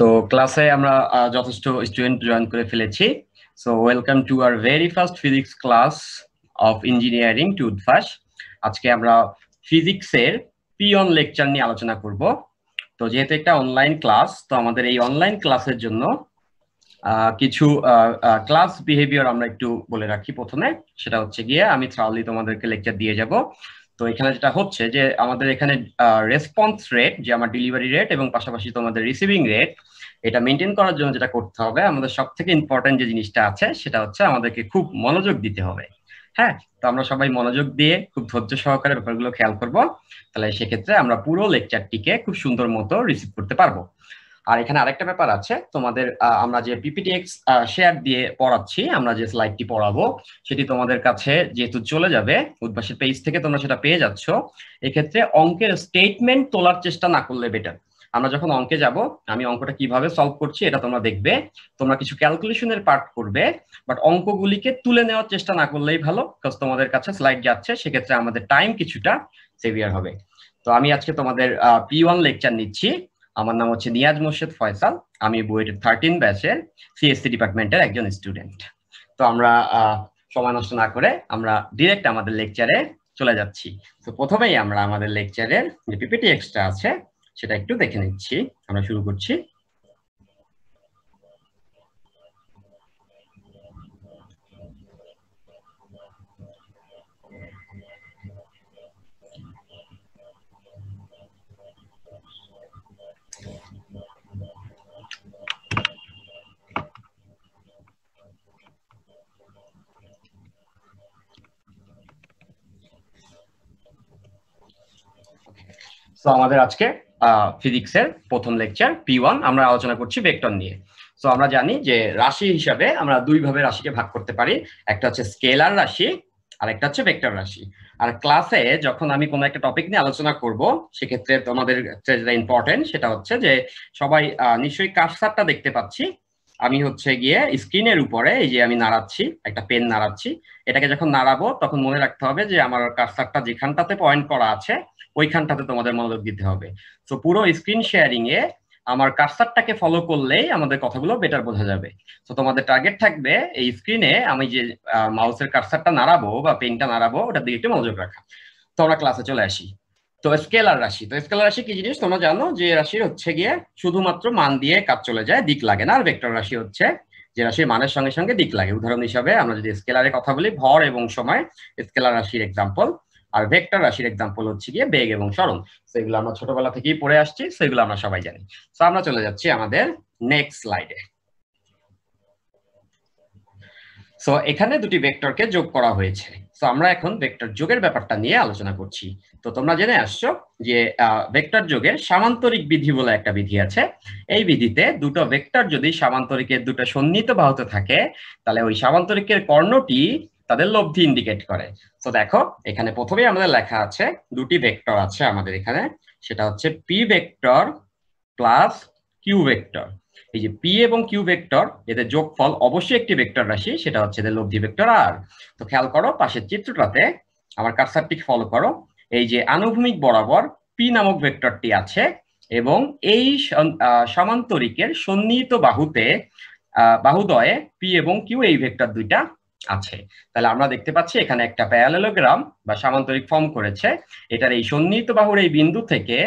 তো ক্লাসে আমরা যথেষ্ট স্টুডেন্ট জয়েন করে ফেলেছি। So welcome to our very first physics class of engineering to Udvash. আজকে আমরা ফিজিক্সের পিওন লেকচার নিয়ে আলোচনা করব। তো যেহেতু একটা অনলাইন ক্লাস, তো আমাদের এই অনলাইন ক্লাসের জন্য কিছু ক্লাস বিহেভিয়ার আমরা একটু বলে রাখি। প্রথমে সেটা হচ্ছে গিয়ে আমি থ্রাউলি তোমাদেরকে লেকচার দিয়ে যাব। তো এখানে যেটা হচ্ছে যে আমাদের এখানে রেসপন্স রেট, যে আমার ডেলিভারি রেট এবং পাশাপাশি তোমাদের রিসিভিং রেট, এটা মেনটেন করার জন্য যেটা করতে হবে, আমাদের সব থেকে ইম্পর্টেন্ট যে জিনিসটা আছে সেটা হচ্ছে আমাদেরকে খুব মনোযোগ দিতে হবে। হ্যাঁ, তো আমরা সবাই মনোযোগ দিয়ে খুব ধৈর্য সহকারে ব্যাপারগুলো খেয়াল করব, তাহলে সেক্ষেত্রে আমরা পুরো লেকচারটিকে খুব সুন্দর মতো রিসিভ করতে পারবো। আর এখানে আরেকটা ব্যাপার আছে, তোমাদের আমরা যে পিপিটিএক্স শেয়ার দিয়ে পড়াচ্ছি, আমরা যে স্লাইডটি পড়াবো সেটি তোমাদের কাছে যেহেতু চলে যাবে উদ্ভাসের পেজ থেকে, তোমরা সেটা পেয়ে যাচ্ছ। এক্ষেত্রে অঙ্কের স্টেটমেন্ট তোলার চেষ্টা না করলে বেটার। আমরা যখন অঙ্কে যাব, আমি অঙ্কটা কিভাবে সলভ করছি এটা তোমরা দেখবে, তোমরা কিছু ক্যালকুলেশনের পার্ট করবে, বাট অঙ্কগুলিকে তুলে নেওয়ার চেষ্টা না করলেই ভালো, বিকজ তোমাদের কাছে স্লাইড যাচ্ছে, সেক্ষেত্রে আমাদের টাইম কিছুটা সেভিয়ার হবে। তো আমি আজকে তোমাদের P1 লেকচার নিচ্ছি। আমার নাম হচ্ছে নিয়াজ মোর্শেদ ফয়সাল, আমি বুয়েটের 13 ব্যাচের সিএসসি ডিপার্টমেন্টের একজন স্টুডেন্ট। তো আমরা সময় নষ্ট না করে আমরা ডিরেক্ট আমাদের লেকচারে চলে যাচ্ছি। তো প্রথমেই আমরা আমাদের লেকচারের যে পিপিটি এক্সট্রা আছে সেটা একটু দেখে নিচ্ছি। আমরা শুরু করছি। তো আমাদের আজকে ফিজিক্সের প্রথম লেকচার P1, আমরা আলোচনা করছি ভেক্টর নিয়ে। তো আমরা জানি যে রাশি হিসাবে আমরা দুই ভাবে রাশিকে ভাগ করতে পারি, একটা হচ্ছে স্কেলার রাশি আর একটা হচ্ছে ভেক্টর রাশি। আর ক্লাসে যখন আমি কোনো একটা টপিক নিয়ে আলোচনা করব, সেক্ষেত্রে তোমাদের যেটা ইম্পর্টেন্ট সেটা হচ্ছে যে সবাই নিশ্চয়ই কার্সারটা দেখতে পাচ্ছি। আমি হচ্ছে গিয়ে স্ক্রিনের উপরে এই যে আমি নাড়াচ্ছি, একটা পেন নাড়াচ্ছি, এটাকে যখন নাড়াবো তখন মনে রাখতে হবে যে আমার কার্সারটা যেখানটাতে পয়েন্ট করা আছে ওইখানটাতে তোমাদের মনোযোগ দিতে হবে। তো পুরো স্ক্রিন শেয়ারিং এ আমার কার্সারটাকে ফলো করলেই আমাদের কথাগুলো বেটার বোঝা যাবে। তো তোমাদের টার্গেট থাকবে এই স্ক্রিনে আমি যে মাউসের কার্সারটা নাড়াবো বা পেনটা নাড়াবো ওটার দিকে একটু মনোযোগ রাখা। তো আমরা ক্লাসে চলে আসি। তো স্কেলার রাশি, তো স্কেলার রাশি কি জিনিস তোমরা জানো, যে রাশির হচ্ছে গিয়ে শুধুমাত্র মান দিয়ে কাজ চলে যায়, দিক লাগে না। আর ভেক্টর রাশি হচ্ছে যে রাশির মানের সঙ্গে সঙ্গে দিক লাগে। উদাহরণ হিসাবে আমরা যদি স্কেলারের কথা বলি, ভর এবং সময় স্কেলার রাশির এক্সাম্পল, আর ভেক্টর রাশির এক্সাম্পল হচ্ছে গিয়ে বেগ এবং সরণ। সেগুলো আমরা ছোটবেলা থেকেই পড়ে আসছি, সেগুলো আমরা সবাই জানি। তো আমরা চলে যাচ্ছি আমাদের নেক্সট স্লাইডে। সো এখানে দুটি ভেক্টরকে যোগ করা হয়েছে। তো আমরা এখন ভেক্টর যোগের ব্যাপারটা নিয়ে আলোচনা করছি। তো তোমরা জেনে আসছো যে ভেক্টর যোগের সামান্তরিক বিধি বলে একটা বিধি আছে। এই বিধিতে দুটো ভেক্টর যদি সামান্তরিকের দুটো সন্নিহিত বাহুতে থাকে, তাহলে ওই সামান্তরিকের কর্ণটি তাদের লব্ধি ইন্ডিকেট করে। তো দেখো এখানে প্রথমেই আমাদের লেখা আছে দুটি ভেক্টর আছে আমাদের এখানে, সেটা হচ্ছে P vector plus Q vector. এই যে পি এবং কিউ ভেক্টর, এদের যোগফল অবশ্যই একটি ভেক্টর রাশি, সেটা হচ্ছে এদের লব্ধি ভেক্টর আর। তো খেয়াল করো পাশের চিত্রটাতে, আমার কার্সারটি ফলো করো, এই যে আনুভূমিক বরাবর পি নামক ভেক্টরটি আছে এবং এই সমান্তরিকের সন্নিহিত বাহুতে বাহুদ্বয়ে পি এবং কিউ এই ভেক্টর দুইটা আছে। তাহলে আমরা দেখতে পাচ্ছি এখানে একটা প্যারালেলোগ্রাম বা সামান্তরিক ফর্ম করেছে। এটার এই সন্নিহিত বাহুর এই বিন্দু থেকে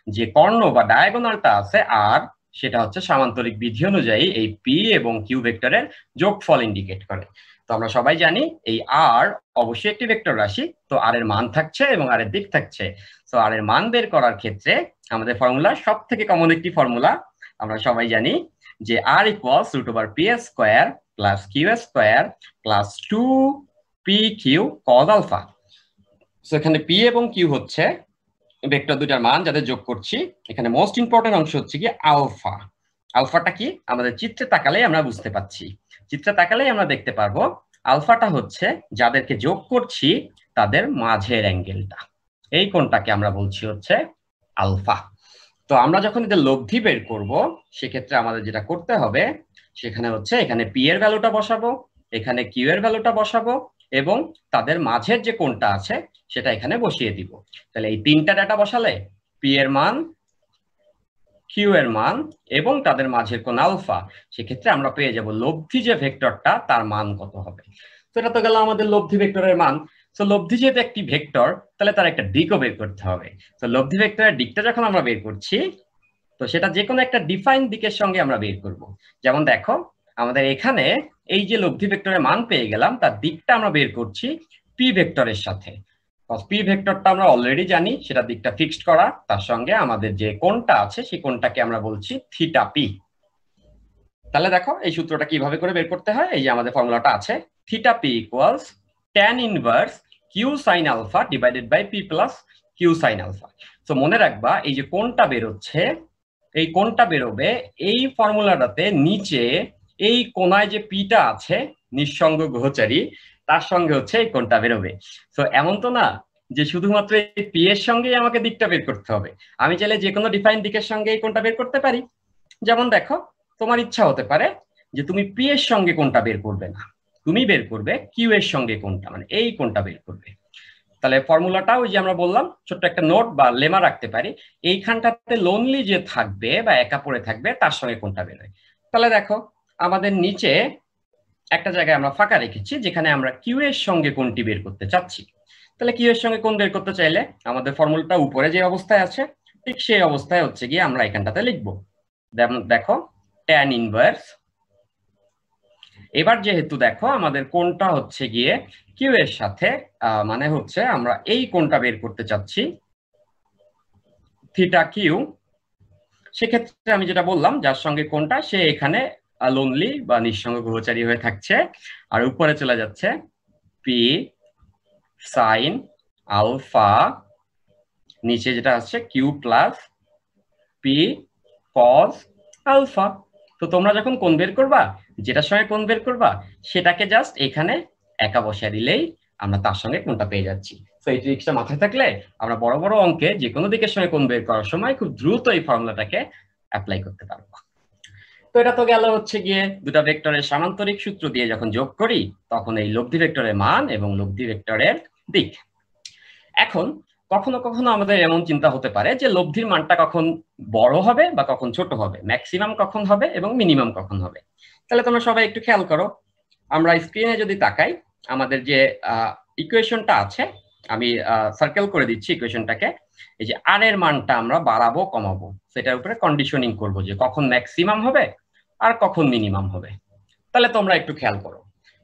যে কর্ণ বা ডায়াগোনালটা আছে আর, সেটা হচ্ছে সামান্তরিক বিধি অনুযায়ী এই পি এবং কিউ ভেক্টরের যোগফল ইন্ডিকেট করে। তো আমরা সবাই জানি এই আর অবশ্যই একটি ভেক্টর রাশি, তো আর এর মান থাকছে এবং আর এর দিক থাকছে। তো আর এর মান বের করার ক্ষেত্রে আমাদের ফর্মুলা সব থেকে কমন একটি ফর্মুলা আমরা সবাই জানি, যে R equals root over P square plus Q square plus 2 P Q cos alpha. তো এখানে পি এবং কিউ হচ্ছে ভেক্টর দুটার মান যাদের যোগ করছি। এখানে মোস্ট ইম্পর্টেন্ট অংশ হচ্ছে কি আলফা। আলফাটা কি আমাদের চিত্রে তাকালেই আমরা বুঝতে পাচ্ছি, চিত্রে তাকালেই আমরা দেখতে পারবো আলফাটা হচ্ছে যাদেরকে যোগ করছি তাদের মাঝের অ্যাঙ্গেলটা, এই কোণটাকে আমরা বলছি হচ্ছে আলফা। তো আমরা যখন এদের লব্ধি বের করব, সেক্ষেত্রে আমাদের যেটা করতে হবে সেখানে হচ্ছে এখানে পি এর ভ্যালুটা বসাবো, এখানে কিউ এর ভ্যালুটা বসাবো এবং তাদের মাঝের যে কোণটা আছে সেটা এখানে বসিয়ে দিব। তাহলে এই তিনটা ডাটা বসালে পি এর মান, কিউ এর মান এবং তাদের মাঝের কোণ আলফা, সেক্ষেত্রে আমরা পেয়ে যাব লব্ধি যে ভেক্টরটা তার মান কত হবে। তো এটা তো গেল আমাদের লব্ধি ভেক্টরের মান। তো লব্ধি যেহেতু একটি ভেক্টর, তাহলে তার একটা দিকও বের করতে হবে। তো লব্ধি ভেক্টরের দিকটা যখন আমরা বের করছি, তো সেটা যে কোনো একটা ডিফাইন দিকের সঙ্গে আমরা বের করব। যেমন দেখো আমাদের এখানে এই যে লব্ধি ভেক্টরের মান পেয়ে গেলাম, তার দিকটা আমরা বের করছি পি ভেক্টরের সাথে। পি ভেক্টরটা আমরা অলরেডি জানি, সেটা দিকটা ফিক্সড করা, তার সঙ্গে আমাদের যে কোণটা আছে সেই কোণটাকে আমরা বলছি থিটা পি। তাহলে দেখো এই সূত্রটা কিভাবে করে বের করতে হয়। এই যে আমাদের ফর্মুলাটা আছে, theta P equals tan inverse Q sine alpha divided by P plus Q sine alpha. তো মনে রাখবা এই যে কোণটা বেরোচ্ছে, এই কোণটা বেরোবে এই ফর্মুলাটাতে নিচে এই কোণায় যে পিটা আছে নিঃসঙ্গ গ্রহচারী, তার সঙ্গে হচ্ছে এই কোণটা বেরোবে। তো এমন তো না যে শুধুমাত্র এই পি এর সঙ্গেই আমাকে দিকটা বের করতে হবে, আমি চাইলে যে কোনো ডিফাইন দিকের সঙ্গে এই কোণটা বের করতে পারি। যেমন দেখো তোমার ইচ্ছা হতে পারে যে তুমি পি এর সঙ্গে কোণটা বের করবে না, তুমি বের করবে কিউ এর সঙ্গে কোণটা, মানে এই কোণটা বের করবে। তাহলে ফর্মুলাটা ওই যে আমরা বললাম ছোট্ট একটা নোট বা লেমা রাখতে পারি, এইখানটাতে লোনলি যে থাকবে বা একা পড়ে থাকবে তার সঙ্গে কোণটা বেরোয়। তাহলে দেখো আমাদের নিচে একটা জায়গায় আমরা ফাঁকা রেখেছি যেখানে আমরা কিউ এর সঙ্গে কোণটি বের করতে চাচ্ছি। তাহলে কিউ এর সঙ্গে কোণ বের করতে চাইলে আমাদের ফর্মুলাটা উপরে যে অবস্থায় আছে ঠিক সেই অবস্থায় হচ্ছে গিয়ে আমরা এখানটাতে লিখবো। দেখো tan ইনভার্স, এবার যেহেতু দেখো আমাদের কোণটা হচ্ছে গিয়ে কিউ এর সাথে, মানে হচ্ছে আমরা এই কোণটা বের করতে চাচ্ছি থিটা কিউ, সেক্ষেত্রে আমি যেটা বললাম যার সঙ্গে কোণটা সে এখানে লোনলি বা নিঃসঙ্গ গ্রহচারী হয়ে থাকছে, আর উপরে চলে যাচ্ছে পি সাইন আলফা, নিচে যেটা আছে Q plus P cos alpha. তো তোমরা যখন কোণ বের করবা, যেটার সঙ্গে কোণ বের করবা সেটাকে জাস্ট এখানে একা বসিয়ে দিলেই আমরা তার সঙ্গে কোণটা পেয়ে যাচ্ছি। তো এই ট্রিক্সটা মাথায় থাকলে আমরা বড় বড় অঙ্কে যে কোনো দিকের সঙ্গে কোণ বের করার সময় খুব দ্রুত এই ফর্মুলাটাকে অ্যাপ্লাই করতে পারবো। তো এটা তো গেল হচ্ছে গিয়ে দুটা ভেক্টরের সামান্তরিক সূত্র দিয়ে যখন যোগ করি তখন এই লব্ধি ভেক্টরের মান এবং লব্ধি ভেক্টরের দিক। এখন কখনো কখনো আমাদের এমন চিন্তা হতে পারে যে লব্ধির মানটা কখন বড় হবে বা কখন ছোট হবে, ম্যাক্সিমাম কখন হবে এবং মিনিমাম কখন হবে। তাহলে তোমরা সবাই একটু খেয়াল করো, আমরা স্ক্রিনে যদি তাকাই আমাদের যে ইকুয়েশনটা আছে, আমি সার্কেল করে দিচ্ছি ইকুয়েশনটাকে। এই যে আর এর মানটা আমরা বাড়াবো কমাবো সেটার উপরে কন্ডিশনিং করব যে কখন ম্যাক্সিমাম হবে আর কখন মিনিমাম হবে। তাহলে তোমরা একটু খেয়াল করো,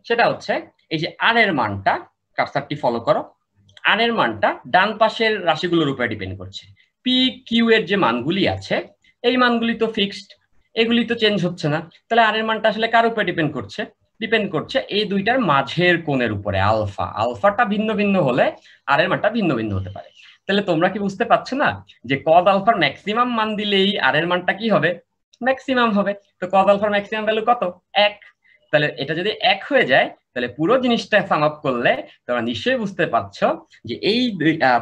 সেটা হচ্ছে এই যে আর এর মানটা, কার্সারটি ফলো করো, আর এর মানটা ডান পাশের রাশিগুলোর উপরে ডিপেন্ড করছে। পি কিউ এর যে মানগুলি আছে এই মানগুলি তো ফিক্সড, এগুলি তো চেঞ্জ হচ্ছে না। তাহলে আর এর মানটা আসলে কার উপরে ডিপেন্ড করছে? ডিপেন্ড করছে এই দুইটার মাঝের কোণের উপরে আলফা। আলফাটা ভিন্ন ভিন্ন হলে আর এর মানটা ভিন্ন ভিন্ন হতে পারে। তাহলে তোমরা কি বুঝতে পারছো না যে কজ আলফার ম্যাক্সিমাম মান দিলেই আর এর মানটা কি হবে? ম্যাক্সিমাম হবে। তো কজ আলফার ম্যাক্সিমাম ভ্যালু কত? 1। তাহলে এটা যদি 1 হয়ে যায় তাহলে পুরো জিনিসটা সাম আপ করলে তোমরা নিশ্চয়ই বুঝতে পারছো যে এই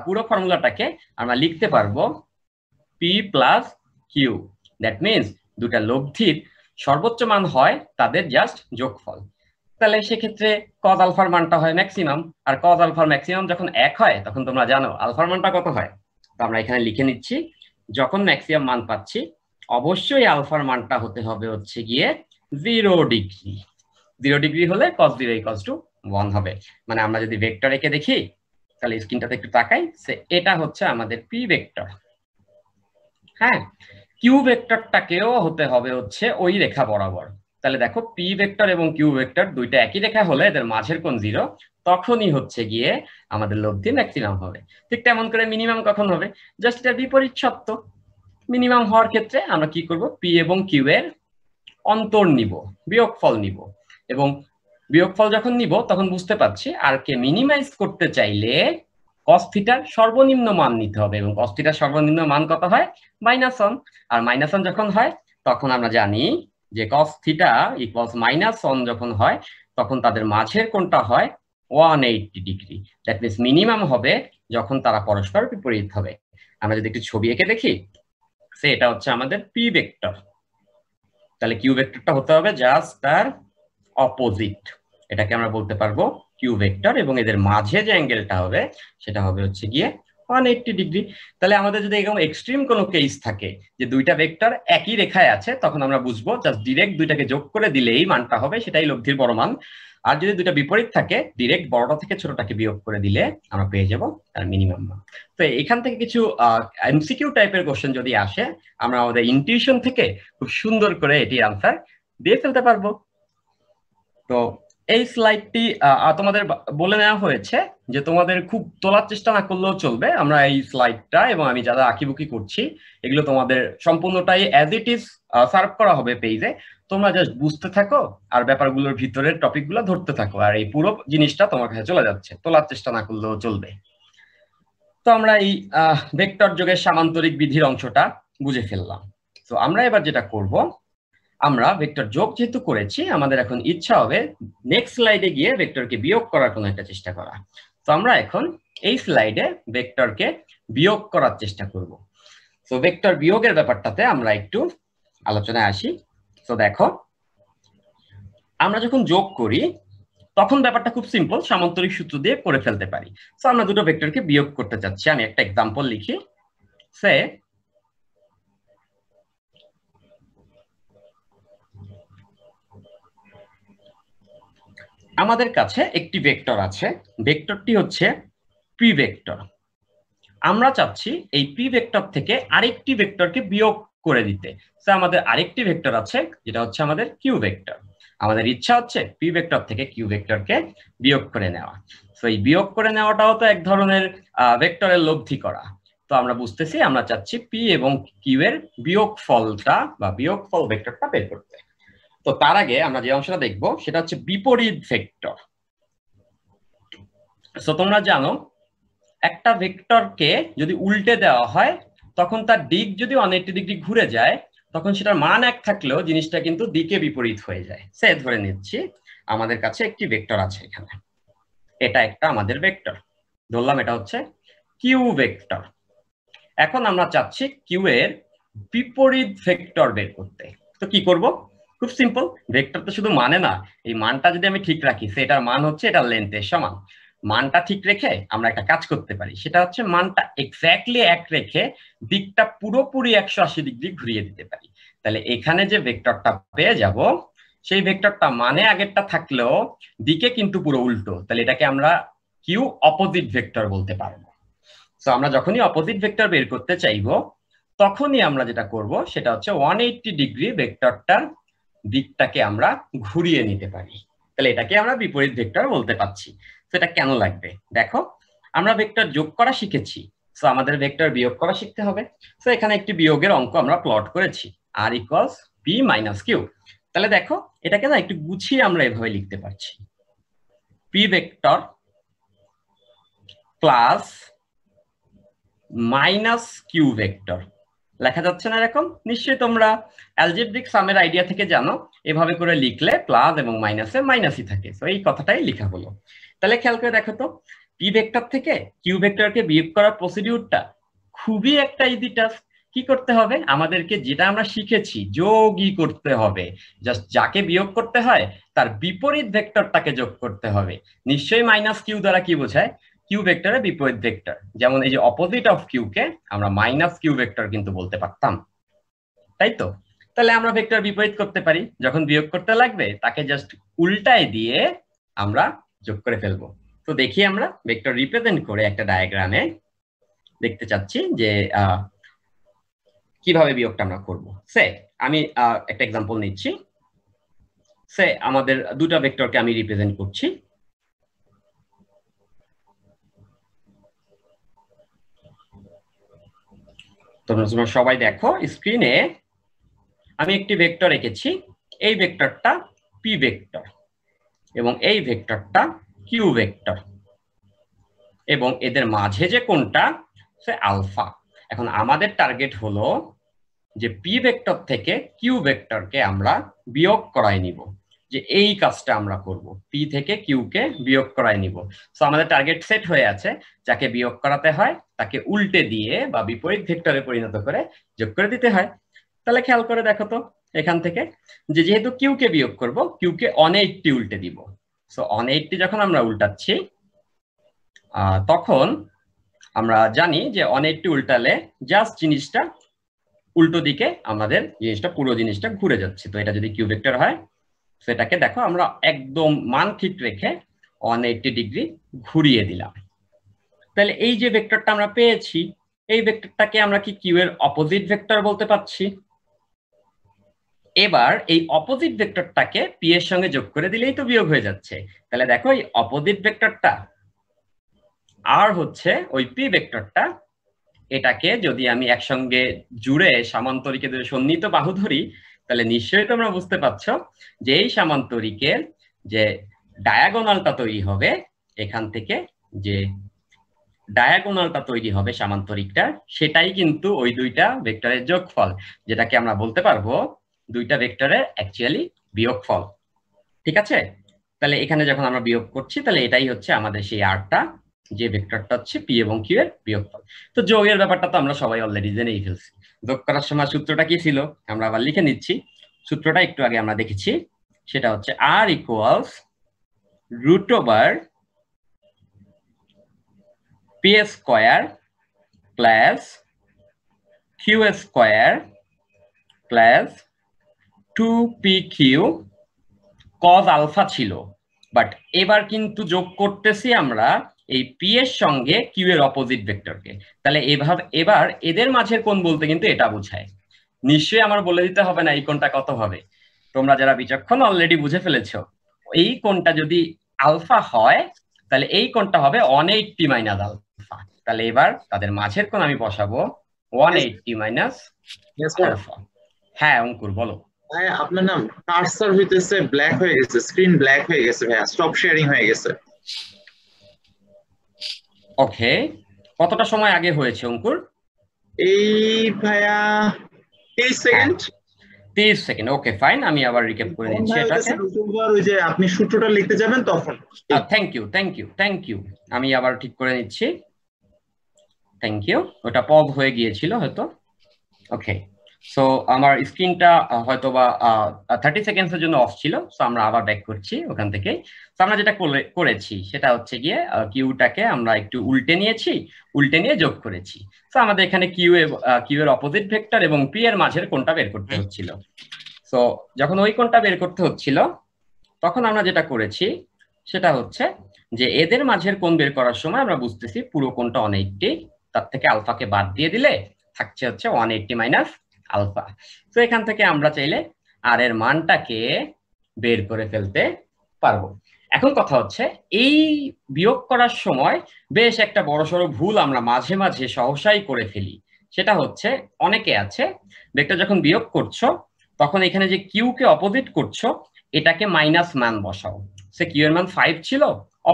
পুরো ফর্মুলাটাকে আমরা লিখতে পারবো P plus Q. That means দুটা লব্ধির সর্বোচ্চ মান হয় তাদের জাস্ট যোগফল। তাহলে সেক্ষেত্রে কজ আলফার মানটা হয় ম্যাক্সিমাম, আর কজ আলফার ম্যাক্সিমাম যখন 1 হয় তখন তোমরা জানো আলফার মানটা কত হয়। তো আমরা এখানে লিখে নিচ্ছি, যখন ম্যাক্সিমাম মান পাচ্ছি অবশ্যই আলফার মানটা হতে হবে হচ্ছে গিয়ে 0 ডিগ্রি। 0 ডিগ্রি হলে cos 0 ইকুয়ালস টু 1 হবে। মানে আমরা যদি ভেক্টর এঁকে দেখি, তাহলে স্ক্রিনটাতে একটু তাকাই, এটা হচ্ছে আমাদের পি ভেক্টর। হ্যাঁ, কিউ ভেক্টরটাকেও হতে হবে হচ্ছে ওই রেখা বরাবর। তাহলে দেখো পি ভেক্টর এবং কিউ ভেক্টর দুইটা একই রেখা হলে এদের মাঝের কোণ 0, তখনই হচ্ছে গিয়ে আমাদের লব্ধি ম্যাক্সিমাম হবে। ঠিক তেমন করে মিনিমাম কখন হবে? জাস্ট এটার বিপরীত সত্য। মিনিমাম হওয়ার ক্ষেত্রে আমরা কি করব? পি এবং কিউ এর অন্তর নিব, বিয়োগফল নিব, এবং বিয়োগফল যখন নিব তখন বুঝতে পারছি আর কে মিনিমাইজ করতে চাইলে cos থিটার সর্বনিম্ন মান নিতে হবে, এবং cos থিটার সর্বনিম্ন মান কত হয়? -1। আর -1 যখন হয় তখন আমরা জানি যে cos থিটা ইকুয়ালস -1 যখন হয় তখন তাদের মাঝের কোণটা হয় 180 ডিগ্রি। দ্যাট মিনস মিনিমাম হবে যখন তারা পরস্পর বিপরীত হবে। আমরা যদি একটু ছবি এঁকে দেখি, এটা হচ্ছে আমাদের পি ভেক্টর। তাহলে কিউ ভেক্টরটা হতে হবে জাস্ট তার অপোজিট, এটাকে আমরা বলতে পারবো কিউ ভেক্টর, এবং এদের মাঝে যে অ্যাঙ্গেলটা হবে সেটা হবে হচ্ছে গিয়ে 180 ডিগ্রি। তাহলে আমাদের যদি এরকম এক্সট্রিম কোনো কেস থাকে যে দুইটা ভেক্টর একই রেখায় আছে, তখন আমরা বুঝবো জাস্ট ডিরেক্ট দুইটাকে যোগ করে দিলেই মানটা হবে, সেটাই লব্ধির বড় মান। আর যদি দুইটা বিপরীত থাকে, ডিরেক্ট বড়টা থেকে ছোটটাকে বিয়োগ করে দিলে আমরা পেয়ে যাব তার মিনিমাম মান। তো এখান থেকে কিছু এমসিকিউ টাইপের কোশ্চেন যদি আসে, আমরা আমাদের ইনটিউশন থেকে খুব সুন্দর করে এটির আনসার দিয়ে ফেলতে পারবো। তো এই স্লাইডটি তোমাদের বলে নেওয়া হয়েছে যে তোমাদের খুব তোলার চেষ্টা না করলেও চলবে। আমরা এই স্লাইডটা এবং আমি যারা আঁকিবুকি করছি এগুলো তোমাদের সম্পূর্ণটাই অ্যাজ ইট ইজ সার্ভ করা হবে পেজে। তোমরা জাস্ট বুঝতে থাকো আর ব্যাপারগুলোর ভিতরের টপিকগুলো ধরতে থাকো, আর এই পুরো জিনিসটা তোমার কাছে চলে যাচ্ছে, তোলার চেষ্টা না করলেও চলবে। তো আমরা এই ভেক্টর যোগের সামান্তরিক বিধির অংশটা বুঝে ফেললাম। তো আমরা এবার যেটা করব, আমরা ভেক্টর যোগ যেহেতু করেছি, আমাদের এখন ইচ্ছা হবে নেক্সট স্লাইডে গিয়ে ভেক্টরকে বিয়োগ করার কোনো একটা চেষ্টা করা। তো আমরা এখন এই স্লাইডে ভেক্টরকে বিয়োগ করার চেষ্টা করব। তো ভেক্টর বিয়োগের ব্যাপারটাতে আমরা একটু আলোচনায় আসি। তো দেখো, আমরা যখন যোগ করি তখন ব্যাপারটা খুব সিম্পল, সামান্তরিক সূত্র দিয়ে করে ফেলতে পারি। তো আমরা দুটো ভেক্টরকে বিয়োগ করতে চাচ্ছি। আমি একটা এক্সাম্পল লিখি। সে আমাদের কাছে একটি ভেক্টর আছে, ভেক্টরটি হচ্ছে পি ভেক্টর। আমরা চাচ্ছি এই পি ভেক্টর থেকে আরেকটি ভেক্টরকে বিয়োগ করে দিতে। তো আমাদের আরেকটি ভেক্টর আছে যেটা হচ্ছে আমাদের কিউ ভেক্টর। আমাদের ইচ্ছা হচ্ছে পি ভেক্টর থেকে কিউ ভেক্টরকে বিয়োগ করে নেওয়া। তো এই বিয়োগ করে নেওয়াটাও তো এক ধরনের ভেক্টরের লব্ধি করা। তো আমরা বুঝতেছি আমরা চাচ্ছি পি এবং কিউ এর বিয়োগফলটা বা বিয়োগফল ভেক্টরটা বের করতে। তো তার আগে আমরা যে অংশটা দেখবো সেটা হচ্ছে বিপরীত ভেক্টর। তো তোমরা জানো একটা ভেক্টরকে যদি উল্টে দেওয়া হয় তখন তার দিক যদি 180 ডিগ্রি ঘুরে যায়, তখন সেটার মান এক থাকলেও জিনিসটা কিন্তু দিকে বিপরীত হয়ে যায়। সে ধরে নিচ্ছি আমাদের কাছে একটি ভেক্টর আছে এখানে, এটা একটা আমাদের ভেক্টর, ধরলাম এটা হচ্ছে কিউ ভেক্টর। এখন আমরা চাচ্ছি কিউ এর বিপরীত ভেক্টর বের করতে। তো কি করব? খুব সিম্পল, ভেক্টর তো শুধু মানে না, এই মানটা যদি আমি ঠিক রাখি সেটার মান হচ্ছে এটার লেন্থের সমান। মানটা ঠিক রেখে আমরা একটা কাজ করতে পারি, সেটা হচ্ছে মানটা এক্স্যাক্টলি এক রেখে দিকটা পুরোপুরি 180 ডিগ্রি ঘুরিয়ে দিতে পারি। তাহলে এখানে যে ভেক্টরটা পেয়ে যাব সেই ভেক্টরটা মানে আগেরটা থাকলেও দিকে কিন্তু পুরো উল্টো, তাহলে এটাকে আমরা কিউ অপোজিট ভেক্টর বলতে পারবো। তো আমরা যখনই অপোজিট ভেক্টর বের করতে চাইবো তখনই আমরা যেটা করব সেটা হচ্ছে 180 ডিগ্রি ভেক্টরটার দিকটাকে আমরা ঘুরিয়ে নিতে পারি। তাহলে এটাকে আমরা বিপরীত ভেক্টর বলতে পাচ্ছি। তো এটা কেন লাগবে দেখো, আমরা ভেক্টর যোগ করা শিখেছি, তো আমাদের ভেক্টর বিয়োগ করা শিখতে হবে। তো এখানে একটি বিয়োগের অঙ্ক আমরা প্লট করেছি, আর ইকুয়ালস পি মাইনাস কিউ। তাহলে দেখো এটাকে না একটু গুছিয়ে আমরা এভাবে লিখতে পারছি, P vector plus minus Q vector. লেখা যাচ্ছে না এরকম? নিশ্চয়ই তোমরা অ্যালজেব্রিক সামের আইডিয়া থেকে জানো এভাবে করে লিখলে প্লাস এবং মাইনাসে মাইনাসই থাকে। তো এই কথাটাই লেখা হলো। তাহলে খেয়াল করে দেখো তো, পি ভেক্টর থেকে কিউ ভেক্টরকে বিয়োগ করার প্রসিডিউরটা খুবই একটা ইজি টাস্ক। কি করতে হবে? আমাদেরকে যেটা আমরা শিখেছি যোগই করতে হবে। জাস্ট যাকে বিয়োগ করতে হয় তার বিপরীত ভেক্টরটাকে যোগ করতে হবে। নিশ্চয়ই মাইনাস কিউ দ্বারা কি বোঝায়? কিউ ভেক্টরের বিপরীত ভেক্টর। যেমন এই যে অপোজিট অফ কিউ কে আমরা মাইনাস কিউ ভেক্টর কিন্তু বলতে পারতাম, তাই তো? তাহলে আমরা ভেক্টর বিপরীত করতে পারি, যখন বিয়োগ করতে লাগবে তাকে জাস্ট উল্টায় দিয়ে আমরা যোগ করে ফেলবো। তো দেখি আমরা ভেক্টর রিপ্রেজেন্ট করে একটা ডায়াগ্রামে দেখতে চাচ্ছি যে কিভাবে বিয়োগটা আমরা করব। সে আমি একটা এক্সাম্পল নিচ্ছি। সে আমাদের দুটো ভেক্টরকে আমি রিপ্রেজেন্ট করছি। তোমরা সবাই দেখো স্ক্রিনে আমি একটি ভেক্টর এঁকেছি। এই ভেক্টরটা পি ভেক্টর এবং এই ভেক্টরটা কিউ ভেক্টর, এবং এদের মাঝে যে কোণটা সে আলফা। এখন আমাদের টার্গেট হলো যে পি ভেক্টর থেকে কিউ ভেক্টরকে আমরা বিয়োগ করায় নিব, যে এই কাজটা আমরা করব, পি থেকে কিউ কে বিয়োগ করায় নিব। সো আমাদের টার্গেট সেট হয়ে আছে, যাকে বিয়োগ করাতে হয় তাকে উল্টে দিয়ে বা বিপরীত ভেক্টরে পরিণত করে যোগ করে দিতে হয়। তাহলে খেয়াল করে দেখো তো এখান থেকে যে যেহেতু কিউ কে বিয়োগ করব, কিউ কে 180 উল্টে দিব। সো 180 যখন আমরা উল্টাচ্ছি তখন আমরা জানি যে অনেকটি উল্টালে জাস্ট জিনিসটা উল্টো দিকে আমাদের জিনিসটা পুরো জিনিসটা ঘুরে যাচ্ছে। তো এটা যদি কিউ ভেক্টর হয় সেটাকে দেখো আমরা একদম মান ঠিক রেখে 180 ডিগ্রি ঘুরিয়ে দিলাম। তাহলে এই যে ভেক্টরটা আমরা পেয়েছি, এই ভেক্টরটাকে আমরা কি কিউ এর অপোজিট ভেক্টর বলতে পারছি। এবার এই অপোজিট ভেক্টরটাকে পি এর সঙ্গে যোগ করে দিলেই তো বিয়োগ হয়ে যাচ্ছে। তাহলে দেখো এই অপোজিট ভেক্টরটা আর হচ্ছে ওই পি ভেক্টরটা, এটাকে যদি আমি একসঙ্গে জুড়ে সামান্তরিকে ধরে সন্নিহিত বাহু ধরি, তাহলে নিশ্চয়ই তোমরা বুঝতে পারছো যে এই সামান্তরিকের যে ডায়াগোনালটা তৈরি হবে, এখান থেকে যে ডায়াগোনালটা তৈরি হবে সামান্তরিকটার, সেটাই কিন্তু ওই দুইটা ভেক্টরের যোগফল, যেটাকে আমরা বলতে পারবো দুইটা ভেক্টরের অ্যাকচুয়ালি বিয়োগফল। ঠিক আছে, তাহলে এখানে যখন আমরা বিয়োগ করছি তাহলে এটাই হচ্ছে আমাদের সেই আরটা, যে ভেক্টরটা হচ্ছে পি এবং কিউ এর বিয়োগফল। তো যোগের ব্যাপারটা তো আমরা সবাই অলরেডি জেনেই ফেলছি। যোগ করার সময় সূত্রটা কি ছিল আমরা আবার লিখে নিচ্ছি। সূত্রটা একটু আগে আমরা দেখেছি, সেটা হচ্ছে R equals root over P square plus Q square plus 2pq cos alpha ছিল। বাট এবার কিন্তু যোগ করতেছি আমরা এই পি এর সঙ্গে কিউ এর অপোজিট ভেক্টরকে। তাহলে এবার এদের মাঝের কোণ বলতে কিন্তু এটা বোঝায়। নিশ্চয়ই আমার বলে দিতে হবে না এই কোণটা কত হবে, তোমরা যারা বিচক্ষণ অলরেডি বুঝে ফেলেছো। এই কোণটা যদি আলফা হয় তাহলে এই কোণটা হবে 180 মাইনাস আলফা। তাহলে এবার তাদের মাঝের কোণ আমি বসাবো 180 মাইনাস আলফা। হ্যাঁ অঙ্কুর বলো। ভাইয়া আপনার নাম কার্সার হইতেছে ব্ল্যাক হয়ে গেছে, স্ক্রিন ব্ল্যাক হয়ে গেছে ভাইয়া, স্টপ শেয়ারিং হয়ে গেছে। ওকে, কতটা সময় আগে হয়েছে অঙ্কুর? এই ভাইয়া 30 সেকেন্ড। 30 সেকেন্ড, ওকে ফাইন, আমি আবার রিক্যাপ করে নিচ্ছি এটাকে। ওই যে আপনি সূত্রটা লিখতে যাবেন তখন। Thank you thank you thank you, আমি আবার ঠিক করে নিচ্ছি। থ্যাংক ইউ, ওটা পজ হয়ে গিয়েছিল হয়তো। ওকে, সো আমার স্ক্রিনটা হয়তো বা 30 সেকেন্ডসের জন্য অফ ছিল, সো আমরা আবার ব্যাক করছি ওখান থেকে। তো আমরা যেটা করেছি সেটা হচ্ছে গিয়ে কিউটাকে আমরা একটু উল্টে নিয়েছি, উল্টে নিয়ে যোগ করেছি। তো আমাদের এখানে কিউ এর অপোজিট ভেক্টর এবং পি এর মাঝের কোণটা বের করতে হচ্ছিল। সো যখন ওই কোণটা বের করতে হচ্ছিল তখন আমরা যেটা করেছি সেটা হচ্ছে যে এদের মাঝের কোণ বের করার সময় আমরা বুঝতেছি পুরো কোণটা 180, তার থেকে আলফাকে বাদ দিয়ে দিলে থাকছে হচ্ছে 180 মাইনাস আলফা। তো এখান থেকে আমরা চাইলে আর এর মানটাকে বের করে ফেলতে পারবো। এখন কথা হচ্ছে এই বিয়োগ করার সময় বেশ একটা বড়সড় ভুল আমরা মাঝে মাঝে সহসাই করে ফেলি। সেটা হচ্ছে অনেকে আছে ভেক্টর যখন বিয়োগ করছো তখন এখানে যে কিউ কে অপোজিট করছো এটাকে মাইনাস মান বসাও। সে কিউ এর মান 5 ছিল,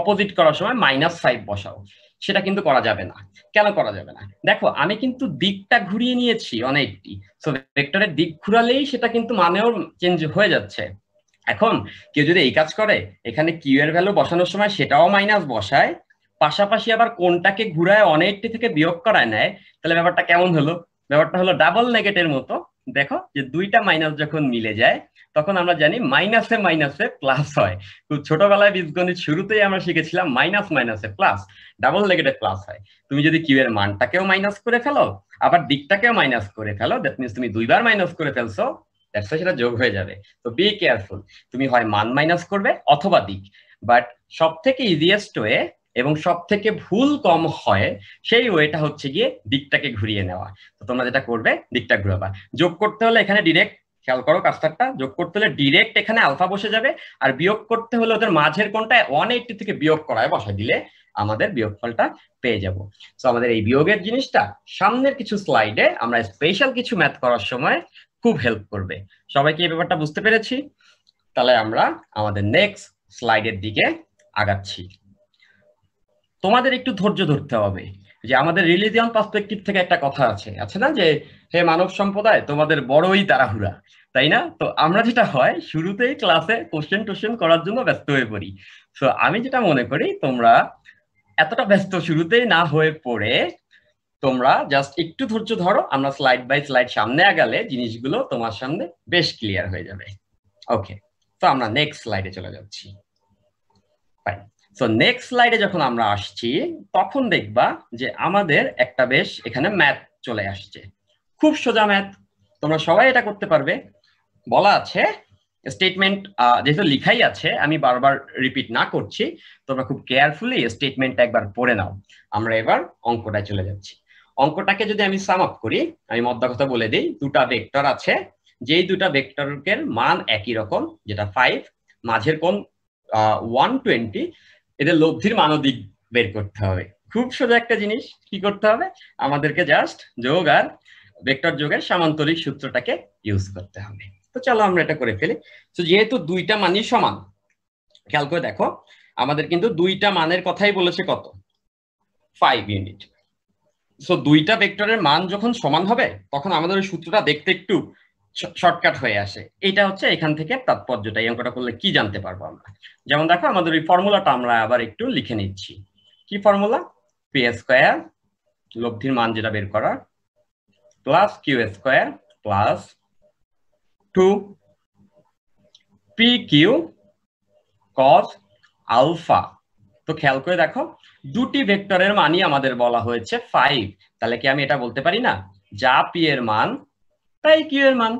অপোজিট করার সময় -5 বসাও। সেটা কিন্তু করা যাবে না। কেন করা যাবে না? দেখো আমি কিন্তু দিকটা ঘুরিয়ে নিয়েছি অনেকটি, সো ভেক্টরের দিক ঘুরালেই সেটা কিন্তু মানেও চেঞ্জ হয়ে যাচ্ছে। এখন কেউ যদি এই কাজ করে এখানে কিউ এর ভ্যালু বসানোর সময় সেটাও মাইনাস বসায়, পাশাপাশি আবার কোনটাকে ঘুরায় 180 থেকে বিয়োগ করায় নেয়, তাহলে ব্যাপারটা কেমন হলো? ব্যাপারটা হলো ডাবল নেগেটের মতো। দেখো যে দুইটা মাইনাস যখন মিলে যায় তখন আমরা জানি মাইনাসে মাইনাসে প্লাস হয়। খুব ছোটবেলায় বীজগণিত শুরুতেই আমরা শিখেছিলাম মাইনাস মাইনাসে প্লাস, ডাবল নেগেটিভ প্লাস হয়। তুমি যদি কিউ এর মানটাকেও মাইনাস করে ফেলো আবার দিকটাকেও মাইনাস করে ফেলো, দ্যাট মিনস তুমি দুইবার মাইনাস করে ফেলছো, সেটা যোগ হয়ে যাবে। তো বি কেয়ারফুল, তুমি হয় মান মাইনাস করবে অথবা দিক। বাট সব থেকে ইজিয়েস্ট ওয়ে এবং সব থেকে ভুল কম হয় সেই ওয়েটা হচ্ছে গিয়ে দিকটাকে ঘুরিয়ে নেওয়া। তো তোমরা যেটা করবে দিকটা ঘুরাবা। যোগ করতে হলে এখানে ডিরেক্ট, খেয়াল করো কাজটা, যোগ করতে হলে ডিরেক্ট এখানে আলফা বসে যাবে, আর বিয়োগ করতে হলে ওদের মাঝের কোণটা 180 থেকে বিয়োগ করায় বসায় দিলে আমাদের বিয়োগফলটা পেয়ে যাব। তো আমাদের এই বিয়োগের জিনিসটা সামনের কিছু স্লাইডে আমরা স্পেশাল কিছু ম্যাথ করার সময় খুব হেল্প করবে। সবাই কি এই ব্যাপারটা বুঝতে পেরেছি? তাহলে আমরা আমাদের নেক্সট স্লাইডের দিকে আগাচ্ছি। তোমাদের একটু ধৈর্য ধরতে হবে, যে আমাদের রিলিজিয়ন পার্সপেক্টিভ থেকে একটা কথা আছে না, যে হে মানব সম্প্রদায় তোমাদের বড়ই তাড়াহুড়া, তাই না? তো আমরা যেটা হয় শুরুতেই ক্লাসে কোশ্চেন করার জন্য ব্যস্ত হয়ে পড়ি। তো আমি যেটা মনে করি তোমরা এতটা ব্যস্ত শুরুতেই না হয়ে পড়ে তোমরা জাস্ট একটু ধৈর্য ধরো, আমরা স্লাইড বাই স্লাইড সামনে আগালে জিনিসগুলো তোমার সামনে বেশ ক্লিয়ার হয়ে যাবে। ওকে, তো আমরা নেক্সট স্লাইডে চলে যাচ্ছি। সো নেক্সট স্লাইডে যখন আমরা আসছি তখন দেখবা যে আমাদের একটা বেশ এখানে ম্যাথ চলে আসছে, খুব সোজা ম্যাথ, তোমরা সবাই এটা করতে পারবে। বলা আছে স্টেটমেন্ট, যেহেতু লিখাই আছে আমি বারবার রিপিট না করছি, তোমরা খুব কেয়ারফুলি স্টেটমেন্টটা একবার পড়ে নাও। আমরা এবার অঙ্কটায় চলে যাচ্ছি। অঙ্কটাকে যদি আমি সাম আপ করি, আমি মধ্যা কথা বলে দিই, দুটা ভেক্টর আছে, যেই দুটা ভেক্টরের মান একই রকম, যেটা 5, মাঝের কোণ 120, এদের লব্ধির মান ও দিক বের করতে হবে। খুব সোজা একটা জিনিস, কি করতে হবে, আমাদেরকে জাস্ট যোগ আর ভেক্টর যোগের সামান্তরিক সূত্রটাকে ইউজ করতে হবে। তো চলো আমরা এটা করে ফেলি। তো যেহেতু দুইটা মানই সমান, খেয়াল করে দেখো আমাদের কিন্তু দুইটা মানের কথাই বলেছে কত, 5 ইউনিট। সো দুইটা ভেক্টরের মান যখন সমান হবে তখন আমাদের ওই সূত্রটা দেখতে একটু শর্টকাট হয়ে আসে। এটা হচ্ছে এখান থেকে তাৎপর্যটা, এই অঙ্কটা করলে কি জানতে পারবো আমরা। যেমন দেখো আমাদের ওই ফর্মুলাটা আমরা আবার একটু লিখে নিচ্ছি। কি ফর্মুলা? পি স্কয়ার, লব্ধির মান যেটা বের করা, plus Q square plus 2 P Q cos alpha. তো খেয়াল করে দেখো দুটি ভেক্টরের মানই আমাদের বলা হয়েছে 5, তাহলে কি আমি এটা বলতে পারি না, যা পি এর মান তাই কিউ এর মান।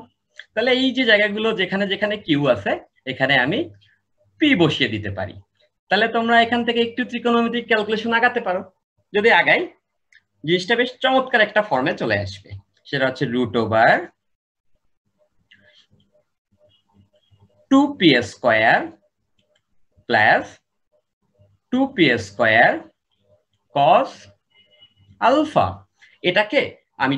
তাহলে এই যে জায়গাগুলো যেখানে যেখানে কিউ আছে এখানে আমি পি বসিয়ে দিতে পারি। তাহলে তোমরা এখান থেকে একটু ত্রিকোণমিতিক ক্যালকুলেশন আগাতে পারো। যদি আগাই, জিনিসটা বেশ চমৎকার একটা ফর্মে চলে আসবে, সেটা হচ্ছে √2p square plus 2p square cos alpha. এটাকে আমি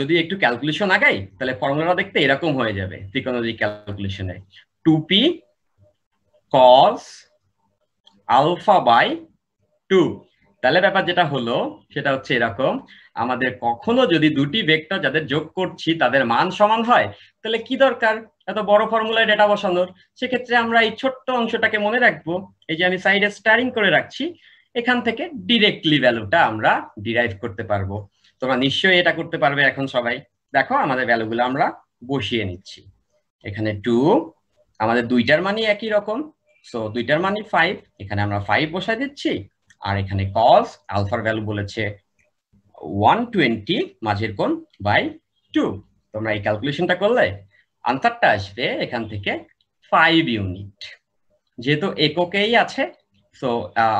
যদি একটু ক্যালকুলেশন আগাই তাহলে ফর্মুলাটা দেখতে এরকম হয়ে যাবে ত্রিকোণমিতিক ক্যালকুলেশনে, 2p cos আলফা বাই 2। তাহলে ব্যাপার যেটা হলো সেটা হচ্ছে এরকম, আমাদের কখনো যদি দুটি ভেক্টর যাদের যোগ করছি তাদের মান সমান হয়, তাহলে কি দরকার এত বড় ফর্মুলায় ডেটা বসানোর। সেক্ষেত্রে আমরা এই ছোট্ট অংশটাকে মনে রাখবো, এই যে আমি সাইডে স্টারিং করে রাখছি, এখান থেকে ডিরেক্টলি ভ্যালুটা আমরা ডিরাইভ করতে পারবো। তোমরা নিশ্চয়ই এটা করতে পারবে এখন সবাই। দেখো আমাদের ভ্যালুগুলো আমরা বসিয়ে নিচ্ছি। এখানে 2, আমাদের দুইটার মানই একই রকম, সো দুইটার মানই 5, এখানে আমরা 5 বসাই দিচ্ছি। আর এখানে cos আলফার ভ্যালু বলেছে 120 মাঝের কোণ বাই 2। তোমরা এই ক্যালকুলেশনটা করলে আনসারটা আসবে এখান থেকে 5 ইউনিট। যেহেতু এককেই আছে, সো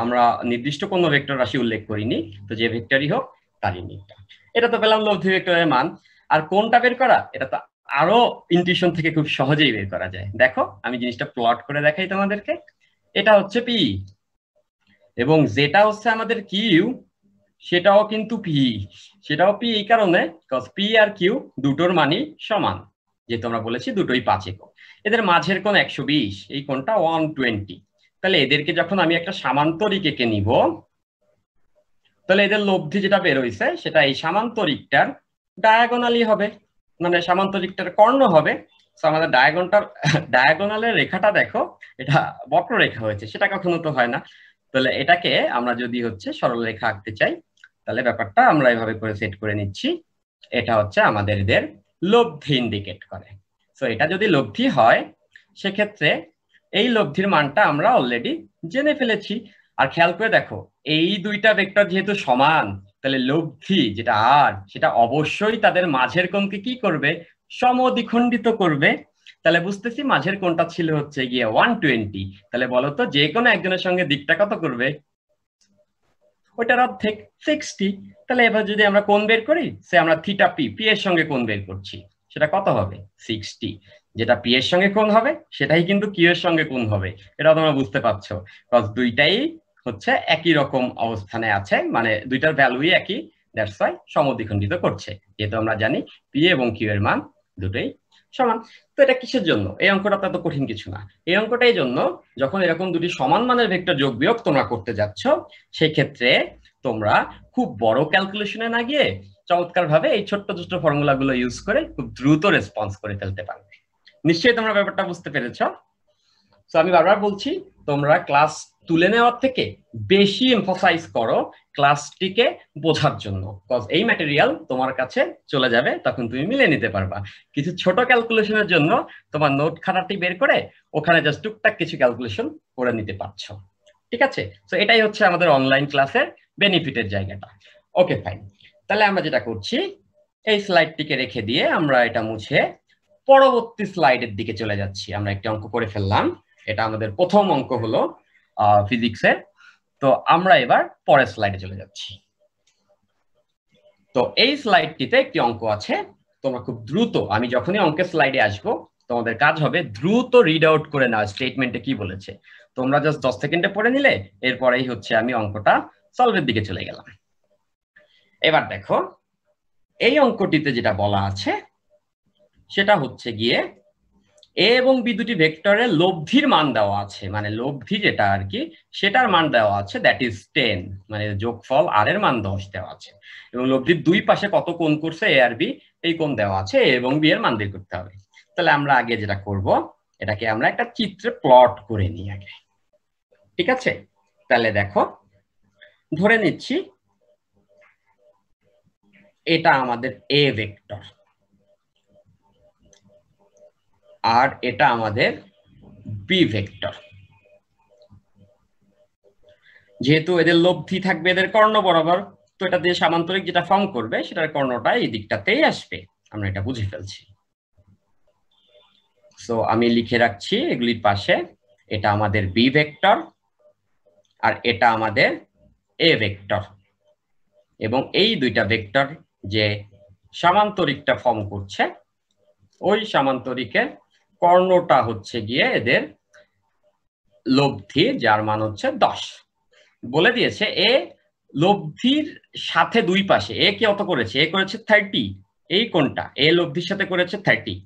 আমরা নির্দিষ্ট কোনো ভেক্টর রাশি উল্লেখ করিনি, তো যে ভেক্টরই হোক তার ইউনিটটা। এটা তো পেলাম লব্ধি ভেক্টরের মান। আর কোনটা বের করা, এটা তো আরো ইনটিউশন থেকে খুব সহজেই বের করা যায়। দেখো আমি জিনিসটা প্লট করে দেখাই তোমাদেরকে। এটা হচ্ছে পি, এবং যেটা হচ্ছে আমাদের কিউ সেটাও কিন্তু পি। সেটাও পি এই কারণে কজ পি আর কিউ দুটোর মানই সমান, যেহেতু আমরা বলেছি দুটোই 5 একক। এদের মাঝের কোণ 120, এই কোণটা 120। তাহলে এদেরকে যখন আমি একটা সামান্তরিক এঁকে নিব, তাহলে এদের লব্ধি যেটা বের হইছে সেটা এই সামান্তরিকটার ডায়াগোনালি হবে, মানে সামান্তরিকটার কর্ণ হবে। তো আমাদের ডায়াগোনালের রেখাটা দেখো, এটা বক্ররেখা হয়েছে, সেটা কখনো তো হয় না। তাহলে এটাকে আমরা যদি হচ্ছে সরল রেখা আঁকতে চাই, তাহলে ব্যাপারটা আমরা এভাবে করে সেট করে নিচ্ছি। এটা হচ্ছে আমাদের এদের লব্ধি ইন্ডিকেট করে। তো এটা যদি লব্ধি হয় সেক্ষেত্রে এই লব্ধির মানটা আমরা অলরেডি জেনে ফেলেছি। আর খেয়াল করে দেখো এই দুইটা ভেক্টর যেহেতু সমান, তাহলে লব্ধি যেটা আর সেটা অবশ্যই তাদের মাঝের কোণকে কি করবে, সমদ্বিখণ্ডিত করবে। তাহলে বুঝতেছি মাঝের কোণটা ছিল হচ্ছে গিয়ে 120। তাহলে বলতো যে কোনো একজনের সঙ্গে দিকটা কত করবে, ওইটার অর্ধেক 60। তাহলে এবার যদি আমরা কোণ বের করি, সে আমরা থিটা পি, পি এর সঙ্গে কোণ বের করছি, সেটা কত হবে 60। যেটা পি এর সঙ্গে কোণ হবে সেটাই কিন্তু কিউ এর সঙ্গে কোণ হবে। এটা তোমরা বুঝতে পারছো, কজ দুইটাই হচ্ছে একই রকম অবস্থানে আছে, মানে দুইটার ভ্যালুই একই, দ্যাটস ওয়াই সমদ্বিখণ্ডিত করছে। যেহেতু আমরা জানি পি এবং কিউ এর মান দুটোই সমান। তো এটা কিসের জন্য, এই অঙ্কটা তো কঠিন কিছু না। এই অঙ্কটা এই জন্য যখন এরকম দুটি সমান মানের ভেক্টর যোগ বিয়োগ তোমরা করতে যাচ্ছ, সেই ক্ষেত্রে তোমরা খুব বড় ক্যালকুলেশনে না গিয়ে চমৎকার ভাবে এই ছোট্ট ছোট্ট ফর্মুলা গুলো ইউজ করে খুব দ্রুত রেসপন্স করে ফেলতে পারবে। নিশ্চয়ই তোমরা ব্যাপারটা বুঝতে পেরেছো। তো আমি বারবার বলছি, তোমরা ক্লাস তুলে নেওয়ার থেকে বেশি এমফাসাইজ করো ক্লাসটিকে বোঝার জন্য, কজ এই ম্যাটেরিয়াল তোমার কাছে চলে যাবে, তখন তুমি মিলে নিতে পারবা। কিছু ছোট ক্যালকুলেশনের জন্য তোমার নোট খাতাটি বের করে ওখানে জাস্ট টুকটাক কিছু ক্যালকুলেশন করে নিতে পারছো। ঠিক আছে? তো এটাই হচ্ছে আমাদের অনলাইন ক্লাসের বেনিফিটের জায়গাটা। ওকে ফাইন, তাহলে আমরা যেটা করছি এই স্লাইডটিকে রেখে দিয়ে আমরা এটা মুছে পরবর্তী স্লাইডের দিকে চলে যাচ্ছি। আমরা একটা অঙ্ক করে ফেললাম, এটা আমাদের প্রথম অঙ্ক হলো ফিজিক্সের। তো আমরা এবার পরের স্লাইডে চলে যাচ্ছি। তো এই স্লাইডটিতে একটি অঙ্ক আছে, তোমরা খুব দ্রুত, আমি যখনই অঙ্কের স্লাইডে আসবো তোমাদের কাজ হবে দ্রুত রিড আউট করে নাও স্টেটমেন্টে কি বলেছে। তোমরা জাস্ট 10 সেকেন্ডে পড়ে নিলে এরপরেই হচ্ছে আমি অঙ্কটা সলভের দিকে চলে গেলাম। এবার দেখো এই অঙ্কটিতে যেটা বলা আছে সেটা হচ্ছে গিয়ে এ এবং বি দুটি ভেক্টরের লব্ধির মান দেওয়া আছে, মানে লব্ধি যেটা আর কি সেটার মান দেওয়া আছে, দ্যাট ইজ 10, মানে যোগফল আর এর মান 10 দেওয়া আছে, এবং লব্ধির দুই পাশে কত কোণ করছে এ আর বি এই কোণ দেওয়া আছে, এ এবং বি এর মান বের করতে হবে। তাহলে আমরা আগে যেটা করব এটাকে আমরা একটা চিত্রে প্লট করে নিই আগে, ঠিক আছে? তাহলে দেখো ধরে নিচ্ছি এটা আমাদের এ ভেক্টর আর এটা আমাদের বি ভেক্টর। যেহেতু এদের লব্ধি থাকবে এদের কর্ণ বরাবর, তো এটা দিয়ে সামান্তরিক যেটা ফর্ম করবে সেটার কর্ণটা এই দিকটাতেই আসবে, আমরা এটা বুঝে ফেলছি। সো আমি লিখে রাখছি এগুলির পাশে, এটা আমাদের বি ভেক্টর আর এটা আমাদের এ ভেক্টর, এবং এই দুইটা ভেক্টর যে সামান্তরিকটা ফর্ম করছে ওই সামান্তরিকের কর্ণটা হচ্ছে গিয়ে এদের লব্ধি, যার মান হচ্ছে 10। বলে দিয়েছে এ লব্ধির সাথে দুই পাশে এ কে অত করেছে, এ করেছে 30, এই কোনটা এ লব্ধির সাথে করেছে 30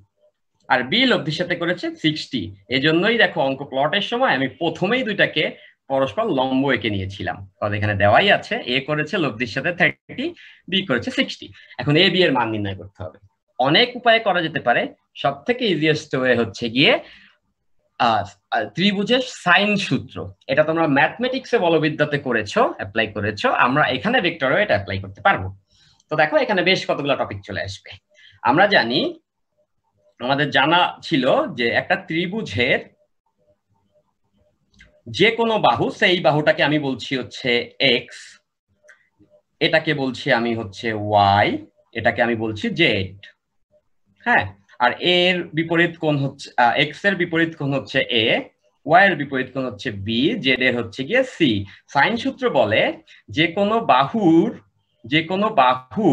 আর বি লব্ধির সাথে করেছে 60। এজন্যই দেখো অঙ্ক প্লটের সময় আমি প্রথমেই দুইটাকে পরস্পর লম্ব এঁকে নিয়েছিলাম, কারণ এখানে দেওয়াই আছে এ করেছে লব্ধির সাথে 30, বি করেছে 60। এখন এ বি এর মান নির্ণয় করতে হবে। অনেক উপায়ে করা যেতে পারে, সব থেকে ইজিয়েস্ট ওয়ে হচ্ছে গিয়ে ত্রিভুজের সাইন সূত্র। এটা তোমরা ম্যাথমেটিক্সে বলবিদ্যাতে করেছো, অ্যাপ্লাই করেছো, আমরা এখানে ভেক্টরেও এটা অ্যাপ্লাই করতে পারবো। তো দেখো এখানে বেশ কতগুলো টপিক চলে আসবে। আমরা জানি, আমাদের জানা ছিল যে একটা ত্রিভুজের যে কোনো বাহু, সেই বাহুটাকে আমি বলছি হচ্ছে এক্স, এটাকে বলছি আমি হচ্ছে ওয়াই, এটাকে আমি বলছি জেড। হ্যাঁ, আর এর বিপরীত কোণ হচ্ছে এক্স এর বিপরীত কোণ হচ্ছে এ, ওয়াই এর বিপরীত কোণ হচ্ছে বি, জেড এর হচ্ছে গিয়ে সি। সাইন সূত্র বলে যে কোনো বাহু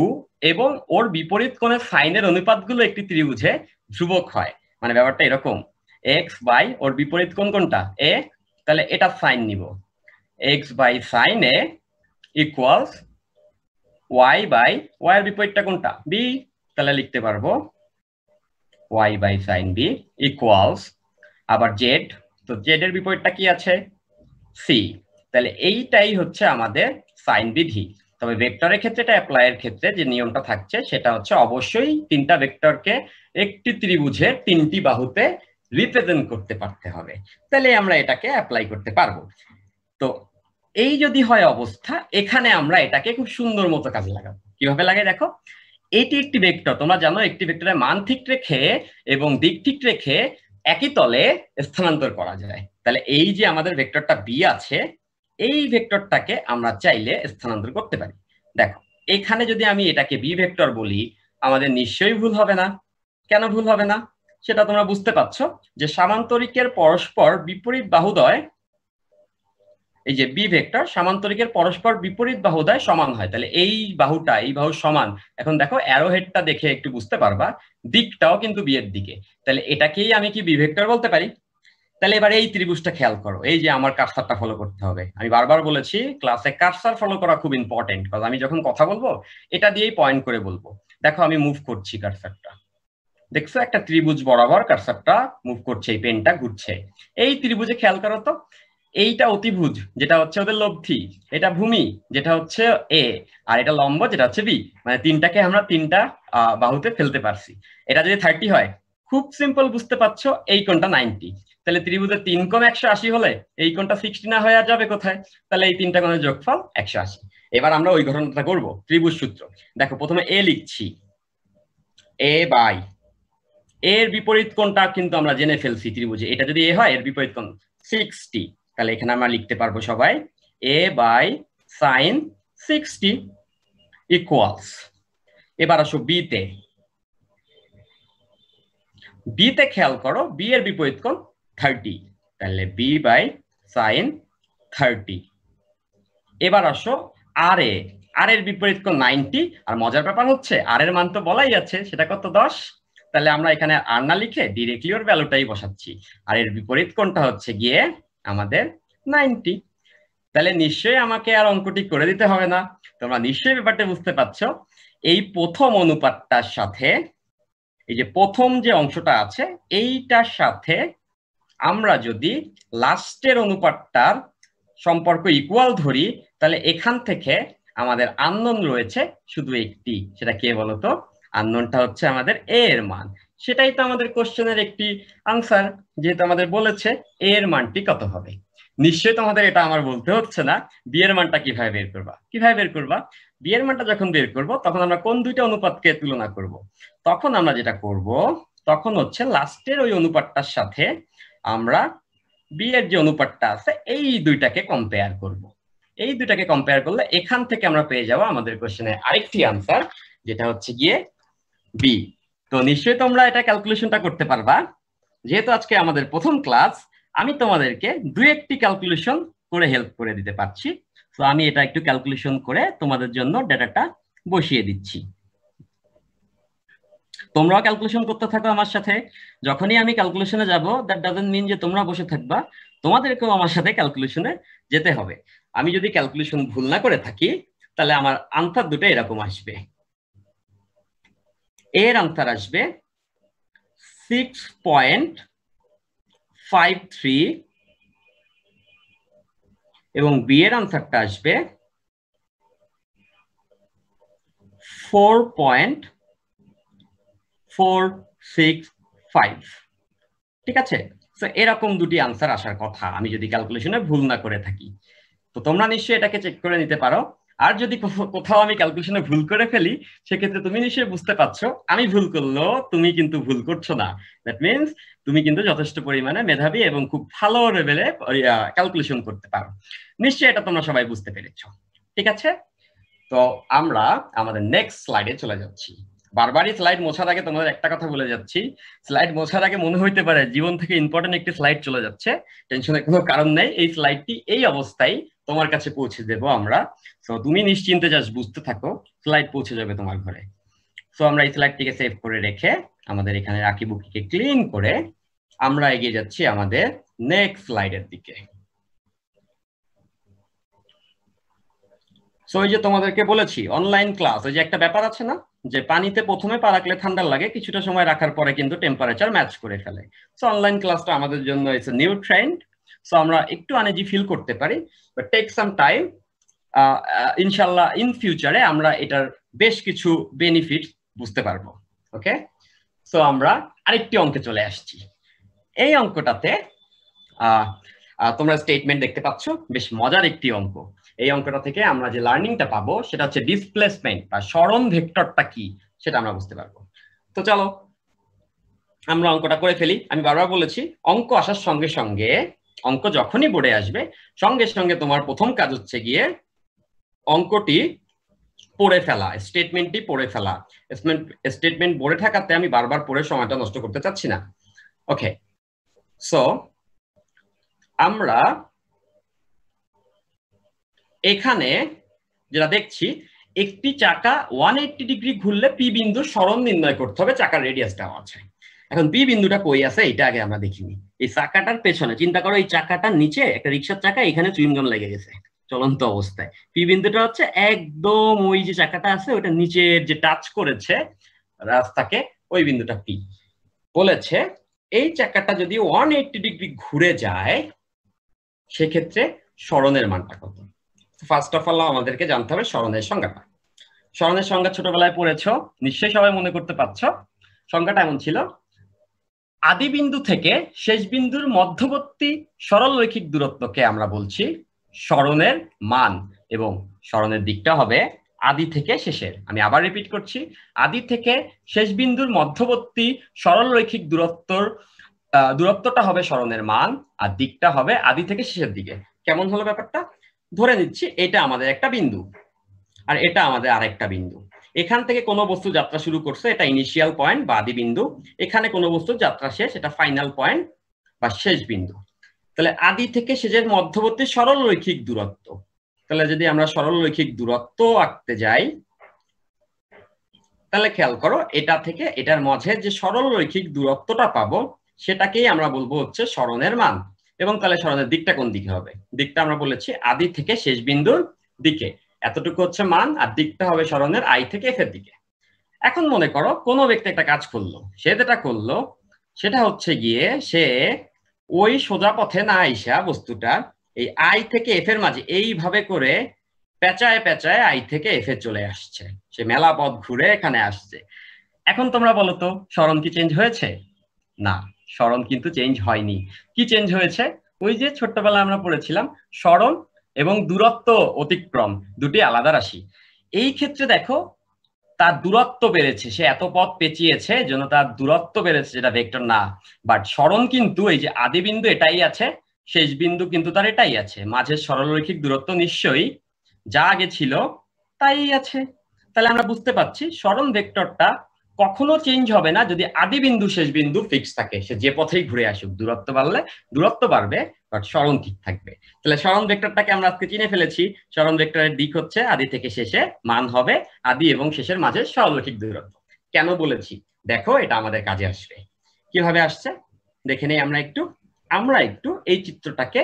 এবং ওর বিপরীত কোণের সাইনের অনুপাতগুলো একটি ত্রিভুজে ধ্রুবক হয়। মানে ব্যাপারটা এরকম, এক্স বাই ওর বিপরীত কোণ কোনটা এ, তাহলে এটা সাইন নিব, X by sine A equals Y by Y এর বিপরীতটা কোনটা বি, তাহলে লিখতে পারবো y by sine B equals আবার জেড, তো জেড এর বিপরীতটা কি আছে সি। তাহলে এইটাই হচ্ছে আমাদের সাইন বিধি। তবে ভেক্টরের ক্ষেত্রে এটা অ্যাপ্লাই এর ক্ষেত্রে যে নিয়মটা থাকছে সেটা হচ্ছে অবশ্যই তিনটা ভেক্টরকে একটি ত্রিভুজের তিনটি বাহুতে রিপ্রেজেন্ট করতে পারতে হবে, তাহলে আমরা এটাকে অ্যাপ্লাই করতে পারবো। তো এই যদি হয় অবস্থা, এখানে আমরা এটাকে খুব সুন্দর মতো কাজে লাগাবো। কিভাবে লাগে দেখো, এটি একটি ভেক্টর, তোমরা জানো একটি ভেক্টরের মান ঠিক রেখে এবং দিক ঠিক রেখে একই তলে স্থানান্তর করা যায়। তাহলে এই যে আমাদের ভেক্টরটা বি আছে, এই ভেক্টরটাকে আমরা চাইলে স্থানান্তর করতে পারি। দেখো এখানে যদি আমি এটাকে বি ভেক্টর বলি, আমাদের নিশ্চয়ই ভুল হবে না। কেন ভুল হবে না সেটা তোমরা বুঝতে পারছো, যে সামান্তরিকের পরস্পর বিপরীত বাহুদ্বয়, এই যে বি ভেক্টর সামান্তরিকের পরস্পর বিপরীত বাহুদ্বয় সমান হয়, তাহলে এই বাহুটা এই বাহু সমান। এখন দেখো অ্যারো হেডটা দেখে একটু বুঝতে পারবা দিকটাও কিন্তু বি এর দিকে, তাহলে এটাকেই আমি কি বি ভেক্টর বলতে পারি। তাহলে এবার এই ত্রিভুজটা খেয়াল করো, এই যে আমার কারসারটা ফলো করতে হবে। আমি বারবার বলেছি ক্লাসে কারসার ফলো করা খুব ইম্পর্টেন্ট, কারণ আমি যখন কথা বলবো এটা দিয়েই পয়েন্ট করে বলবো। দেখো আমি মুভ করছি কারসারটা, দেখছো একটা ত্রিভুজ বরাবর কারসারটা মুভ করছে, এই পেনটা ঘুরছে। এই ত্রিভুজে খেয়াল করো তো, এইটা অতিভুজ যেটা হচ্ছে ওদের লব্ধি, এটা ভূমি যেটা হচ্ছে এ, আর এটা লম্ব যেটা হচ্ছে বি, মানে তিনটাকে আমরা তিনটা বাহুতে ফেলতে পারছি। এটা যদি 30 হয়, খুব সিম্পল বুঝতে পারছো, এই কোণটা 90, তাহলে ত্রিভুজের তিন কোণ 180 হলে এই কোণটা 60 না হয়ে যাবে কোথায়, তাহলে এই তিনটা কোণের যোগফল 180। এবার আমরা ওই ঘটনাটা করব, ত্রিভুজ সূত্র। দেখো প্রথমে এ লিখছি, এ বাই এর বিপরীত কোণটা কিন্তু আমরা জেনে ফেলছি ত্রিভুজে, এটা যদি এ হয় এর বিপরীত কোণ 60, তাহলে এখানে আমরা লিখতে পারবো সবাই a বাই sin 60 ইকুয়ালস। এবার আসো b তে। b তে খেয়াল করো b এর বিপরীত কোণ 30, তাহলে b বাই sin 30। এবার আসো আর এর বিপরীত কোণ 90, আর মজার ব্যাপার হচ্ছে আর এর মান তো বলাই আছে সেটা কত 10, তাহলে আমরা এখানে আর না লিখে ডিরেক্টলি ওর ভ্যালুটাই বসাচ্ছি। আর এর বিপরীত কোণটা হচ্ছে গিয়ে আমাদের 90। তাহলে নিশ্চয়ই আমাকে আর অঙ্কটি করে দিতে হবে না। তোমরা নিশ্চয়ই ব্যাপারটা বুঝতে পারছো। এই প্রথম অনুপাতটার সাথে এই যে প্রথম যে অংশটা আছে এইটার সাথে আমরা যদি লাস্টের অনুপাতটার সম্পর্ক ইকুয়াল ধরি, তাহলে এখান থেকে আমাদের আননোন রয়েছে শুধু একটি, সেটা কে বলতো? আননোনটা হচ্ছে আমাদের এ এর মান। সেটাই তো আমাদের কোশ্চেনের একটি আনসার, যেহেতু আমাদের বলেছে এ এর মানটি কত হবে। নিশ্চয়ই তোমাদের এটা আমার বলতে হচ্ছে না বি এর মানটা কিভাবে বের করবা। কিভাবে বের করবা? বি এর মানটা যখন বের করব তখন আমরা কোন দুইটা অনুপাতকে তুলনা করব? তখন আমরা যেটা করব, তখন হচ্ছে লাস্টের ওই অনুপাতটার সাথে আমরা বি এর যে অনুপাতটা আছে এই দুইটাকে কম্পেয়ার করব। এই দুইটাকে কম্পেয়ার করলে এখান থেকে আমরা পেয়ে যাব আমাদের কোশ্চেনের আরেকটি আনসার, যেটা হচ্ছে গিয়ে বি। তো নিশ্চয়ই তোমরা এটা ক্যালকুলেশনটা করতে পারবা। যেহেতু আজকে আমাদের প্রথম ক্লাস, আমি তোমাদেরকে দুই একটি ক্যালকুলেশন করে হেল্প করে দিতে পারছি। তো আমি এটা একটু ক্যালকুলেশন করে তোমাদের জন্য ডেটাটা বসিয়ে দিচ্ছি। তোমরাও ক্যালকুলেশন করতে থাকো আমার সাথে। যখনই আমি ক্যালকুলেশনে যাব, দ্যাট ডাজন্ট মিন যে তোমরা বসে থাকবা, তোমাদেরকেও আমার সাথে ক্যালকুলেশনে যেতে হবে। আমি যদি ক্যালকুলেশন ভুল না করে থাকি তাহলে আমার আনসার দুটো এরকম আসবে। এর আনসার আসবে 6.53 এবং বি এর আনসারটা আসবে 4.465। ঠিক আছে? তো এরকম দুটি আনসার আসার কথা আমি যদি ক্যালকুলেশনে ভুল না করে থাকি। তো তোমরা নিশ্চয়ই এটাকে চেক করে নিতে পারো। আর যদি কোথাও আমি ক্যালকুলেশনে ভুল করে ফেলি, সেক্ষেত্রে তুমি নিশ্চয়ই বুঝতে পারছো আমি ভুল করলেও তুমি কিন্তু ভুল করছো না। দ্যাট মিনস তুমি কিন্তু যথেষ্ট পরিমাণে মেধাবী এবং খুব ভালো লেভেলে ক্যালকুলেশন করতে পারো। নিশ্চয়ই এটা তোমরা সবাই বুঝতে পেরেছো। ঠিক আছে? তো আমরা আমাদের নেক্সট স্লাইডে চলে যাচ্ছি। বারবারই স্লাইড মোছার আগে তোমাদের একটা কথা বলে যাচ্ছি, স্লাইড মোছার আগে মনে হইতে পারে জীবন থেকে ইম্পর্টেন্ট একটি স্লাইড চলে যাচ্ছে। টেনশনের কোনো কারণ নেই, এই স্লাইডটি এই অবস্থায় তোমার কাছে পৌঁছে দেবো আমরা। তো তুমি নিশ্চিন্তে জাস্ট বুঝতে থাকো, স্লাইড পৌঁছে যাবে তোমার ঘরে। তো আমরা এই স্লাইডটিকে সেভ করে রেখে আমাদের এখানে রাখি বুকিকে ক্লিন করে আমরা এগিয়ে যাচ্ছি আমাদের নেক্সট স্লাইডের দিকে। সো এই যে তোমাদেরকে বলেছি অনলাইন ক্লাস, ওই যে একটা ব্যাপার আছে না যে পানিতে প্রথমে পা রাখলে ঠান্ডা লাগে, কিছুটা সময় রাখার পরে কিন্তু টেম্পারেচার ম্যাচ করে ফেলে। সো অনলাইন ক্লাসটা আমাদের জন্য it's a new trend. So আমরা একটু আনইজি ফিল করতে পারি, বাট টেক সাম টাইম। ইনশাআল্লাহ ইন ফিউচারে আমরা এটার বেশ কিছু বেনিফিট বুঝতে পারবো। ওকে, সো আমরা আরেকটি অঙ্কে চলে আসছি। এই অঙ্কটাতে তোমরা স্টেটমেন্ট দেখতে পাচ্ছ, বেশ মজার একটি অঙ্ক। এই অঙ্কটা থেকে আমরা যে লার্নিংটা পাবো সেটা হচ্ছে ডিসপ্লেসমেন্ট বা সরণ ভেক্টরটা কি সেটা আমরা বুঝতে পারবো। তো চলো আমরা অঙ্কটা করে ফেলি। আমি বারবার বলেছি অঙ্ক আসার সঙ্গে সঙ্গে, অঙ্ক যখনই বোর্ডে আসবে সঙ্গে সঙ্গে তোমার প্রথম কাজ হচ্ছে গিয়ে অঙ্কটি পড়ে ফেলা, স্টেটমেন্টটি পড়ে ফেলা। স্টেটমেন্ট পড়ে থাকাতে আমি বারবার পড়ে সময়টা নষ্ট করতে চাচ্ছি না। ওকে, সো আমরা এখানে যেটা দেখছি, একটি চাকা 180 ডিগ্রি ঘুরলে পি বিন্দুর সরণ নির্ণয় করতে হবে, চাকার রেডিয়াসটা আছে। এখন পি বিন্দুটা কই আছে এটা আগে আমরা দেখিনি। এই চাকাটার পেছনে চিন্তা করো, এই চাকাটার নিচে একটা রিক্সার চাকা, এখানে চুইংগাম লেগে গেছে চলন্ত অবস্থায়। পি বিন্দুটা হচ্ছে একদম ওই যে চাকাটা আছে ওটা নিচের যে টাচ করেছে রাস্তাকে, ওই বিন্দুটা পি। বলেছে এই চাকাটা যদি 180 ডিগ্রি ঘুরে যায় সেক্ষেত্রে সরণের মানটা কত। ফার্স্ট অফ অল আমাদেরকে জানতে হবে সরণের সংজ্ঞাটা। সরণের সংজ্ঞা ছোটবেলায় পড়েছো, নিশ্চয়ই সবাই মনে করতে পারছো। সংজ্ঞাটা এমন ছিল, আদি বিন্দু থেকে শেষ বিন্দুর মধ্যবর্তী সরল রৈখিক দূরত্বকে আমরা বলছি সরণের মান, এবং সরণের দিকটা হবে আদি থেকে শেষের। আমি আবার রিপিট করছি, আদি থেকে শেষ বিন্দুর মধ্যবর্তী সরল রৈখিক দূরত্বর দূরত্বটা হবে সরণের মান আর দিকটা হবে আদি থেকে শেষের দিকে। কেমন হলো ব্যাপারটা? ধরে নিচ্ছি এটা আমাদের একটা বিন্দু আর এটা আমাদের আরেকটা বিন্দু। এখান থেকে কোনো বস্তু যাত্রা শুরু করছে, এটা ইনিশিয়াল পয়েন্ট বা আদি বিন্দু। এখানে কোনো বস্তুর যাত্রা শেষ, এটা ফাইনাল পয়েন্ট বা শেষ বিন্দু। তাহলে আদি থেকে শেষের মধ্যবর্তী সরল রৈখিক দূরত্ব। তাহলে যদি আমরা সরল রৈখিক দূরত্ব আঁকতে যাই, তাহলে খেয়াল করো এটা থেকে এটার মাঝে যে সরল রৈখিক দূরত্বটা পাবো সেটাকেই আমরা বলবো হচ্ছে সরণের মান। এবং তাহলে সরণের দিকটা কোন দিকে হবে? দিকটা আমরা বলেছি আদি থেকে শেষ বিন্দুর দিকে, এতটুকু হচ্ছে মান, আর দিকটা হবে সরণের আই থেকে এফ এর দিকে। এখন মনে করো কোনো ব্যক্তি একটা কাজ করলো, সে যেটা করলো সেটা হচ্ছে গিয়ে সে ওই সোজা পথে না আইসা বস্তুটা এই আই থেকে এফ এর মাঝে এইভাবে করে পেঁচায় পেঁচায় আই থেকে এফ এ চলে আসছে, সে মেলা পথ ঘুরে এখানে আসছে। এখন তোমরা বলো তো সরণ কি চেঞ্জ হয়েছে? না, সরণ কিন্তু চেঞ্জ হয়নি। কি চেঞ্জ হয়েছে? ওই যে ছোট্টবেলায় আমরা পড়েছিলাম সরণ এবং দূরত্ব অতিক্রম দুটি আলাদা রাশি। এই ক্ষেত্রে দেখো তার দূরত্ব বেড়েছে, সে এত পথ পেঁচিয়েছে জন্য তার দূরত্ব বেড়েছে, যেটা ভেক্টর না। বাট সরণ কিন্তু এই যে আদি বিন্দু এটাই আছে, শেষ বিন্দু কিন্তু তার এটাই আছে, মাঝের সরলরৈখিক দূরত্ব নিশ্চয়ই যা আগে ছিল তাই আছে। তাহলে আমরা বুঝতে পারছি সরণ ভেক্টরটা কখনো চেঞ্জ হবে না যদি আদি বিন্দু শেষ বিন্দু ফিক্স থাকে, সে যে পথেই ঘুরে আসুক, দূরত্ব বাড়লে দূরত্ব বাড়বে বাট সরণ ঠিক থাকবে। তাহলে সরণ ভেক্টরটাকে আমরা আজকে চিনে ফেলেছি। সরণ ভেক্টরের দিক হচ্ছে আদি থেকে শেষে, মান হবে আদি এবং শেষের মাঝে সরলরৈখিক দূরত্ব। কেন বলেছি দেখো, এটা আমাদের কাজে আসবে। কিভাবে আসছে দেখে নেই আমরা একটু এই চিত্রটাকে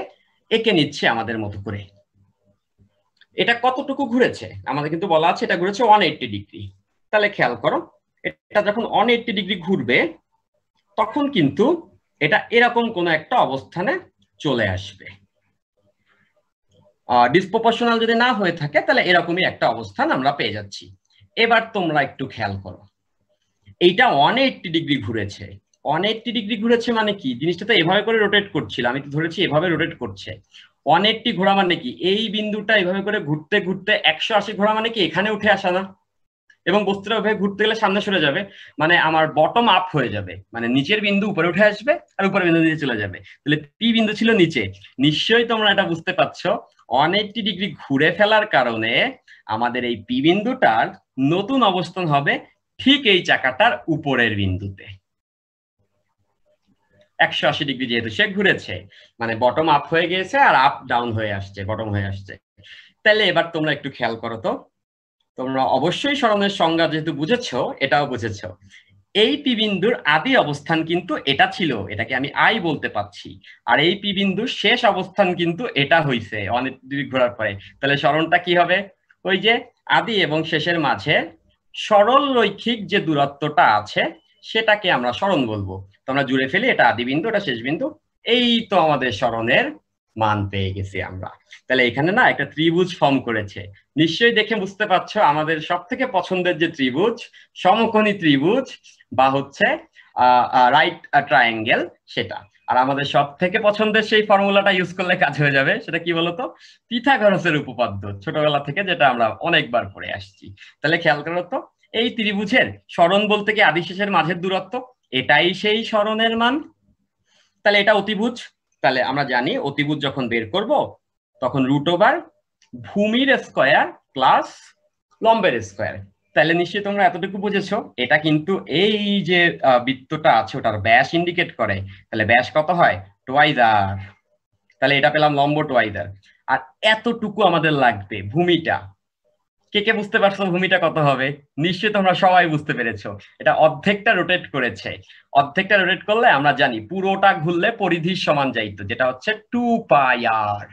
এঁকে নিচ্ছি আমাদের মতো করে। এটা কতটুকু ঘুরেছে আমাদের কিন্তু বলা আছে, এটা ঘুরেছে 180 ডিগ্রি। তাহলে খেয়াল করো এটা যখন 180 ডিগ্রি ঘুরবে তখন কিন্তু এটা এরকম কোন একটা অবস্থানে চলে আসবে। ডিসপ্রপোর্শনাল যদি না হয়ে থাকে তাহলে এরকমই একটা অবস্থান আমরা পেয়ে যাচ্ছি। এবার তোমরা একটু খেয়াল করো, এইটা 180 ডিগ্রি ঘুরেছে। 180 ডিগ্রি ঘুরেছে মানে কি? জিনিসটা তো এভাবে করে রোটেট করছিল, আমি তো ধরেছি এভাবে রোটেট করছে। 180 ঘোরা মানে কি? এই বিন্দুটা এভাবে করে ঘুরতে ঘুরতে 180 ঘোরা মানে কি এখানে উঠে আসা না? এবং বস্তুটা ওইভাবে ঘুরতে গেলে সামনে সরে যাবে, মানে আমার বটম আপ হয়ে যাবে, মানে নিচের বিন্দু উপরে উঠে আসবে আর উপরের বিন্দু নিচে চলে যাবে। তাহলে পি বিন্দু ছিল নিচে। নিশ্চয়ই তোমরা এটা বুঝতে পারছো 180 ডিগ্রি ঘুরে ফেলার কারণে আমাদের এই পি বিন্দুটার নতুন অবস্থান হবে ঠিক এই চাকাটার উপরের বিন্দুতে। 180 ডিগ্রি যেহেতু সে ঘুরেছে, মানে বটম আপ হয়ে গিয়েছে আর আপ ডাউন হয়ে আসছে, বটম হয়ে আসছে। তাহলে এবার তোমরা একটু খেয়াল করো তো, তোমরা অবশ্যই সরণের সংজ্ঞা যেহেতু বুঝেছো এটাও বুঝেছো, এই পি বিন্দুর আদি অবস্থান কিন্তু এটা ছিল, এটাকে আমি আই বলতে পারছি। আর এই পি বিন্দুর শেষ অবস্থান কিন্তু এটা হইছে অনেক দূর ঘোরার পরে। তাহলে সরণটা কি হবে? ওই যে আদি এবং শেষের মাঝে সরল রৈখিক যে দূরত্বটা আছে সেটাকে আমরা সরণ বলবো। তোমরা জুড়ে ফেলি, এটা আদি বিন্দু, এটা শেষ বিন্দু। এই তো আমাদের সরণের মান পেয়ে গেছি আমরা। তাহলে এখানে না একটা ত্রিভুজ ফর্ম করেছে। নিশ্চয়ই দেখে বুঝতে পারছো আমাদের সব থেকে পছন্দের যে ত্রিভুজ, সমকোণী ত্রিভুজ বা হচ্ছে রাইট ট্রায়াঙ্গেল, সেটা। আর আমাদের সব থেকে পছন্দের সেই ফর্মুলাটা ইউজ করলে কাজ হয়ে যাবে, সেটা কি বলতো? পিথাগোরাসের উপপাদ্য, ছোটবেলা থেকে যেটা আমরা অনেকবার পড়ে আসছি। তাহলে খেয়াল করো তো, এই ত্রিভুজের সরণ বলতে কি আদি শেষের মাঝের দূরত্ব, এটাই সেই সরণের মান। তাহলে এটা অতিভুজ। তাহলে আমরা জানি অতিভুজ যখন বের করব তখন √, ভূমির স্কয়ার প্লাস লম্বের স্কয়ার। তাহলে নিশ্চয়ই তোমরা এতটুকু বুঝেছো, এটা কিন্তু এই যে বৃত্তটা আছে ওটার ব্যাস ইন্ডিকেট করে। তাহলে ব্যাস কত হয়? টোয়াইস। তাহলে এটা পেলাম লম্ব টোয়াইস। আর এতটুকু আমাদের লাগবে ভূমিটা। কে কে বুঝতে পারছো ভূমিটা কত হবে? নিশ্চয়ই তোমরা সবাই বুঝতে পেরেছো, এটা অর্ধেকটা রোটেট করেছে। অর্ধেকটা রোটেট করলে আমরা জানি পুরোটা ঘুরলে পরিধির সমান যাইতো, যেটা হচ্ছে 2πr।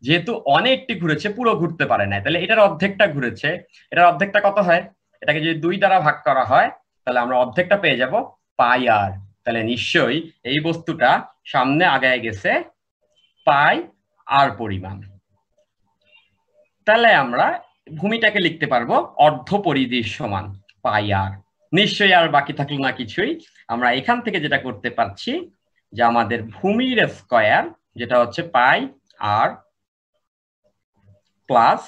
যেহেতু অনেকটি ঘুরেছে, পুরো ঘুরতে পারে না, তাহলে এটার অর্ধেকটা ঘুরেছে। এটার অর্ধেকটা কত হয়? এটাকে যদি 2 দ্বারা ভাগ করা হয় তাহলে আমরা অর্ধেকটা পেয়ে যাব πr। তাহলে নিশ্চয়ই এই বস্তুটা সামনে আগায় গেছে πr পরিমাণ। তাহলে আমরা ভূমিটাকে লিখতে পারবো অর্ধ পরিধির সমান πr। নিশ্চয়ই আর বাকি থাকলো না কিছুই। আমরা এখান থেকে যেটা করতে পারছি যে আমাদের ভূমির স্কয়ার যেটা হচ্ছে πr প্লাস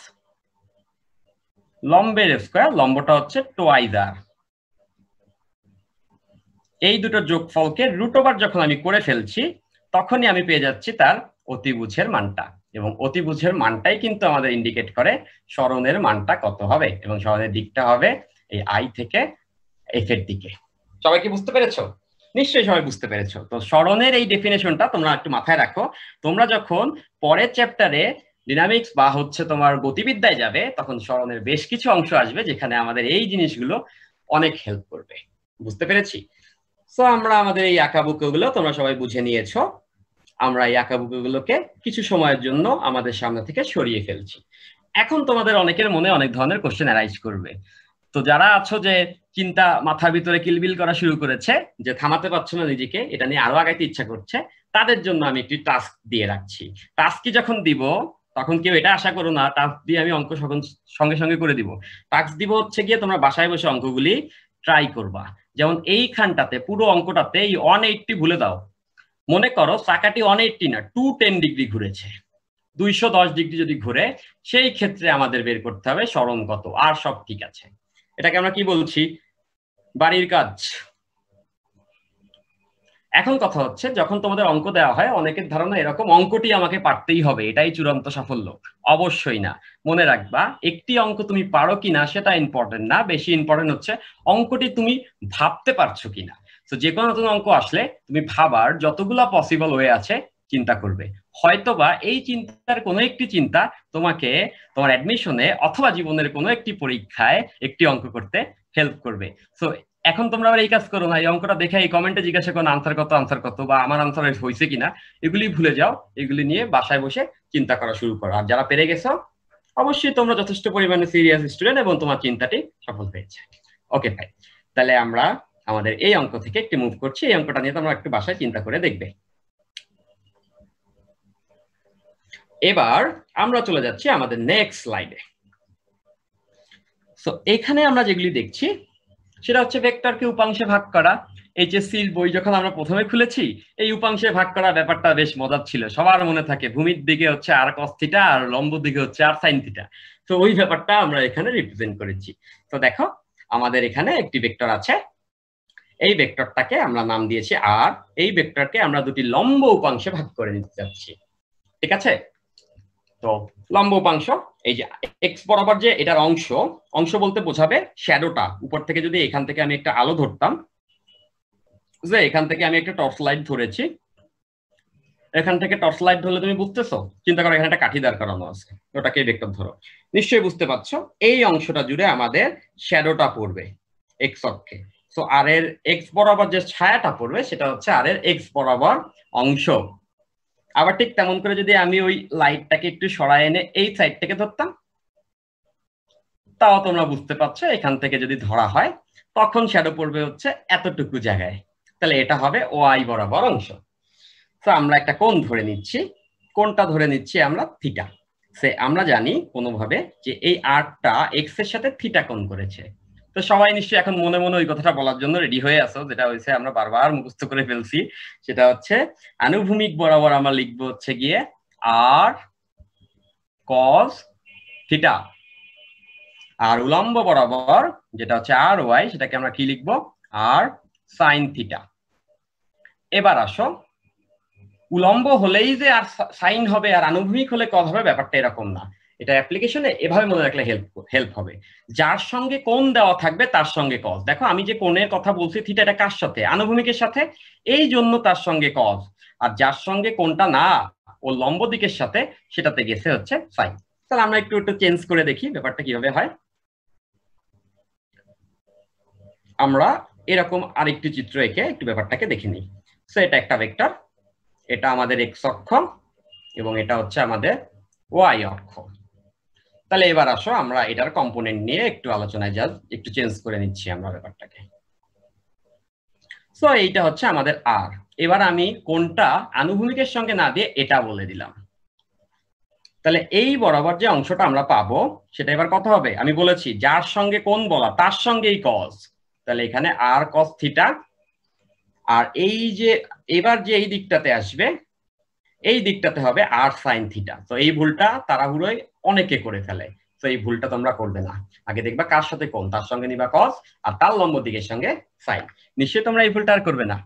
লম্বের স্কয়ার, লম্বটা হচ্ছে টোয়াইস r। এই দুটো যোগফলকে রুট ওভার যখন আমি করে ফেলছি তখনই আমি পেয়ে যাচ্ছি তার অতিভুজের মানটা, এবং অতিভুজের মানটাই কিন্তু আমাদের ইন্ডিকেট করে সরণের মানটা কত হবে, এবং সরণের দিকটা হবে এই আই থেকে এফ এর দিকে। সবাই কি বুঝতে পেরেছো? নিশ্চয়ই সবাই বুঝতে পেরেছো। তো সরণের এই ডেফিনেশনটা তোমরা একটু মাথায় রাখো। তোমরা যখন পরের চ্যাপ্টারে ডিনামিক্স বা হচ্ছে তোমার গতিবিদ্যায় যাবে তখন সরণের বেশ কিছু অংশ আসবে যেখানে আমাদের এই জিনিসগুলো অনেক হেল্প করবে। বুঝতে পেরেছি? সো আমরা আমাদের এই আঁকাবুকোগুলো তোমরা সবাই বুঝে নিয়েছো। আমরা এই আঁকাবুকোগুলোকে কিছু সময়ের জন্য আমাদের সামনে থেকে সরিয়ে ফেলছি। এখন তোমাদের অনেকের মনে অনেক ধরনের কোশ্চেন অ্যারাইজ করবে। তো যারা আছো যে চিন্তা মাথার ভিতরে কিলবিল করা শুরু করেছে, যে থামাতে পারছো না নিজেকে, এটা নিয়ে আরো আগাইতে ইচ্ছা করছে, তাদের জন্য আমি একটি টাস্ক দিয়ে রাখছি। টাস্ক কি যখন দিব তখন কেউ এটা আশা করো না টাস্ক দিয়ে আমি অঙ্ক সঙ্গে সঙ্গে করে দিব। টাস্ক দিব হচ্ছে গিয়ে তোমরা বাসায় বসে অঙ্কগুলি ট্রাই করবা। যেমন এইখানটাতে পুরো অঙ্কটাতে এই 180 ভুলে দাও। মনে করো চাকাটি 180 না 210 ডিগ্রি ঘুরেছে, 210 ডিগ্রি যদি ঘুরে সেই ক্ষেত্রে আমাদের বের করতে হবে সরণ কত, আর সব ঠিক আছে। এটাকে আমরা কি বলছি? বাড়ির কাজ। এখন কথা হচ্ছে যখন তোমাদের অঙ্ক দেওয়া হয় অনেকের ধারণা এরকম অঙ্কটি আমাকে পারতেই হবে, এটাই চূড়ান্ত সাফল্য। অবশ্যই না। মনে রাখবা একটি অঙ্ক তুমি পারো কিনা সেটা ইম্পর্টেন্ট না, বেশি ইম্পর্টেন্ট হচ্ছে অঙ্কটি তুমি ভাবতে পারছো কিনা। তো যে কোনো নতুন অঙ্ক আসলে তুমি ভাবার যতগুলা পসিবল ওয়ে আছে চিন্তা করবে। হয়তোবা এই চিন্তার কোনো একটি চিন্তা তোমাকে তোমার অ্যাডমিশনে অথবা জীবনের কোনো একটি পরীক্ষায় একটি অঙ্ক করতে হেল্প করবে। সো এখন তোমরা আবার এই কাজ করো না, এই অঙ্কটা দেখে এই কমেন্টে জিজ্ঞাসা করো আনসার কত বা আমার আনসার হয়েছে কিনা, এগুলি ভুলে যাও। এগুলি নিয়ে বাসায় বসে চিন্তা করা শুরু করো। আর যারা পেরে গেছো অবশ্যই তোমরা যথেষ্ট পরিমাণে সিরিয়াস স্টুডেন্ট এবং তোমার চিন্তাটি সফল হয়েছে। ওকে ভাই, তাহলে আমরা আমাদের এই অঙ্ক থেকে একটু মুভ করছি। এই অঙ্কটা নিয়ে তোমরা একটু বাসায় চিন্তা করে দেখবে। এবার আমরা চলে যাচ্ছি আমাদের নেক্সট স্লাইডে। সো এখানে আমরা যেগুলি দেখছি সেটা হচ্ছে ভেক্টরকে উপাংশে ভাগ করা। এইচএসসির বই যখন আমরা প্রথমে খুলেছি এই উপাংশে ভাগ করা ব্যাপারটা বেশ মজার ছিল। সবার মনে থাকে ভূমির দিকে হচ্ছে আর কস থিটা আর লম্ব দিকে হচ্ছে আর সাইন থিটা। তো ওই ব্যাপারটা আমরা এখানে রিপ্রেজেন্ট করেছি। তো দেখো আমাদের এখানে একটি ভেক্টর আছে, এই ভেক্টরটাকে আমরা নাম দিয়েছি আর, এই ভেক্টরকে আমরা দুটি লম্ব উপাংশে ভাগ করে নিতে যাচ্ছি। ঠিক আছে? তো লম্ব উপাংশ এই যে এক্স বরাবর যে এটার অংশ, অংশ বলতে বোঝাবে শ্যাডোটা। উপর থেকে যদি এখান থেকে আমি একটা আলো ধরতাম, যে এখান থেকে আমি একটা টর্চ লাইট ধরেছি, এখান থেকে টর্চ লাইট ধরলে তুমি বুঝতেছো? চিন্তা করো এখানে একটা কাঠি দাঁড় করানো আছে, ওটাকে ভেক্টর ধরো, নিশ্চয়ই বুঝতে পারছো এই অংশটা জুড়ে আমাদের শ্যাডোটা পড়বে এক্স অক্ষে। সো আর এর এক্স বরাবর যে ছায়াটা পড়বে সেটা হচ্ছে আর এর এক্স বরাবর অংশ। আবার ঠিক তেমন করে যদি আমি ওই লাইটটাকে একটু সরায় এনে এই সাইড থেকে ধরতাম, তাও তোমরা বুঝতে পারছো এখান থেকে যদি ধরা হয় তখন শ্যাডো পড়বে হচ্ছে এতটুকু জায়গায়। তাহলে এটা হবে ওয়াই বরাবর অংশ। তো আমরা একটা কোণ ধরে নিচ্ছি, কোণটা ধরে নিচ্ছি আমরা থিটা। সে আমরা জানি কোনোভাবে যে এই আরটা এক্স এর সাথে থিটা কোণ করেছে। তো সবাই নিশ্চয়ই এখন মনে মনে ওই কথাটা বলার জন্য রেডি হয়ে আছো, যেটা হয়েছে আমরা বারবার মুখস্থ করে ফেলছি। সেটা হচ্ছে আনুভূমিক বরাবর আমরা লিখবো হচ্ছে গিয়ে আর কস থিটা, আর উলম্ব বরাবর যেটা হচ্ছে আর ওয়াই সেটাকে আমরা কি লিখবো? আর সাইন থিটা। এবার আসো উলম্ব হলেই যে আর সাইন হবে আর আনুভূমিক হলে কস হবে ব্যাপারটা এরকম না। এটা অ্যাপ্লিকেশনে এভাবে মনে রাখলে হেল্প হবে। যার সঙ্গে কোণ দেওয়া থাকবে তার সঙ্গে কস। দেখো আমি যে কোণের কথা বলছি থিটা, এটা কার সাথে? আনুভূমিকের সাথে, এই জন্য তার সঙ্গে কস। আর যার সঙ্গে কোণটা না ও লম্ব দিকের সাথে সেটাতে গেছে হচ্ছে সাইন। তাহলে আমরা একটু চেঞ্জ করে দেখি ব্যাপারটা কিভাবে হয়। আমরা এরকম আরেকটি চিত্র এঁকে একটু ব্যাপারটাকে দেখে নিই। সো এটা একটা ভেক্টর, এটা আমাদের এক্স অক্ষ এবং এটা হচ্ছে আমাদের ওয়াই অক্ষ। তাহলে এবার আসো আমরা এটার কম্পোনেন্ট নিয়ে একটু আলোচনায় যাই, একটু চেঞ্জ করে নিচ্ছি আমরা ব্যাপারটাকে। সো এইটা হচ্ছে আমাদের আর। এবার আমি কোনটা আনুভূমিকের সঙ্গে না দিয়ে এটা বলে দিলাম। তাহলে এই বরাবর যে অংশটা আমরা পাবো সেটা এবার কত হবে? আমি বলেছি যার সঙ্গে কোণ বলা তার সঙ্গেই কস। তাহলে এখানে আর কস থিটা, আর এই যে এবার যে এই দিকটাতে আসবে এই দিকটাতে হবে আর সাইন থিটা। তো এই ভুলটা তাড়াহুড়োয় অনেকে করে ফেলে, তো এই ভুলটা তোমরা করবে না। আগে দেখবা কার সাথে কোণ, তার সঙ্গে নিবা কস, আর তার লম্ব দিকের সঙ্গে সাইন। নিশ্চয়ই তোমরা এই ভুলটা আর করবে না।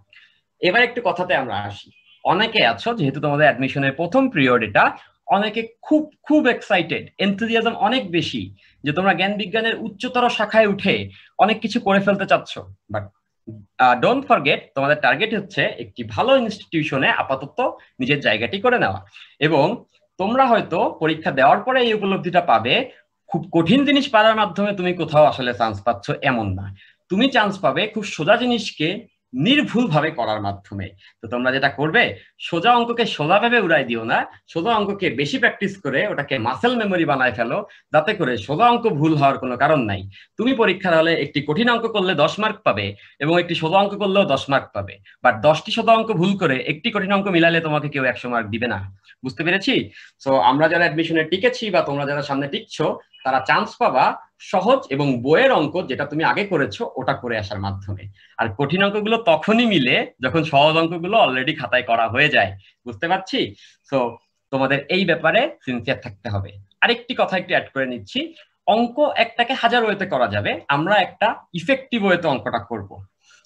এবার একটু কথাতে আমরা আসি। অনেকে আছো, যেহেতু তোমাদের অ্যাডমিশনের প্রথম পিরিয়ড এটা, অনেকে খুব খুব এক্সাইটেড, এনথুজিয়াজম অনেক বেশি, যে তোমরা জ্ঞান বিজ্ঞানের উচ্চতর শাখায় উঠে অনেক কিছু করে ফেলতে চাচ্ছ। বাট ডোন্ট ফরগেট, তোমাদের টার্গেট হচ্ছে একটি ভালো ইনস্টিটিউশনে আপাতত নিজের জায়গাটি করে নেওয়া। এবং তোমরা হয়তো পরীক্ষা দেওয়ার পরে এই উপলব্ধিটা পাবে, খুব কঠিন জিনিস পারার মাধ্যমে তুমি কোথাও আসলে চান্স পাচ্ছ এমন না। তুমি চান্স পাবে খুব সোজা জিনিসকে নির্ভুল ভাবে করার মাধ্যমে। তো তোমরা যেটা করবে, সোজা অঙ্ককে সোজা ভাবে উড়াই দিও না, সোজা অঙ্ককে বেশি প্র্যাকটিস করে ওটাকে মাসেল মেমোরি বানায় ফেলো, যাতে করে সোজা অঙ্ক ভুল হওয়ার কোনো কারণ নাই। তুমি পরীক্ষার হলে একটি কঠিন অঙ্ক করলে 10 মার্ক পাবে এবং একটি সোজা অঙ্ক করলেও 10 মার্ক পাবে, বাট 10টি সোজা অঙ্ক ভুল করে একটি কঠিন অঙ্ক মিলালে তোমাকে কেউ 100 মার্ক দিবে না। বুঝতে পেরেছি? সো আমরা যারা অ্যাডমিশনে টিকেছি বা তোমরা যারা সামনে টিকছো, তারা চান্স পাবা সহজ এবং বইয়ের অঙ্ক যেটা তুমি আগে করেছো ওটা করে আসার মাধ্যমে। আর কঠিন অঙ্কগুলো তখনই মিলে যখন সহজ অঙ্কগুলো অলরেডি খাতায় করা হয়ে যায়। বুঝতে পারছি? সো তোমাদের এই ব্যাপারে সিনসিয়ার থাকতে হবে। আরেকটি কথা একটু অ্যাড করে নিচ্ছি, অঙ্ক একটাকে হাজার ওয়েতে করা যাবে, আমরা একটা ইফেক্টিভ ওয়েতে অঙ্কটা করব।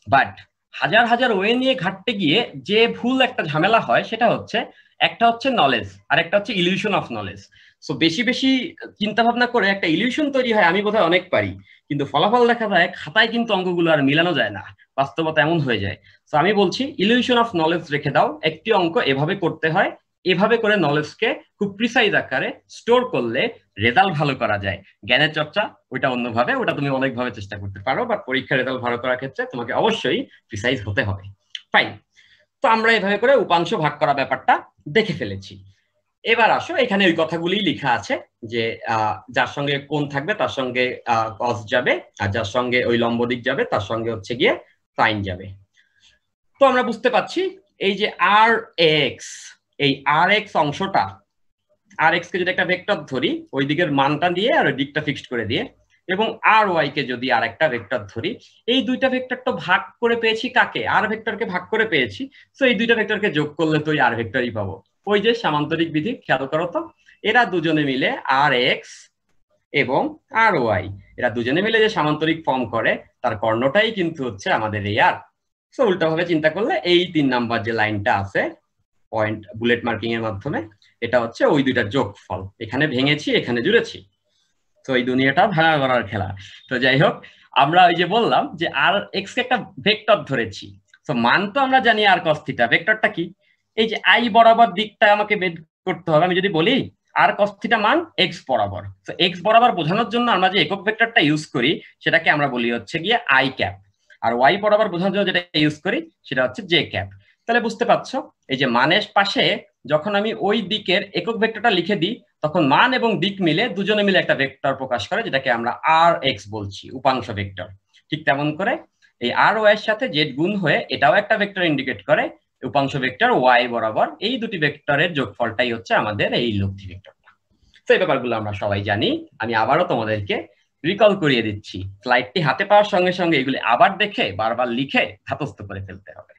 বাট হাজার হাজার ওয়ে নিয়ে ঘাটতে গিয়ে যে ভুল একটা ঝামেলা হয় সেটা হচ্ছে, একটা হচ্ছে নলেজ আর একটা হচ্ছে ইলিউশন অফ নলেজ। সো বেশি বেশি চিন্তা ভাবনা করে একটা ইলিউশন তৈরি হয় আমি বোধহয় অনেক পারি, কিন্তু ফলাফল দেখা যায় খাতায় কিন্তু অঙ্কগুলো আর মিলানো যায় না, বাস্তবতা এমন হয়ে যায়। তো আমি বলছি ইলিউশন অফ নলেজ রেখে দাও, একটি অঙ্ক এভাবে করতে হয়, এভাবে করে নলেজকে খুব প্রিসাইজ আকারে স্টোর করলে রেজাল্ট ভালো করা যায়। জ্ঞানের চর্চা ওইটা অন্যভাবে, ওটা তুমি অনেকভাবে চেষ্টা করতে পারো, বাট পরীক্ষার রেজাল্ট ভালো করার ক্ষেত্রে তোমাকে অবশ্যই প্রিসাইজ হতে হবে। ফাইন। তো আমরা এভাবে করে উপাংশ ভাগ করা ব্যাপারটা দেখে ফেলেছি। এবার আসো, এখানে ওই কথাগুলি লেখা আছে যে যার সঙ্গে কোণ থাকবে তার সঙ্গে কস যাবে, আর যার সঙ্গে ওই লম্ব দিক যাবে তার সঙ্গে হচ্ছে গিয়ে সাইন যাবে। তো আমরা বুঝতে পারছি এই যে আর এক্স, এই আর এক্স অংশটা, আর এক্স কে যদি একটা ভেক্টর ধরি, ওই দিকের মানটা দিয়ে আর ওই দিকটা ফিক্সড করে দিয়ে, এবং আর ওয়াই কে যদি আর একটা ভেক্টর ধরি, এই দুইটা ভেক্টর তো ভাগ করে পেয়েছি কাকে? আর ভেক্টরকে ভাগ করে পেয়েছি। তো এই দুইটা ভেক্টরকে যোগ করলে তো আর ভেক্টরই পাবো। ওই যে সামান্তরিক বিধি, খেয়াল করো তো, এরা দুজনে মিলে আর এক্স এবং আর ওয়াই, এরা দুজনে মিলে যে সামান্তরিক ফর্ম করে তার কর্ণটাই কিন্তু হচ্ছে আমাদের এই আর। সো উল্টা ভাবে চিন্তা করলে এই 3 নাম্বার যে লাইনটা আছে পয়েন্ট বুলেট মার্কিং এর মাধ্যমে, এটা হচ্ছে ওই দুইটার যোগফল। এখানে ভেঙেছি, এখানে জুড়েছি। তো এই দুনিয়াটা ভাঙা করার খেলা। তো যাই হোক, আমরা ওই যে বললাম যে আর এক্স কে একটা ভেক্টর ধরেছি। তো মান তো আমরা জানি আর কস থিটা, ভেক্টরটা কি? এই যে আই বরাবর দিকটা আমাকে বের করতে হবে। আমি যদি বলি আর কস থিটা মান এক্স বরাবর, তো এক্স বরাবর বোঝানোর জন্য আমরা যে একক ভেক্টরটা ইউজ করি সেটাকে আমরা বলি হচ্ছে গিয়ে আই ক্যাপ, আর ওয়াই বরাবর বোঝানোর জন্য যেটা ইউজ করি সেটা হচ্ছে জে ক্যাপ। তাহলে বুঝতে পারছো, এই যে মানের পাশে যখন আমি ওই দিকের একক ভেক্টরটা লিখে দিই, তখন মান এবং দিক মিলে দুজনে মিলে একটা ভেক্টর প্রকাশ করে, যেটাকে আমরা আর এক্স বলছি, উপাংশ ভেক্টর। ঠিক তেমন করে এই আর ওয়াই এর সাথে জেড গুণ হয়ে এটাও একটা ভেক্টর ইন্ডিকেট করে, উপাংশ ভেক্টর ওয়াই বরাবর। এই দুটি ভেক্টরের যোগফলটাই হচ্ছে আমাদের এই লব্ধি ভেক্টরটা। তো এই ব্যাপারগুলো আমরা সবাই জানি। আমি আবারও তোমাদেরকে রিকল করিয়ে দিচ্ছি, স্লাইডটি হাতে পাওয়ার সঙ্গে সঙ্গে এগুলি আবার দেখে বারবার লিখে ধাতস্থ করে ফেলতে হবে।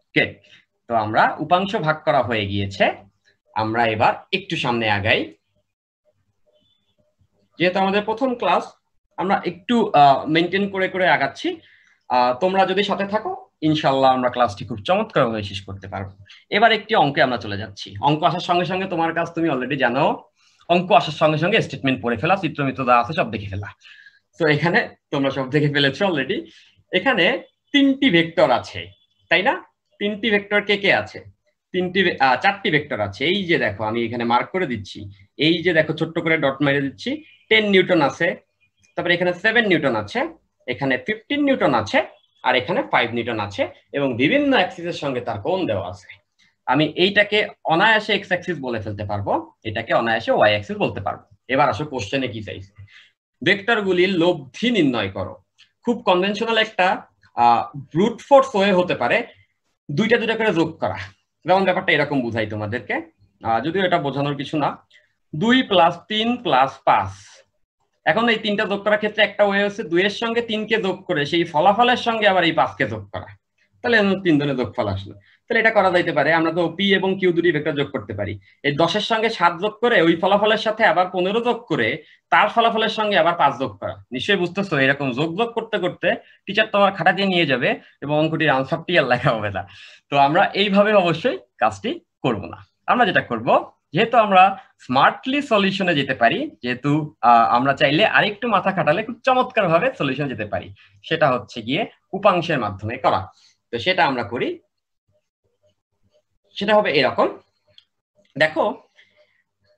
ওকে, তো আমরা উপাংশ ভাগ করা হয়ে গিয়েছে। আমরা এবার একটু সামনে আগাই। যেহেতু আমাদের প্রথম ক্লাস, আমরা একটু মেনটেন করে করে আগাচ্ছি। তোমরা যদি সাথে থাকো ইনশাল্লাহ আমরা ক্লাসটি খুব চমৎকার ভাবে শেষ করতে পারবো। এবার একটি অঙ্কে আমরা চলে যাচ্ছি। অঙ্ক আসার সঙ্গে সঙ্গে তোমার কাজ তুমি অলরেডি জানো, অঙ্ক আসার সঙ্গে সঙ্গে স্টেটমেন্ট পড়ে ফেলা, চিত্রমিত্র দেওয়া আছে সব দেখে ফেলা। তো এখানে তোমরা সব দেখে ফেলেছো অলরেডি। এখানে 3টি ভেক্টর আছে, তাই না? 3টি ভেক্টর কে কে আছে? 4টি ভেক্টর আছে। এই যে দেখো, আমি এখানে মার্ক করে দিচ্ছি, এই যে দেখো ছোট্ট করে ডট মেরে দিচ্ছি। 10 নিউটন আছে, তারপরে এখানে 7 নিউটন আছে, এখানে 15 নিউটন আছে, আর এখানে 5 নিউটন আছে, এবং বিভিন্ন অ্যাক্সিসের সঙ্গে তার কোণ দেওয়া আছে। আমি এইটাকে অনায়াসে এক্স অ্যাক্সিস বলে ফেলতে পারবো, এটাকে অনায়াসে ওয়াই অ্যাক্সিস বলতে পারবো। এবার আসো কোশ্চেনে কি চাইছে, ভেক্টরগুলির লব্ধি নির্ণয় করো। খুব কনভেনশনাল একটা ব্রুট ফোর্স ওয়ে হতে পারে দুইটা দুইটা করে যোগ করা। যেমন ব্যাপারটা এরকম বুঝাই তোমাদেরকে, যদিও এটা বোঝানোর কিছু না। 2 + 3 + 5। এখন এই 3টা যোগ করার ক্ষেত্রে একটা ওয়ে হচ্ছে 2 এর সঙ্গে 3 কে যোগ করে সেই ফলাফলের সঙ্গে আবার এই 5 কে যোগ করা, তাহলে 3 জনের যোগফল আসলো। তাহলে এটা করা যাইতে পারে। আমরা তো পি এবং কিউ দুটি ভেক্টর যোগ করতে পারি। এই 10-এর সঙ্গে 7 যোগ করে ওই ফলাফলের সাথে আবার 15 যোগ করে তার ফলাফলের সঙ্গে আবার 5 যোগ করা। নিশ্চয়ই বুঝতেছো, এরকম যোগ যোগ করতে করতে টিচার তোমার খাতা দিয়ে নিয়ে যাবে এবং অঙ্কটির আনসারটি আর লেখা হবে না। তো আমরা এইভাবে অবশ্যই কাজটি করব না। আমরা যেটা করব, যেহেতু আমরা স্মার্টলি সলিউশনে যেতে পারি, যেহেতু আমরা চাইলে আরেকটু মাথা খাটালে খুব চমৎকার ভাবে সলিউশনে যেতে পারি, সেটা হচ্ছে গিয়ে উপাংশের মাধ্যমে করা। তো সেটা আমরা করি, সেটা হবে এরকম। দেখো,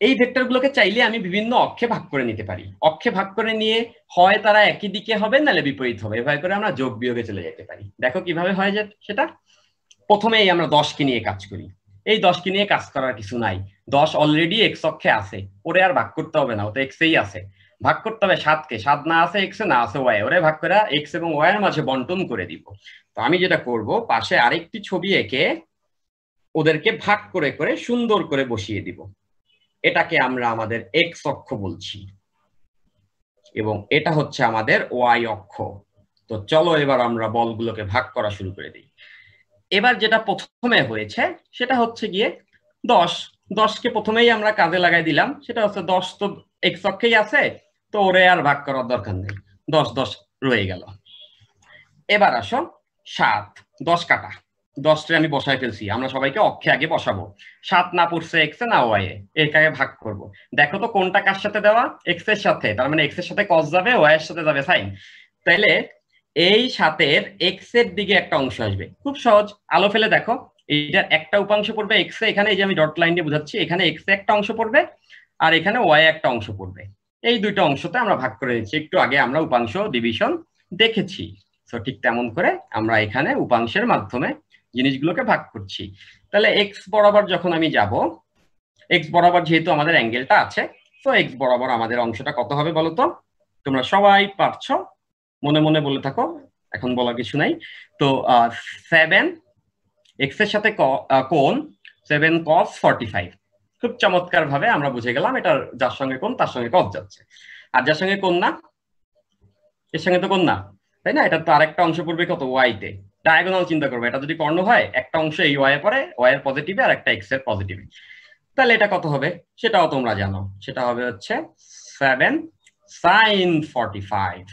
এই ভেক্টরগুলোকে চাইলে আমি বিভিন্ন অক্ষে ভাগ করে নিতে পারি। অক্ষে ভাগ করে নিয়ে হয় তারা একই দিকে হবে নাহলে বিপরীত হবে, এভাবে করে আমরা যোগ বিয়োগে চলে যেতে পারি। দেখো কিভাবে হয় সেটা। প্রথমেই আমরা 10কে নিয়ে কাজ করি। এই 10কে নিয়ে কাজ করার কিছু নাই, 10 অলরেডি এক্স অক্ষে আছে, ওরে আর ভাগ করতে হবে না, ও তো এক্সেই আছে। ভাগ করতে হবে 7কে, 7 না আছে এক্সে না আছে ওয়াই, ওরে ভাগ করে এক্স এবং ওয়াই এর মাঝে বন্টন করে দিব। তো আমি যেটা করব, পাশে আরেকটি ছবি এঁকে ওদেরকে ভাগ করে করে সুন্দর করে বসিয়ে দিব। এটাকে আমরা আমাদের এক্স অক্ষ বলছি এবং এটা হচ্ছে আমাদের ওয়াই অক্ষ। তো চলো এবার আমরা বলগুলোকে ভাগ করা শুরু করে দিই। এবার যেটা প্রথমে হয়েছে সেটা হচ্ছে গিয়ে 10কে প্রথমেই আমরা কাজে লাগাই দিলাম। সেটা হচ্ছে 10 তো এক্স অক্ষেই আছে, তো ওরে আর ভাগ করার দরকার নেই, 10 রয়ে গেল। এবার আসো 7, 10 কাটা, 10টা আমি বসাই ফেলছি। আমরা সবাইকে অক্ষে আগে বসাবো। 7 না পড়ছে এক্স এ না ওয়াই এ, এটাকে ভাগ করব। দেখো তো কোনটা কার সাথে দেওয়া, এক্স এর সাথে, তার মানে এক্স এর সাথে কস যাবে, ওয়াই এর সাথে যাবে সাইন। তাইলে এই 7-এর এক্স এর দিকে একটা অংশ আসবে। খুব সহজ, আলো ফেলে দেখো, এইটার একটা উপাংশ পড়বে এক্স এ, এখানে এই যে আমি ডট লাইন দিয়ে বোঝাচ্ছি, এখানে এক্স এ একটা অংশ পড়বে আর এখানে ওয়াই একটা অংশ পড়বে। এই দুইটা অংশতে আমরা ভাগ করে নিচ্ছি। একটু আগে আমরা উপাংশ ডিভিশন দেখেছি, তো ঠিক তেমন করে আমরা এখানে উপাংশের মাধ্যমে জিনিসগুলোকে ভাগ করছি। তাহলে এক্স বরাবর যখন আমি যাব, এক্স বরাবর যেহেতু আমাদের অ্যাঙ্গেলটা আছে, তো এক্স বরাবর আমাদের অংশটা কত হবে বলো তো? তোমরা সবাই পারছো, মনে মনে বলে থাকো, এখন বলার কিছু নাই। তো 7 এক্স এর সাথে কোণ 7 cos 45। খুব চমৎকার ভাবে আমরা বুঝে গেলাম এটার যার সঙ্গে কোণ তার সঙ্গে cos যাচ্ছে, আর যার সঙ্গে কোণ না এর সঙ্গে তো কোণ না, তাই না? এটা তো আরেকটা অংশ পড়বে কত, ওয়াই তে। ডায়াগোনাল চিন্তা করবে, এটা যদি কর্ণ হয় একটা অংশ এই ওয়াই এ পড়ে, ওয়াই এর পজিটিভে আর একটা এক্স এর পজিটিভে। তাহলে এটা কত হবে সেটাও তোমরা জানো, সেটা হবে হচ্ছে 7 sin 45।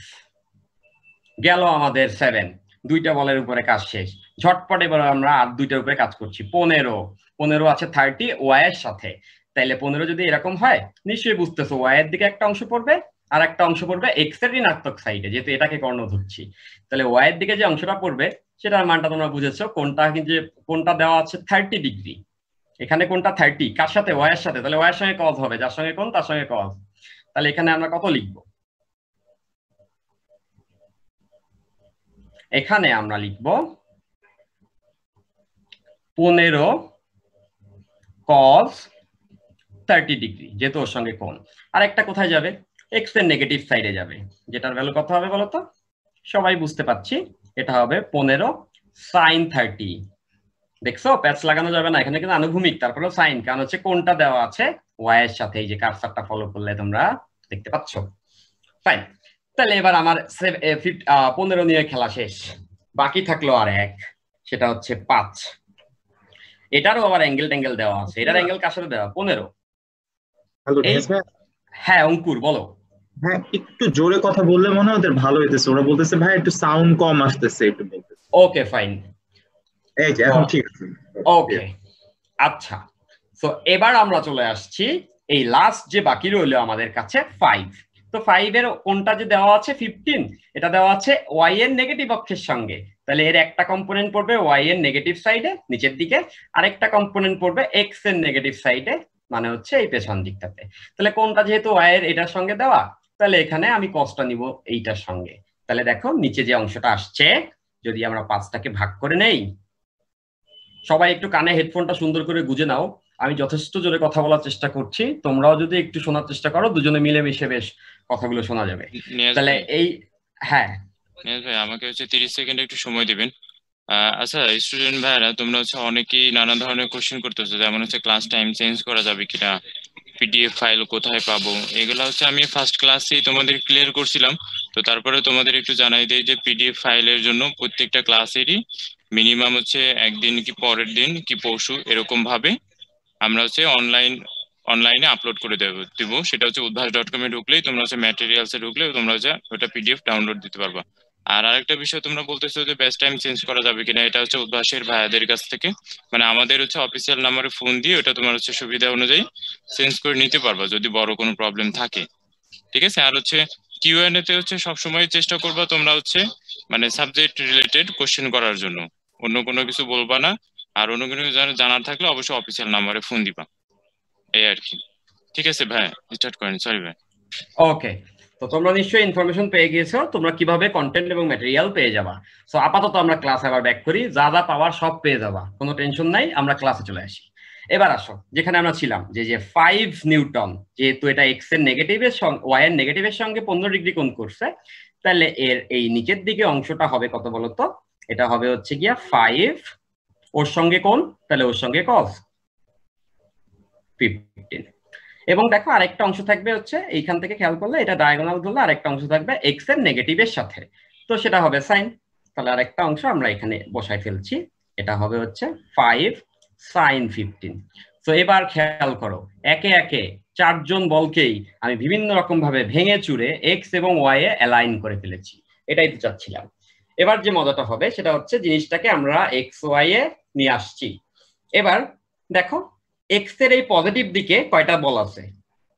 গেল আমাদের 7, দুইটা বলের উপরে কাজ শেষ। ঝটপট এবার আমরা আর দুইটার উপরে কাজ করছি। 15 আছে 30 ওয়াই এর সাথে। তাইলে 15 যদি এরকম হয়, নিশ্চয়ই বুঝতেছো ওয়াই এর দিকে একটা অংশ পড়বে আর একটা অংশ পড়বে এক্স এর ঋণাত্মক সাইডে, যেহেতু এটাকে কর্ণ ধরছি। তাহলে ওয়াই এর দিকে যে অংশটা পড়বে সেটার মানটা তোমরা বুঝেছো, কোনটা দেওয়া আছে 30 ডিগ্রি। এখানে কোনটা 30 কার সাথে, ওয়াই এর সাথে, তাহলে ওয়াই এর সঙ্গে কজ হবে, যার সঙ্গে কোণ তার সঙ্গে কজ। তাহলে এখানে আমরা কত লিখবো? এখানে আমরা লিখব 15 cos 30 ডিগ্রি, যেহেতু ওর সঙ্গে কোণ। আর একটা কোথায় যাবে, এক্স এর নেগেটিভ সাইডে যাবে, যেটার ভ্যালু কত হবে বলতো? সবাই বুঝতে পারছি, এটা হবে 15 sin 30। দেখছো, প্যাচ লাগানো যাবে না, এখানে কিন্তু আনুভূমিক, তারপরে সাইন, কারণ হচ্ছে কোনটা দেওয়া আছে ওয়াই এর সাথে। এই যে কার্সারটা ফলো করলে তোমরা দেখতে পাচ্ছ। ফাইন, তাহলে এবার আমার 15 নিয়ে খেলা শেষ, বাকি থাকলো আর এক, সেটা হচ্ছে 5। এটারও আবার অ্যাঙ্গেল ট্যাঙ্গেল দেওয়া আছে। এটার অ্যাঙ্গেল কার সাথে দেওয়া? 15। হ্যাঁ অঙ্কুর বলো। হ্যাঁ, একটু জোরে কথা বললে মনে হয় ওদের ভালো হইতেছে। ওরা বলতেছে ভাই একটু সাউন্ড কম আসতেছে, একটু বলতেছে। ওকে ফাইন, এই যে এখন ঠিক আছে। ওকে আচ্ছা, তো এবার আমরা চলে আসছি এই লাস্ট যে বাকি রইলো আমাদের কাছে 5। তো 5 এর কোনটা যে দেওয়া আছে 15, এটা দেওয়া আছে ওয়াই এর নেগেটিভ অক্ষের সঙ্গে। তাহলে এর একটা কম্পোনেন্ট পড়বে ওয়াই এর নেগেটিভ সাইডে নিচের দিকে, আরেকটা কম্পোনেন্ট পড়বে এক্স এর নেগেটিভ সাইডে, মানে হচ্ছে এই পেছন দিকটাতে। তাহলে কোনটা যেহেতু ওয়াই এর এটার সঙ্গে দেওয়া, তাহলে এখানে আমি কসটা নিব এইটার সঙ্গে। তাহলে দেখো নিচে যে অংশটা আসছে, যদি আমরা 5টাকে ভাগ করে নেই, সবাই একটু কানে হেডফোনটা সুন্দর করে গুজে নাও। আমি যথেষ্ট জোরে কথা বলার চেষ্টা করছি, তোমরাও যদি একটু শোনার চেষ্টা করো, দুজনে মিলে মিশে বেশ কথাগুলো শোনা যাবে। তাহলে এই, হ্যাঁ নিয়াজ ভাই, আমাকে হচ্ছে 30 সেকেন্ড একটু সময় দিবেন। আচ্ছা স্টুডেন্ট ভাইরা, তোমরা হচ্ছে অনেকেই নানা ধরনের কোশ্চেন করতেছো, যেমন হচ্ছে ক্লাস টাইম চেঞ্জ করা যাবে কিনা, পিডিএফ ফাইল কোথায় পাবো, এগুলো হচ্ছে আমি ফার্স্ট ক্লাসেই তোমাদের ক্লিয়ার করছিলাম। তো তারপরে তোমাদের একটু জানাই দেই যে পিডিএফ ফাইলের জন্য প্রত্যেকটা ক্লাসেরই মিনিমাম হচ্ছে একদিন কি পরের দিন কি পরশু এরকম ভাবে আমরা হচ্ছে অনলাইনে আপলোড করে দিব। সেটা হচ্ছে udbhash.com এ ঢুকলেই তোমরা হচ্ছে ম্যাটেরিয়ালস এ ঢুকলে তোমরা হচ্ছে ওটা পিডিএফ ডাউনলোড দিতে পারবা। আর আরেকটা বিষয় তোমরা বলতেছো যে বেস্ট টাইম চেঞ্জ করা যাবে কিনা, এটা হচ্ছে উদ্ভাসের ভাইয়াদের কাছ থেকে, মানে আমাদের হচ্ছে অফিসিয়াল নাম্বারে ফোন দিয়ে ওটা তোমার হচ্ছে সুবিধা অনুযায়ী চেঞ্জ করে নিতে পারবা যদি বড় কোনো প্রবলেম থাকে। ঠিক আছে। আর হচ্ছে কিউএনএ তে হচ্ছে সবসময় চেষ্টা করবা তোমরা হচ্ছে মানে সাবজেক্ট রিলেটেড কোশ্চেন করার জন্য, অন্য কোনো কিছু বলবা না। আর অন্য কোনো কিছু জানার থাকলে অবশ্যই অফিসিয়াল নাম্বারে ফোন দিবা, এই আর কি। ঠিক আছে ভাই, স্টার্ট করেন। সরি ভাই। ওকে, তো তোমরা নিশ্চয়ই ইনফরমেশন পেয়ে গিয়েছো তোমরা কিভাবে কন্টেন্ট এবং ম্যাটেরিয়াল পেয়ে যাবা। সো আপাতত আমরা ক্লাস আবার ব্যাক করি, যা যা পাওয়ার সব পেয়ে যাবা, কোনো টেনশন নাই, আমরা ক্লাসে চলে আসি। এবার আসো যেখানে আমরা ছিলাম, যে 5 নিউটন, যেহেতু এটা এক্স এর নেগেটিভের সঙ্গে ওয়াই এর নেগেটিভের সঙ্গে 15 ডিগ্রি কোণ করছে, তাহলে এর এই নিচের দিকে অংশটা হবে কত বলতো? এটা হবে হচ্ছে গিয়া 5, ওর সঙ্গে কোণ, তাহলে ওর সঙ্গে cos 15। এবং দেখো আরেকটা অংশ থাকবে হচ্ছে এইখান থেকে খেয়াল করলে এটা ডায়াগোনাল ধরলে আরেকটা অংশ থাকবে এক্স এর নেগেটিভের সাথে, তো সেটা হবে সাইন। তাহলে আরেকটা অংশ আমরা এখানে বসাই ফেলছি, এটা হবে হচ্ছে 5 sin 15। তো এবার খেয়াল করো, একে একে চারজন বলকেই আমি বিভিন্ন রকম ভাবে ভেঙে চুরে এক্স এবং ওয়াই এ অ্যালাইন করে ফেলেছি, এটাই তো চাচ্ছিলাম। এবার যে মজাটা হবে সেটা হচ্ছে জিনিসটাকে আমরা এক্স ওয়াই এ নিয়ে আসছি। এবার দেখো এক্স এর এই পজিটিভ দিকে কয়টা বল আছে,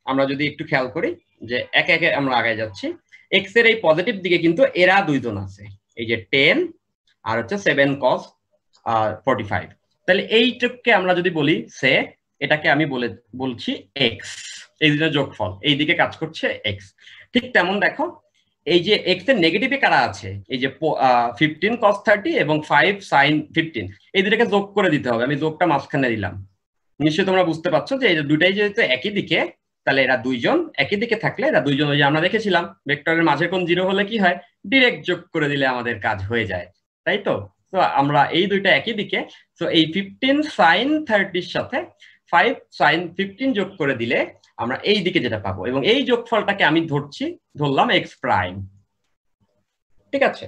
আমরা যদি একটু খেয়াল করি যে একে একে আমরা আগে যাচ্ছি, এক্স এর এই পজিটিভ দিকে কিন্তু এরা দুইজন আছে, এই যে 10 আর হচ্ছে 7 cos 45। তাহলে এইটুককে আমরা যদি বলি সে, এটাকে আমি বলছি এক্স, এই দুটোর যোগফল, এই দিকে কাজ করছে এক্স। ঠিক তেমন দেখো এই যে এক্স এর নেগেটিভে কারা আছে, এই যে 15 cos 30 এবং 5 sin 15, এই দুটাকে যোগ করে দিতে হবে, আমি যোগটা মাঝখানে দিলাম। নিশ্চয়ই তোমরা বুঝতে পারছো যে এই দুটাই যেহেতু একই দিকে, তাহলে এরা দুইজন একই দিকে থাকলে এরা দুইজন, ওই যে আমরা দেখেছিলাম ভেক্টরের মাঝের কোণ 0 হলে কি হয়, ডিরেক্ট যোগ করে দিলে আমাদের কাজ হয়ে যায়, তাই তো? তো আমরা এই দুইটা একই দিকে, তো এই 15 sin 30 এর সাথে 5 sin 15 যোগ করে দিলে আমরা এই দিকে যেটা পাবো, এবং এই যোগফলটাকে আমি ধরলাম এক্স প্রাইম। ঠিক আছে,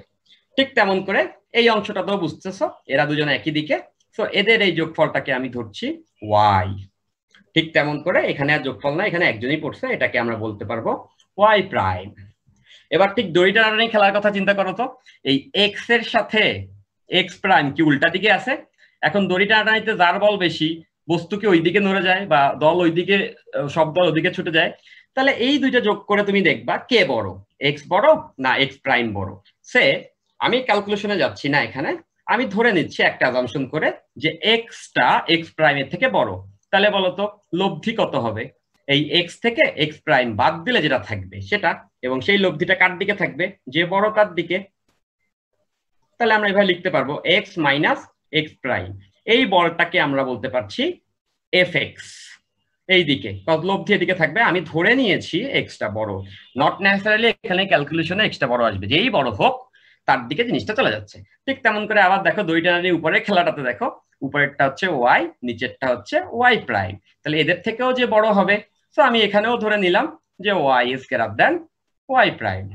ঠিক তেমন করে এই অংশটা তো বুঝতেছো, এরা দুজন একই দিকে, তো এদের এই যোগফলটাকে আমি ধরছি ওয়াই। ঠিক তেমন করে এখানে আর যোগফল না, এখানে একজনই পড়ছে, এটাকে আমরা বলতে পারবো ওয়াই প্রাইম। এবার ঠিক দড়ি টানাটানি খেলার কথা চিন্তা করো তো, এই এক্স এর সাথে এক্স প্রাইম কি উল্টা দিকে আছে? এখন দড়ি টানাটানিতে যার বল বেশি, বস্তু কি ওইদিকে নড়ে যায়, বা দল ওইদিকে, সব দল ওইদিকে ছুটে যায়। তাহলে এই দুইটা যোগ করে তুমি দেখবা কে বড়, এক্স বড় না এক্স প্রাইম বড়। সে আমি ক্যালকুলেশনে যাচ্ছি না, এখানে আমি ধরে নিচ্ছি একটা অ্যাজাম্পশন করে যে এক্সটা এক্স প্রাইমের থেকে বড়। তাহলে বলতো লব্ধি কত হবে? এই এক্স থেকে এক্স প্রাইম বাদ দিলে যেটা থাকবে সেটা, এবং সেই লব্ধিটা কার দিকে থাকবে, যে বড় তার দিকে। তাহলে আমরা এভাবে লিখতে পারবো এক্স মাইনাস এক্স প্রাইম, এই বলটাকে আমরা বলতে পারছি এফ এক্স। এই দিকে লব্ধি এদিকে থাকবে, আমি ধরে নিয়েছি এক্সটা বড়, নট নেসেসারিলি এখানে ক্যালকুলেশনে এক্সটা বড় আসবে, যেই বড় হোক তার দিকে জিনিসটা চলে যাচ্ছে। ঠিক তেমন করে আবার দেখো দুইটা উপরের খেলাটাতে দেখো, উপরেরটা হচ্ছে ওয়াই, নিচেরটা হচ্ছে ওয়াই প্রাইম, তাহলে এদের থেকেও যে বড় হবে, তো আমি এখানেও ধরে নিলাম যে Y is greater than Y prime.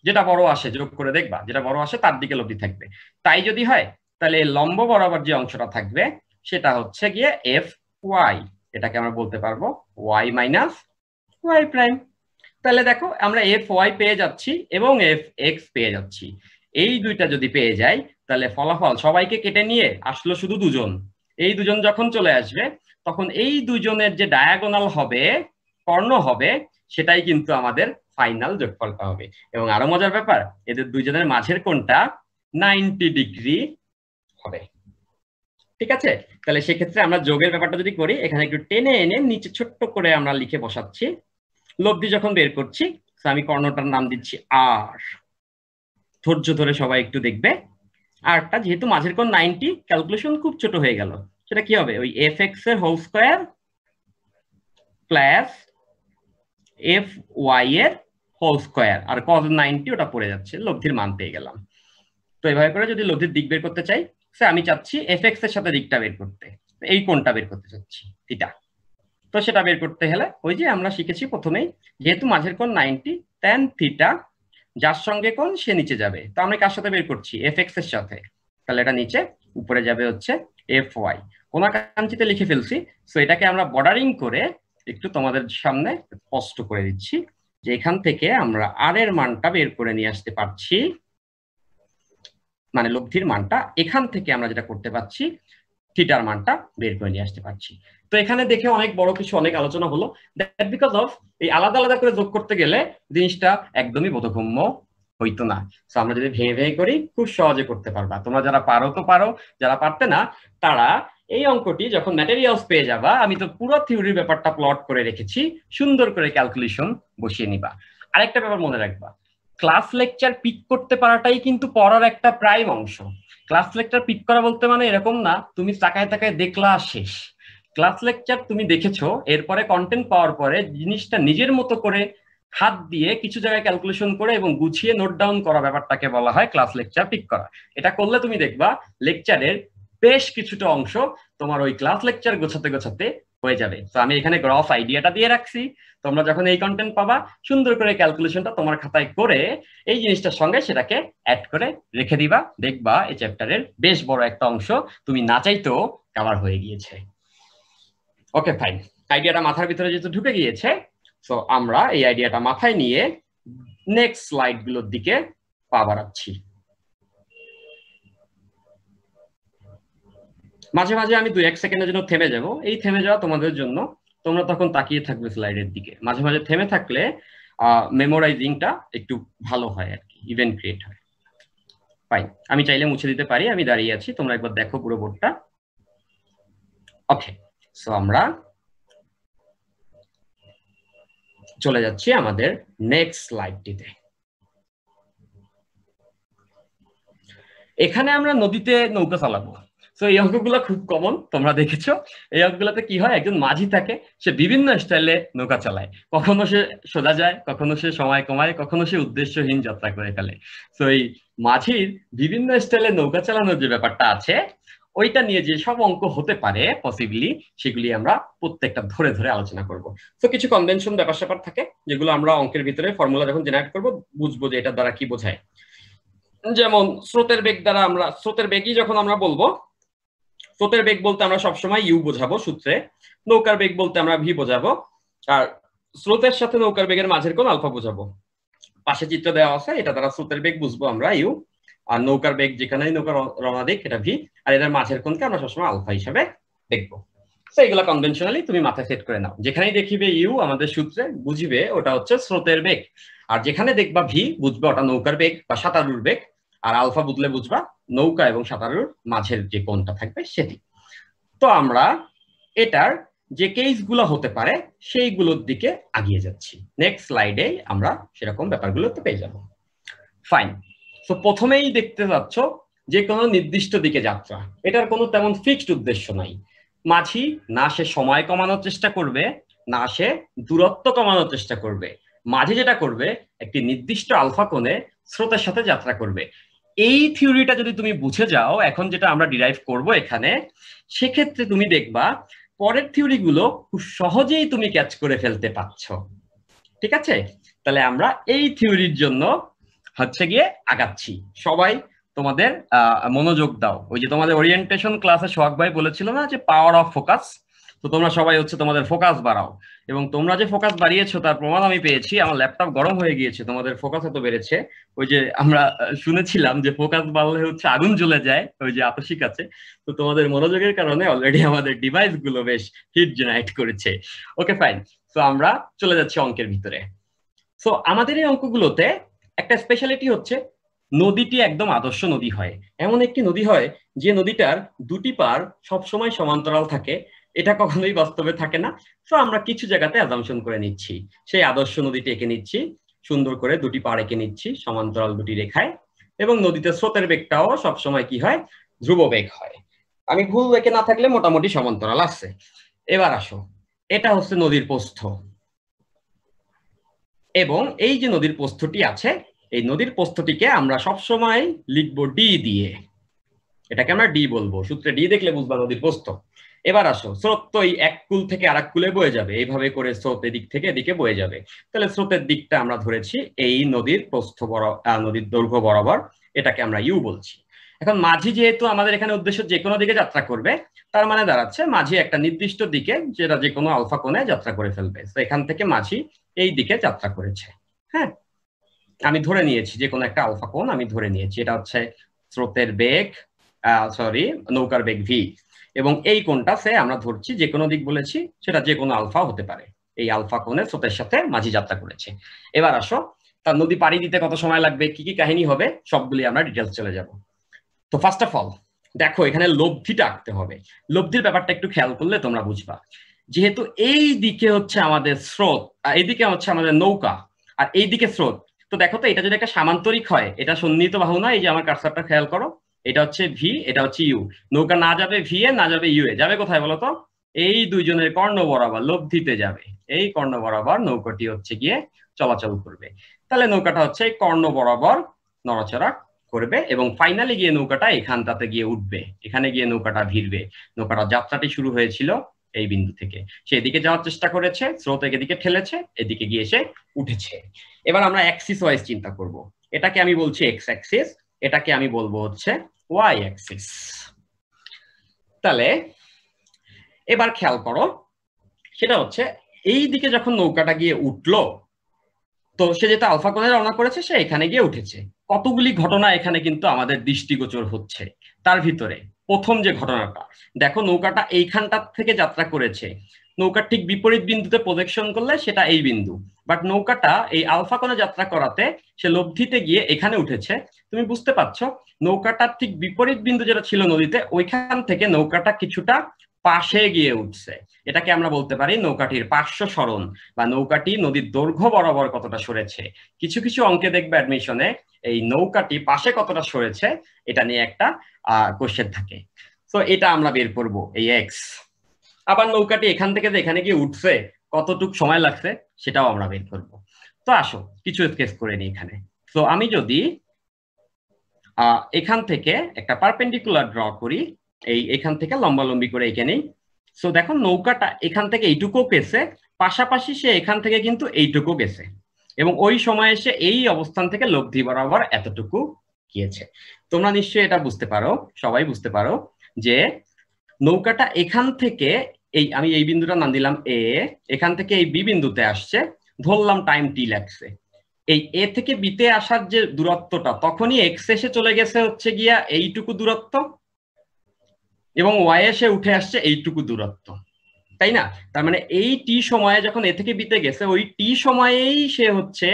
যেটা বড় আসে যোগ করে দেখবা, যেটা বড় আসে তার দিকে লব্ধি থাকবে। তাই যদি হয় তাহলে লম্ব বরাবর যে অংশটা থাকবে সেটা হচ্ছে গিয়ে এফ ওয়াই, এটাকে আমরা বলতে পারবো ওয়াই মাইনাস ওয়াই প্রাইম। তাহলে দেখো আমরা এফ ওয়াই পেয়ে যাচ্ছি এবং এফ এক্স পেয়ে যাচ্ছি, এই দুইটা যদি পেয়ে যাই তাহলে ফলাফল সবাইকে কেটে নিয়ে আসলো শুধু দুজন। এই দুজন যখন চলে আসবে তখন এই দুজনের যে ডায়াগোনাল হবে, কর্ণ হবে, সেটাই কিন্তু আমাদের ফাইনাল যোগফলটা হবে। এবং আরো মজার ব্যাপার, এদের দুইজনের মাঝের কোণটা 90 ডিগ্রি হবে। ঠিক আছে, তাহলে সেক্ষেত্রে আমরা যোগের ব্যাপারটা যদি করি, এখানে একটু টেনে এনে নিচে ছোট্ট করে আমরা লিখে বসাচ্ছি, লব্ধি যখন বের করছি আমি কর্ণটার নাম দিচ্ছি আর। ধৈর্য ধরে সবাই একটু দেখবে, আরটা যেহেতু মাঝের কোণ 90, ক্যালকুলেশন খুব ছোট হয়ে গেল, সেটা কি হবে, ওই এফ এক্স এর whole square plus F Y এর হোল স্কয়ার, আর cos 90 ওটা পড়ে যাচ্ছে, লব্ধির মান পেয়ে গেলাম। তো এভাবে করে যদি লব্ধির দিক বের করতে চাই, আমি চাচ্ছি এফ এক্স এর সাথে দিকটা বের করতে, এই কোণটা বের করতে চাচ্ছি থিটা। তো সেটা বের করতে হলে ওই যে আমরা শিখেছি প্রথমেই, যেহেতু মাঝের কোণ 90, tan থিটা যার সঙ্গে কোণ সে নিচে যাবে, তো আমরা কার সাথে বের করছি, এফ এক্স এর সাথে। তাহলে এটা নিচে, উপরে যাবে হচ্ছে FY, কোনাকাঞ্চিতে লিখে ফেলছি। সো এটাকে আমরা বর্ডারিং করে একটু তোমাদের সামনে স্পষ্ট করে দিচ্ছি যে এখান থেকে আমরা আর এর মানটা বের করে নিয়ে আসতে পারছি, মানে লব্ধির মানটা এখান থেকে আমরা যেটা করতে পারছি থিটার মানটা বের করে নিয়ে আসতে পারছি। তো এখানে দেখে অনেক বড় কিছু অনেক আলোচনা হলো, দ্যাট বিকজ অফ এই আলাদা আলাদা করে যোগ করতে গেলে জিনিসটা একদমই বোধগম্য হইতো না। তো আমরা যদি ভেঙে ভেঙে করি খুব সহজে করতে পারবা। তোমরা যারা পারো তো পারো, যারা পারতে না তারা এই অঙ্কটি যখন ম্যাটেরিয়ালস পেয়ে যাবা, আমি তো পুরো থিওরির ব্যাপারটা প্লট করে রেখেছি, সুন্দর করে ক্যালকুলেশন বসিয়ে নিবা। আরেকটা ব্যাপার মনে রাখবা, ক্লাস লেকচার পিক করতে পারাটাই কিন্তু পড়ার একটা প্রাইম অংশ। ক্লাস লেকচার পিক করা বলতে মানে এরকম না তুমি তাকায় তাকায় দেখলা শেষ। ক্লাস লেকচার তুমি দেখেছো, এরপরে কন্টেন্ট পাওয়ার পরে জিনিসটা নিজের মতো করে হাত দিয়ে কিছু জায়গায় ক্যালকুলেশন করে এবং গুছিয়ে নোট ডাউন করা, ব্যাপারটাকে বলা হয় ক্লাস লেকচার পিক করা। এটা করলে তুমি দেখবা লেকচারের বেশ কিছুটা অংশ তোমার ওই ক্লাস লেকচার গোছাতে গোছাতে হয়ে যাবে। তো আমি এখানে গ্রাফ আইডিয়াটা দিয়ে রাখছি, তোমরা যখন এই কন্টেন্ট পাবা সুন্দর করে ক্যালকুলেশনটা তোমার খাতায় করে এই জিনিসটার সঙ্গে সেটাকে অ্যাড করে রেখে দিবা, দেখবা এই চ্যাপ্টারের বেশ বড় একটা অংশ তুমি না চাইতেও কভার হয়ে গিয়েছে। ওকে ফাইন, আইডিয়াটা মাথার ভিতরে যেহেতু ঢুকে গিয়েছে, সো আমরা এই আইডিয়াটা মাথায় নিয়ে নেক্সট স্লাইড গুলোর দিকে পা বাড়াচ্ছি। মাঝে মাঝে আমি 2-1 সেকেন্ডের জন্য থেমে যাব, এই থেমে যাওয়া তোমাদের জন্য, তোমরা তখন তাকিয়ে থাকবে স্লাইডের দিকে। মাঝে মাঝে থেমে থাকলে মেমোরাইজিংটা একটু ভালো হয় আর কি, ইভেন্ট ক্রিয়েট হয়। ফাইন, আমি চাইলে মুছে দিতে পারি, আমি দাঁড়িয়ে আছি, তোমরা একবার দেখো পুরো বোর্ডটা। ওকে, সো আমরা চলে যাচ্ছি আমাদের নেক্সট স্লাইডটিতে। এখানে আমরা নদীতে নৌকা চালাবো। তো এই অঙ্কগুলো খুব কমন, তোমরা দেখেছো। এই অঙ্কগুলোতে কি হয়, একজন মাঝি থাকে, সে বিভিন্ন স্টাইলে নৌকা চালায়, কখনো সে সোজা যায়, কখনো সে সময় কমায়, কখনো সে উদ্দেশ্যহীন যাত্রা করে ফেলে। তো এই মাঝির বিভিন্ন স্টাইলে নৌকা চালানোর যে ব্যাপারটা আছে, ওইটা নিয়ে যে সব অঙ্ক হতে পারে পসিবলি, সেগুলি আমরা প্রত্যেকটা ধরে ধরে আলোচনা করব। তো কিছু কনভেনশন ব্যাপার স্যাপার থাকে যেগুলো আমরা অঙ্কের ভিতরে ফর্মুলা যখন জেনারেট করব বুঝবো যে এটা দ্বারা কি বোঝায়। যেমন স্রোতের বেগ দ্বারা আমরা স্রোতের বেগই যখন আমরা বলবো, স্রোতের বেগ বলতে আমরা সবসময় ইউ বোঝাবো সূত্রে, নৌকার বেগ বলতে আমরা ভি বোঝাবো, আর স্রোতের সাথে নৌকার বেগের মাঝের কোণ আলফা বোঝাবো। পাশে চিত্র দেওয়া আছে, এটা দ্বারা স্রোতের বেগ বুঝবো আমরা ইউ, আর নৌকার বেগ যেখানেই নৌকার রওনা দিক এটা ভি, আর এদের মাঝের কোণকে আমরা সবসময় আলফা হিসাবে দেখবো। তো এগুলো কনভেনশনালি তুমি মাথায় সেট করে নাও, যেখানেই দেখিবে ইউ আমাদের সূত্রে বুঝিবে ওটা হচ্ছে স্রোতের বেগ, আর যেখানে দেখবা ভি বুঝবে ওটা নৌকার বেগ বা সাঁতারুর বেগ, আর আলফা বুঝলে বুঝবা নৌকা এবং সাঁতারুর মাঝের যে কোণটা থাকবে সেটি। তো আমরা এটার যে কেসগুলো হতে পারে সেইগুলোর দিকে আগিয়ে যাচ্ছি, নেক্সট স্লাইডে আমরা সেরকম ব্যাপারগুলোতে পেয়ে যাব। ফাইন, তো প্রথমেই দেখতে পাচ্ছ যে কোনো নির্দিষ্ট দিকে যাত্রা, এটার কোনো তেমন ফিক্সড উদ্দেশ্য নাই। মাঝি না সে সময় কমানোর চেষ্টা করবে, না সে দূরত্ব কমানোর চেষ্টা করবে, মাঝি যেটা করবে একটি নির্দিষ্ট আলফা কোণে স্রোতের সাথে যাত্রা করবে। এই থিওরিটা যদি তুমি বুঝে যাও, এখন যেটা আমরা ডিরাইভ করব এখানে, সেক্ষেত্রে তুমি দেখবা পরের থিওরিগুলো খুব সহজেই তুমি ক্যাচ করে ফেলতে পারছো। ঠিক আছে, তাহলে আমরা এই থিওরির জন্য হচ্ছে গিয়ে আগাচ্ছি। সবাই তোমাদের মনোযোগ দাও। ওই যে তোমাদের ওরিয়েন্টেশন ক্লাসে সোহাগ ভাই বলেছিল না যে পাওয়ার অফ ফোকাস, তো তোমরা সবাই হচ্ছে তোমাদের ফোকাস বাড়াও, এবং তোমরা যে ফোকাস বাড়িয়েছো তার প্রমাণ আমি পেয়েছি। আমার ল্যাপটপ গরম হয়ে গিয়েছে, তোমাদের ফোকাস এত বেড়েছে। ওই যে আমরা শুনেছিলাম যে ফোকাস বাড়লে হচ্ছে আগুন জ্বলে যায়, ওই যে আতশিক আছে, তো তোমাদের মনোযোগের কারণে অলরেডি আমাদের ডিভাইস গুলো বেশ হিট জেনারেট করেছে। ওকে ফাইন, তো আমরা চলে যাচ্ছি অঙ্কের ভিতরে। সো আমাদের এই অঙ্কগুলোতে একটা স্পেশালিটি হচ্ছে নদীটি একদম আদর্শ নদী হয়, এমন একটি নদী হয় যে নদীটার দুটি পার সবসময় সমান্তরাল থাকে। এটা কখনোই বাস্তবে থাকে না। তো আমরা কিছু জায়গাতে অ্যাজাম্পশন করে নিচ্ছি, সেই আদর্শ নদীটি এঁকে নিচ্ছি, সুন্দর করে দুটি পার এঁকে নিচ্ছি সমান্তরাল দুটি রেখায়, এবং নদীতে স্রোতের বেগটাও সবসময় কি হয়, ধ্রুব বেগ হয়। আমি ভুল এঁকে না থাকলে মোটামুটি সমান্তরাল আছে। এবার আসো, এটা হচ্ছে নদীর প্রস্থ, এবং এই যে নদীর প্রস্থটি আছে, এই নদীর প্রস্থটিকে আমরা সবসময় লিখবো ডি দিয়ে, এটাকে আমরা ডি বলবো, সূত্রে ডি দেখলে বুঝবা নদীর প্রস্থ। এবার আসো, স্রোত তো এই এক কুল থেকে আরেক কুলে বয়ে যাবে, এইভাবে করে স্রোত এদিক থেকে এদিকে বয়ে যাবে। তাহলে স্রোতের দিকটা আমরা ধরেছি এই নদীর প্রস্থ নদীর দৈর্ঘ্য বরাবর, এটাকে আমরা ইউ বলছি। এখন মাঝি যেহেতু আমাদের এখানে উদ্দেশ্য যে কোনো দিকে যাত্রা করবে, তার মানে দাঁড়াচ্ছে মাঝি একটা নির্দিষ্ট দিকে যেটা যে কোনো আলফা কোণে যাত্রা করে ফেলবে। তো এখান থেকে মাঝি এই দিকে যাত্রা করেছে। হ্যাঁ, আমি ধরে নিয়েছি যে কোনো একটা আলফা কোণ আমি ধরে নিয়েছি, এটা হচ্ছে স্রোতের বেগ, নৌকার বেগ ভি, এবং এই কোণটা সে আমরা ধরছি যে কোনো দিক বলেছি, সেটা যে কোনো আলফা হতে পারে। এই আলফা কোণে স্রোতের সাথে মাঝি যাত্রা করেছে। এবার আসো, তার নদী পাড়ি দিতে কত সময় লাগবে, কি কি কাহিনী হবে, সবগুলি আমরা ডিটেলস চলে যাব। তো ফার্স্ট অফ অল দেখো এখানে লব্ধিটা আঁকতে হবে। লব্ধির ব্যাপারটা একটু খেয়াল করলে তোমরা বুঝবা। যেহেতু এই দিকে হচ্ছে আমাদের স্রোত, এইদিকে হচ্ছে আমাদের নৌকা, আর এইদিকে স্রোত, তো দেখো তো এটা যদি একটা সামান্তরিক হয়, এটা সন্নিহিত বাহু না, এই যে আমার কার্সারটা খেয়াল করো, এটা হচ্ছে ভি, এটা হচ্ছে ইউ। নৌকা না যাবে ভি এ, না যাবে ইউ এ, যাবে কোথায় বলো তো? এই দুইজনের কর্ণ বরাবর লব্ধিতে যাবে। এই কর্ণ বরাবর নৌকাটি হচ্ছে গিয়ে চলাচল করবে। তাহলে নৌকাটা হচ্ছে কর্ণ বরাবর নড়াচড়া করবে এবং ফাইনালি গিয়ে নৌকাটা এখানটাতে গিয়ে উঠবে, এখানে গিয়ে নৌকাটা ভিড়বে। নৌকাটা যাত্রাটি শুরু হয়েছিল এই বিন্দু থেকে, সে এদিকে যাওয়ার চেষ্টা করেছে, স্রোত এদিকে ঠেলেছে, এদিকে গিয়ে সে উঠেছে। এবার আমরা অ্যাক্সিস ওয়াইজ চিন্তা করব। এটাকে আমি বলছি এক্স অ্যাক্সিস, এটাকে আমি বলবো হচ্ছে ওয়াই অ্যাক্সিস। তাহলে এবার খেয়াল করো, সেটা হচ্ছে এই দিকে যখন নৌকাটা গিয়ে উঠলো, তো সে যেটা আলফা কোণে রওনা করেছে, সে এখানে গিয়ে উঠেছে। কতগুলি ঘটনা এখানে কিন্তু আমাদের দৃষ্টিগোচর হচ্ছে। তার ভিতরে প্রথম যে ঘটনাটা দেখো, নৌকাটা এইখানটা থেকে যাত্রা করেছে, নৌকার ঠিক বিপরীত বিন্দুতে প্রজেকশন করলে সেটা এই বিন্দু, বাট নৌকাটা এই আলফা কোণে যাত্রা করাতে সে লব্ধিতে গিয়ে এখানে উঠেছে। তুমি বুঝতে পারছো, নৌকাটার ঠিক বিপরীত বিন্দু যেটা ছিল নদীতে, ওইখান থেকে নৌকাটা কিছুটা পাশে গিয়ে উঠছে। এটাকে আমরা বলতে পারি নৌকাটির পার্শ্ব সরণ, বা নৌকাটি নদীর দৈর্ঘ্য বরাবর কতটা সরেছে। কিছু কিছু অঙ্কে দেখবে অ্যাডমিশনে এই নৌকাটি পাশে কতটা সরেছে এটা নিয়ে একটা কোশ্চেন থাকে। তো এটা আমরা বের করব এই এক্স। আবার নৌকাটি এখান থেকে এখানে গিয়ে উঠছে, কতটুক সময় লাগছে সেটাও আমরা বের করব। তো আসো কিছু স্কেচ করে নিই এখানে। তো আমি যদি এখান থেকে একটা পারপেন্ডিকুলার ড্র করি, এখান থেকে লম্বালম্বি করে এখানেই। সো দেখো নৌকাটা এখান থেকে এইটুকু গেছে, পাশাপাশি সে এখান থেকে কিন্তু এইটুকু গেছে, এবং ওই সময় এসে এই অবস্থান থেকে লব্ধি বরাবর এতটুকু গিয়েছে। তোমরা নিশ্চয়ই এটা বুঝতে পারো, সবাই বুঝতে পারো যে নৌকাটা এখান থেকে আমি এই বিন্দুটা নাম দিলাম এ, এখান থেকে এই বি বিন্দুতে আসছে, ধরলাম টাইম টি লাগছে। এই এ থেকে বিতে আসার যে দূরত্বটা, তখনই এক্স এসে চলে গেছে হচ্ছে গিয়া এইটুকু দূরত্ব, এবং ওয়াই এসে উঠে আসছে এইটুকু দূরত্ব, তাই না? তার মানে এই টি সময়ে যখন এ থেকে বিতে গেছে, ওই টি সময়েই সে হচ্ছে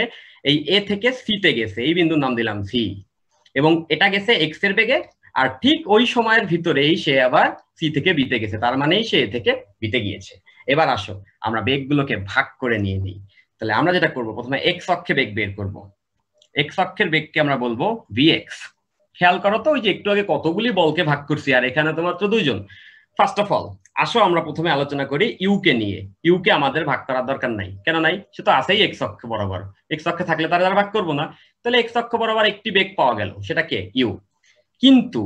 এই এ থেকে সিতে গেছে, এই বিন্দুর নাম দিলাম সি, এবং এটা গেছে এক্স এর বেগে, আর ঠিক ওই সময়ের ভিতরেই সে আবার সি থেকে বিতে গেছে, তার মানেই সে এ থেকে বিতে গিয়েছে। এবার আসো আমরা বেগগুলোকে ভাগ করে নিয়ে নিই। তাহলে আমরা যেটা করব, প্রথমে এক্স অক্ষে বেগ বের করব। এক্স অক্ষের বেগকে আমরা বলবো ভিএক্স। খেয়াল করো তো, ওই যে একটু আগে কতগুলি বলকে ভাগ করছি, আর এখানে তো মাত্র দুইজন। ফার্স্ট অফ অল আসো আমরা প্রথমে আলোচনা করি ইউ কে নিয়ে। ইউ কে আমাদের ভাগ করার দরকার নাই, কেন নাই? সে তো আছেই এক্স অক্ষ বরাবর, এক্স অক্ষে থাকলে তার দ্বারা ভাগ করবো না। তাহলে এক্স অক্ষ বরাবর একটি বেগ পাওয়া গেল, সেটা কে? ইউ। কিন্তু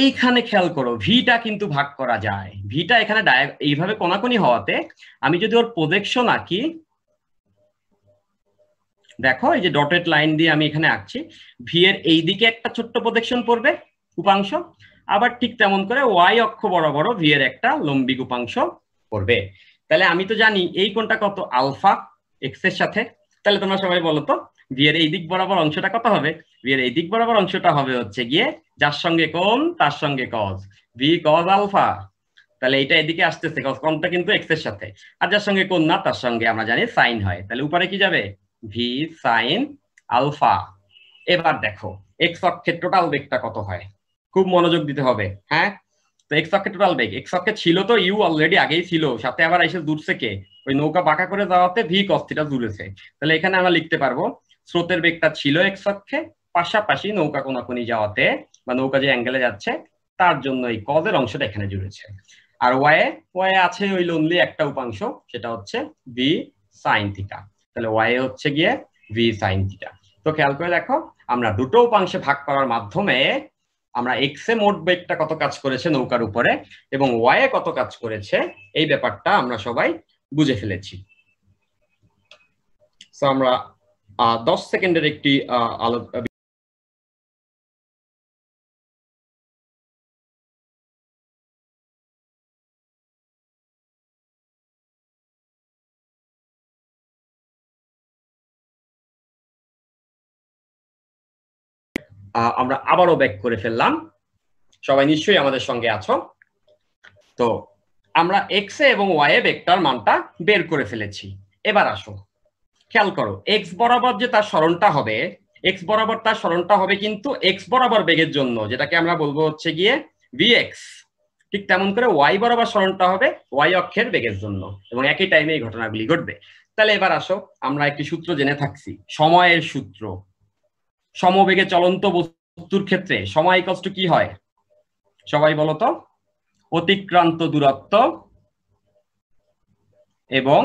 এইখানে খেয়াল করো, ভিটা কিন্তু ভাগ করা যায়। ভিটা এখানে এইভাবে কোনাকুনি হওয়াতে আমি যদি ওর প্রজেকশন আঁকি, দেখো এই যে ডটেড লাইন দিয়ে আমি এখানে আঁকছি, ভি এর এই দিকে একটা ছোট্ট প্রজেকশন পড়বে উপাংশ, আবার ঠিক তেমন করে ওয়াই অক্ষ বরাবর ভি এর একটা লম্বিক উপাংশ পড়বে। তাহলে আমি তো জানি এই কোণটা কত, আলফা এক্স এর সাথে। তাহলে তোমরা সবাই বলো তো, ভি এর এই দিক বরাবর অংশটা কত হবে? ভি এর এই দিক বরাবর অংশটা হবে হচ্ছে গিয়ে যার সঙ্গে কোণ তার সঙ্গে কজ, ভি কজ আলফা। তাহলে এটা এদিকে আসতেছে, কজ কোণটা কিন্তু এক্স এর সাথে, আর যার সঙ্গে কোণ না তার সঙ্গে আমরা জানি সাইন হয়। তাহলে উপরে কি যাবে? V sine alpha. এবার দেখো এক্স অক্ষের টোটাল বেগটা কত হয়, খুব মনোযোগ দিতে হবে। হ্যাঁ, তো এক্স অক্ষের টোটাল বেগ, এক্স অক্ষে ছিল তো ইউ অলরেডি আগেই ছিল, সাথে আবার এসে দূরছে কে? ওই নৌকা বাঁকা করে যাওয়াতে ভি কস থিটা দূরেছে। তাহলে এখানে আমরা লিখতে পারবো স্রোতের বেগটা ছিল এক্স অক্ষে, পাশাপাশি নৌকা কোনাকুনি যাওয়াতে বা নৌকা যে অ্যাঙ্গেলে যাচ্ছে তার জন্য এই কজের অংশটা এখানে জুড়েছে। আর ওয়াই আছে ওই লোনলি একটা উপাংশ, সেটা হচ্ছে ভি সাইন থিটা। তাহলে ওয়াই হচ্ছে গিয়ে ভি সাইন থিটা। তো খেয়াল করে দেখো, আমরা দুটো উপাংশে ভাগ করার মাধ্যমে আমরা এক্স এ মোট বেগটা কত কাজ করেছে নৌকার উপরে এবং ওয়াই এ কত কাজ করেছে, এই ব্যাপারটা আমরা সবাই বুঝে ফেলেছি। তো আমরা 10 সেকেন্ডের একটি আমরা আবারও ব্যাক করে ফেললাম। সবাই নিশ্চয়ই আমাদের সঙ্গে আছো। তো আমরা এক্স এ এবং ওয়াই এ ভেক্টর মানটা বের করে ফেলেছি। এবার আসো, খেয়াল করো, এক্স বরাবর যে তার সরণটা হবে, এক্স বরাবর তার সরণটা হবে কিন্তু এক্স বরাবর বেগের জন্য, যেটাকে আমরা বলবো হচ্ছে গিয়ে ভিএক্স। ঠিক তেমন করে ওয়াই বরাবর সরণটা হবে ওয়াই অক্ষের বেগের জন্য, এবং একই টাইমে এই ঘটনাগুলি ঘটবে। তাহলে এবার আসো, আমরা একটি সূত্র জেনে থাকছি, সময়ের সূত্র। সমবেগে চলন্ত বস্তুর ক্ষেত্রে সময় ইকুয়ালস টু কি হয়? সবাই বলো তো। অতিক্রান্ত দূরত্ব এবং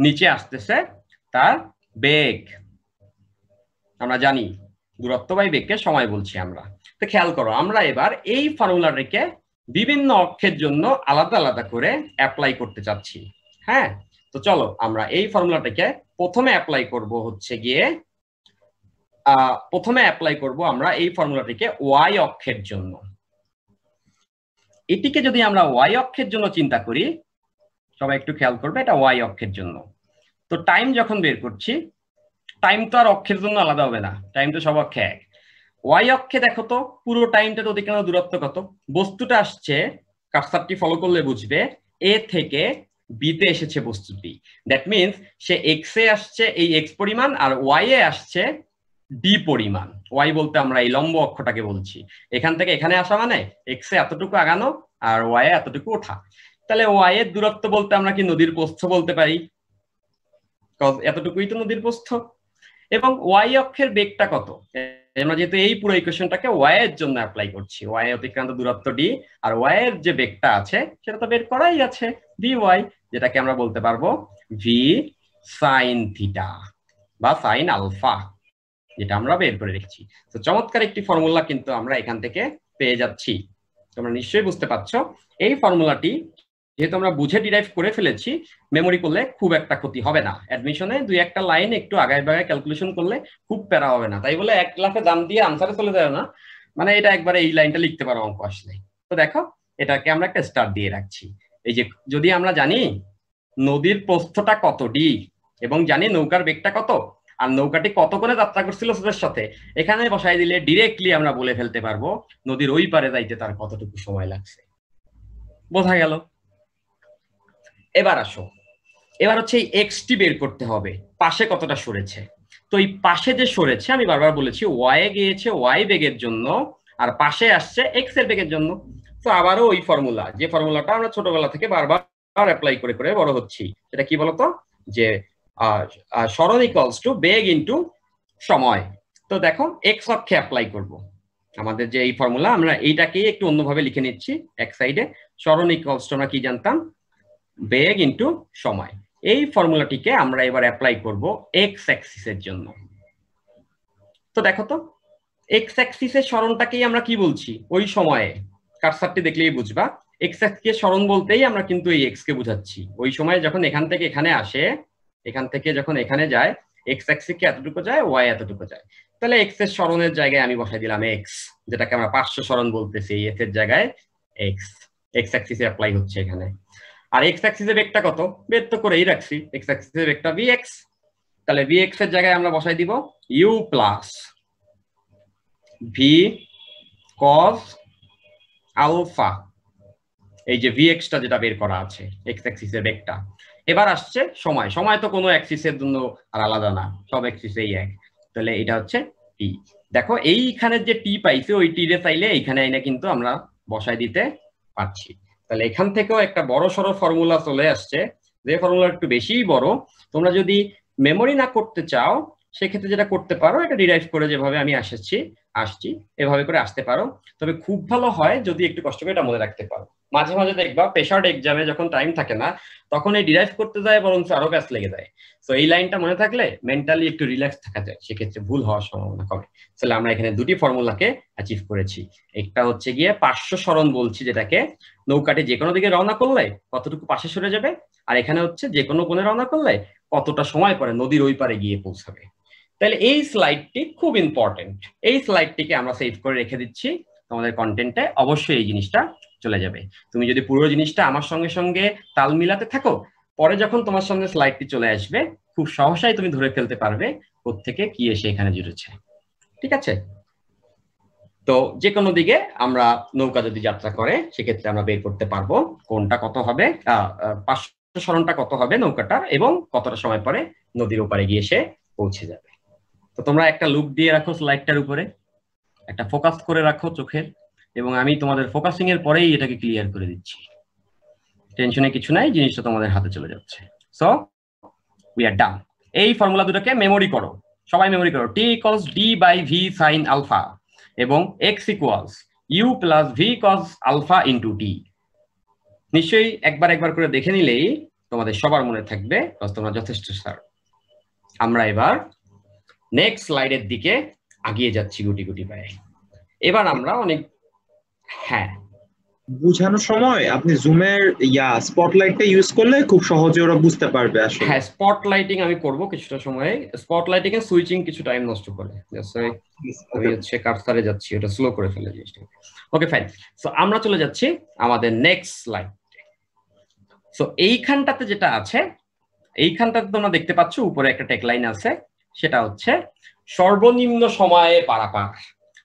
নিচে আসতেছে তার বেগ। আমরা জানি দূরত্ব বাই বেগকে সময় বলছি আমরা। তো খেয়াল করো, আমরা এবার এই ফর্মুলাটিকে বিভিন্ন অক্ষের জন্য আলাদা আলাদা করে অ্যাপ্লাই করতে চাচ্ছি। হ্যাঁ, তো চলো আমরা এই ফর্মুলাটাকে প্রথমে অ্যাপ্লাই করব হচ্ছে গিয়ে আমরা এই ফর্মুলাটিকে ওয়াই অক্ষের জন্য। এটিকে যদি আমরা ওয়াই অক্ষের জন্য চিন্তা করি, সবাই একটু খেয়াল করবে, এটা ওয়াই অক্ষের জন্য। তো টাইম যখন বের করছি, টাইম তো আর অক্ষের জন্য আলাদা হবে না, টাইম তো সব অক্ষে এক। ওয়াই অক্ষে দেখো তো পুরো টাইমটা তো অতিক্রান্ত দূরত্ব কত? বস্তুটা আসছে, কার্সারটি ফলো করলে বুঝবে, এ থেকে বি তে এসেছে বস্তুটি। দ্যাট মিনস সে এক্স এ আসছে এই এক্স পরিমাণ, আর ওয়াই এ আসছে ডি পরিমাণ। ওয়াই বলতে আমরা এই লম্ব অক্ষটাকে বলছি। এখান থেকে এখানে আসা মানে এক্স এ এতটুকু আগানো আর ওয়াই এ এতটুকু ওঠা। তাহলে ওয়াই এর দূরত্ব বলতে আমরা কি নদীর প্রস্থ বলতে পারি, এতটুকুই তো নদীর প্রস্থ। এবং ওয়াই অক্ষের বেগটা কত? আমরা যেহেতু এই পুরো ইকুয়েশনটাকে ওয়াই এর জন্য অ্যাপ্লাই করছি, ওয়াই অতিক্রান্ত দূরত্ব ডি, আর ওয়াই এর যে বেগটা আছে সেটা তো বের করাই আছে, ভি ওয়াই, যেটাকে আমরা বলতে পারবো ভি সাইন থিটা বা সাইন আলফা, যেটা আমরা বের করে রেখেছি। তো চমৎকার একটি ফর্মুলা কিন্তু আমরা এখান থেকে পেয়ে যাচ্ছি। তোমরা নিশ্চয়ই বুঝতে পারছো এই ফর্মুলাটি যেহেতু আমরা বুঝে ডিরাইভ করে ফেলেছি, মেমোরি করলে খুব একটা ক্ষতি হবে না। অ্যাডমিশনে দুই একটা লাইন একটু আগায় বাগায় ক্যালকুলেশন করলে খুব প্যারা হবে না। তাই বলে 1 লাখে দাম দিয়ে আনসারে চলে যায় না, মানে এটা একবারে এই লাইনটা লিখতে পারো অঙ্ক আসলে। তো দেখো, এটাকে আমরা একটা স্টার দিয়ে রাখছি। এই যে যদি আমরা জানি নদীর প্রস্থটা কত ডি, এবং জানি নৌকার বেগটা কত, আর নৌকাটি কত করে যাত্রা করছিল স্রোতের সাথে, এখানে বসাই দিলে ডিরেক্টলি আমরা বলে ফেলতে পারবো নদীর ওই পারে যাইতে তার কতটুকু সময় লাগছে। বোঝা গেল? এবার আসো, এবার হচ্ছে এই এক্স টি বের করতে হবে, পাশে কতটা সরেছে। তো এই পাশে যে সরেছে, আমি বারবার বলেছি ওয়াই এ গিয়েছে ওয়াই বেগের জন্য, আর পাশে আসছে এক্স এর বেগের জন্য। তো আবারও ওই ফর্মুলা, যে ফর্মুলাটা আমরা ছোটবেলা থেকে বারবার অ্যাপ্লাই করে করে বড় হচ্ছি, সেটা কি বলতো, যে সরণ ইকুয়ালস টু বেগ ইন্টু সময়। তো দেখো এক্স অক্ষে অ্যাপ্লাই করব আমাদের যে এই ফর্মুলা, আমরা এইটাকেই একটু অন্যভাবে লিখে নিচ্ছি এক সাইডে। সরণ ইকুয়ালস টু আমরা কি জানতাম, বেগ ইন্টু সময়। এই ফর্মুলাটিকে আমরা এবার অ্যাপ্লাই করব এক্স অ্যাক্সিসের জন্য। তো দেখো তো, এক্স অ্যাক্সিসের সরণটাকেই আমরা কি বলছি, ওই সময়ে কার্সারটি দেখলেই বুঝবা, এক্স অ্যাক্সিসের সরণ বলতেই আমরা কিন্তু এই এক্স কে বুঝাচ্ছি। ওই সময় যখন এখান থেকে এখানে আসে, এখান থেকে যখন এখানে যায়, এক্স অ্যাক্সিসে এতটুকু যায়, ওয়াই এতটুকু যায়। তাহলে এক্স এর সরণের জায়গায় আমি বসাই দিলাম এক্স, যেটাকে আমরা পার্শ্ব সরণ বলতেছি, এস এর জায়গায় এক্স, এক্স অ্যাক্সিসে অ্যাপ্লাই হচ্ছে এখানে। আর এক্স অ্যাক্সিসে বেগটা কত বের তো করেই রাখছি, এক্স অ্যাক্সিসে বেগটা ভিএক্স। তাহলে ভিএক্স এর জায়গায় আমরা বসাই দিব U plus V cos alpha, এই যে ভিএক্সটা যেটা বের করা আছে এক্স অ্যাক্সিসের বেগটা। এবার আসছে সময়, সময় তো কোনো অ্যাক্সিসের জন্য আর আলাদা না, সব অ্যাক্সিসেই এক। তাহলে এটা হচ্ছে টি। দেখো এইখানে যে টি পাইছে, ওই টি রে চাইলে এইখানে আইনা কিন্তু আমরা বসাই দিতে পারছি। তাহলে এখান থেকেও একটা বড় সড়ো ফর্মুলা চলে আসছে, যে ফর্মুলা একটু বেশিই বড়। তোমরা যদি মেমোরি না করতে চাও, সেক্ষেত্রে যেটা করতে পারো, এটা ডিরাইভ করে যেভাবে আমি আসছি এভাবে করে আসতে পারো। তবে খুব ভালো হয় যদি একটু কষ্ট করে এটা মনে রাখতে পারো। মাঝে মাঝে দেখবা প্রেশার্ড এক্সামে যখন টাইম থাকে না, তখন এই ডিরাইভ করতে যায় বরং আরো ব্যাস লেগে যায়। তো এই লাইনটা মনে থাকলে মেন্টালি একটু রিল্যাক্স থাকা যায়, সেক্ষেত্রে ভুল হওয়ার সম্ভাবনা কমে। তাহলে আমরা এখানে দুটি ফর্মুলাকে অ্যাচিভ করেছি। একটা হচ্ছে গিয়ে পার্শ্ব সরণ বলছি, যেটাকে নৌকাটি যে কোনো দিকে রওনা করলে কতটুকু পাশে সরে যাবে, আর এখানে হচ্ছে যে কোনো কোণে রওনা করলে কতটা সময় পরে নদীর ওই পারে গিয়ে পৌঁছাবে। তাহলে এই স্লাইডটি খুব ইম্পর্টেন্ট, এই স্লাইডটিকে আমরা সেভ করে রেখে দিচ্ছি তোমাদের কন্টেন্টে, অবশ্যই এই জিনিসটা চলে যাবে। তুমি যদি পুরো জিনিসটা আমার সঙ্গে সঙ্গে তাল মিলাতে থাকো, পরে যখন তোমার সামনে স্লাইডটি চলে আসবে, খুব সহসাই তুমি ধরে ফেলতে পারবে কোত্থেকে কি এসে এখানে জুড়েছে। ঠিক আছে? তো যে কোনো দিকে আমরা নৌকা যদি যাত্রা করে সেক্ষেত্রে আমরা বের করতে পারবো কোনটা কত হবে, 500 সরণটা কত হবে নৌকাটার, এবং কতটা সময় পরে নদীর ওপারে গিয়ে সে পৌঁছে যাবে। তো তোমরা একটা লুক দিয়ে রাখো স্লাইডটার উপরে, একটা ফোকাস করে রাখো চোখের, এবং আমি তোমাদের ফোকাসিং এর পরেই এটাকে ক্লিয়ার করে দিচ্ছি। টেনশনে কিছু নাই, জিনিসটা তোমাদের হাতে চলে যাচ্ছে। So we are done. এই ফর্মুলা দুটোকে মেমোরি করো, সবাই মেমোরি করো। T equals D by V sine alpha এবং X equals U plus V cos alpha into T. নিশ্চয়ই একবার একবার করে দেখে নিলেই তোমাদের সবার মনে থাকবে, তোমরা যথেষ্ট স্যার। আমরা এবার নেক্সট স্লাইডের দিকে আগিয়ে যাচ্ছি গুটি গুটি পায়ে। এবার আমরা অনেক বুঝানোর সময় আপনি জুমের স্পটলাইটটা ইউজ করলে খুব সহজে ওরা বুঝতে পারবে আসলে। হ্যাঁ, স্পটলাইটিং আমি করব কিছুটা সময়ে। স্পটলাইটিং এ সুইচিং কিছু টাইম নষ্ট করে, আমি হচ্ছে কার্সারে যাচ্ছি, ওটা স্লো করে ফেলে জিনিসটা। Okay fine. সো আমরা চলে যাচ্ছি আমাদের নেক্সট স্লাইড। সো এইখানটাতে যেটা আছে, এইখানটাতে তোমরা দেখতে পাচ্ছ উপরে একটা টেকলাইন আছে, সেটা হচ্ছে সর্বনিম্ন সময়ে পারাপার।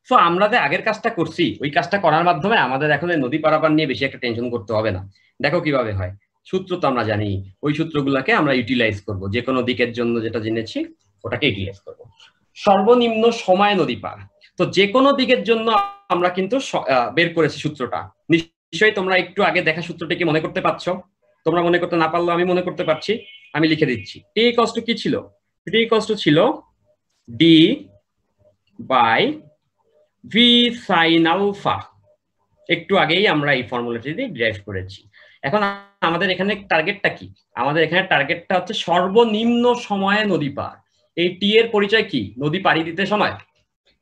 সো আমরা যে আগের কাজটা করছি ওই কাজটা করার মাধ্যমে আমাদের এখন নদী পারাপার নিয়ে বেশি একটা টেনশন করতে হবে না। দেখো কিভাবে হয়, সূত্র তো আমরা জানি, ওই সূত্রগুলোকে আমরা ইউটিলাইজ করব, যে কোনো দিকের জন্য যেটা জেনেছি ওটাকে ইউটিলাইজ করব। সর্বনিম্ন সময় নদী পার, তো যে কোনো দিকের জন্য আমরা কিন্তু বের করেছি সূত্রটা। নিশ্চয়ই তোমরা একটু আগে দেখা সূত্রটা কি মনে করতে পারছো? তোমরা মনে করতে না পারলেও আমি মনে করতে পারছি, আমি লিখে দিচ্ছি। টি ইকুয়ালস টু কি ছিল? টি ইকুয়ালস টু ছিল D by V sine alpha. একটু আগেই আমরা এই ফর্মুলাটি দিয়ে ডিরাইভ করেছি। এখন আমাদের এখানে টার্গেটটা কি? আমাদের এখানে টার্গেটটা হচ্ছে সর্বনিম্ন সময়ে নদী পার। এই টি এর পরিচয় কি? নদী পাড়ি দিতে সময়।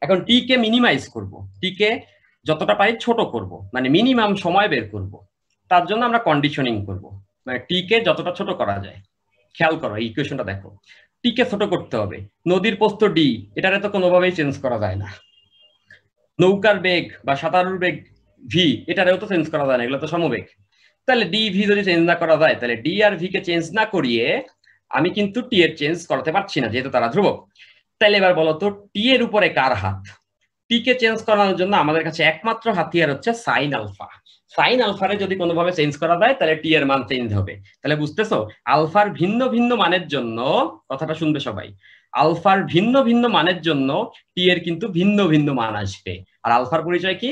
এখন টি কে মিনিমাইজ করব, টি কে যতটা পারি ছোট করব, মানে মিনিমাম সময় বের করব। তার জন্য আমরা কন্ডিশনিং করব, মানে টি কে যতটা ছোট করা যায়। খেয়াল করো এই ইকুয়েশনটা দেখো, টি কে ছোট করতে হবে। নদীর প্রস্থ ডি, এটারে তো কোনোভাবেই চেঞ্জ করা যায় না। নৌকার বেগ বা সাঁতারুর বেগ ভি, এটারেও তো চেঞ্জ করা যায় না, এগুলো তো সমবেগ। তাহলে ডি ভি যদি চেঞ্জ না করা যায়, তাহলে ডি আর ভি কে চেঞ্জ না করিয়ে আমি কিন্তু টি এর চেঞ্জ করাতে পারছি না, যেহেতু তারা ধ্রুবক। তাহলে এবার বলো তো টি এর উপরে কার হাত? টি কে চেঞ্জ করানোর জন্য আমাদের কাছে একমাত্র হাতিয়ার হচ্ছে সাইন আলফা। সাইন আলফারে যদি কোনোভাবে চেঞ্জ করা যায় তাহলে টি এর মান চেঞ্জ হবে। তাহলে বুঝতেছো, আলফার ভিন্ন ভিন্ন মানের জন্য, কথাটা শুনবে সবাই, আলফার ভিন্ন ভিন্ন মানের জন্য টি এর কিন্তু ভিন্ন ভিন্ন মান আসবে। আর আলফার পরিচয় কি?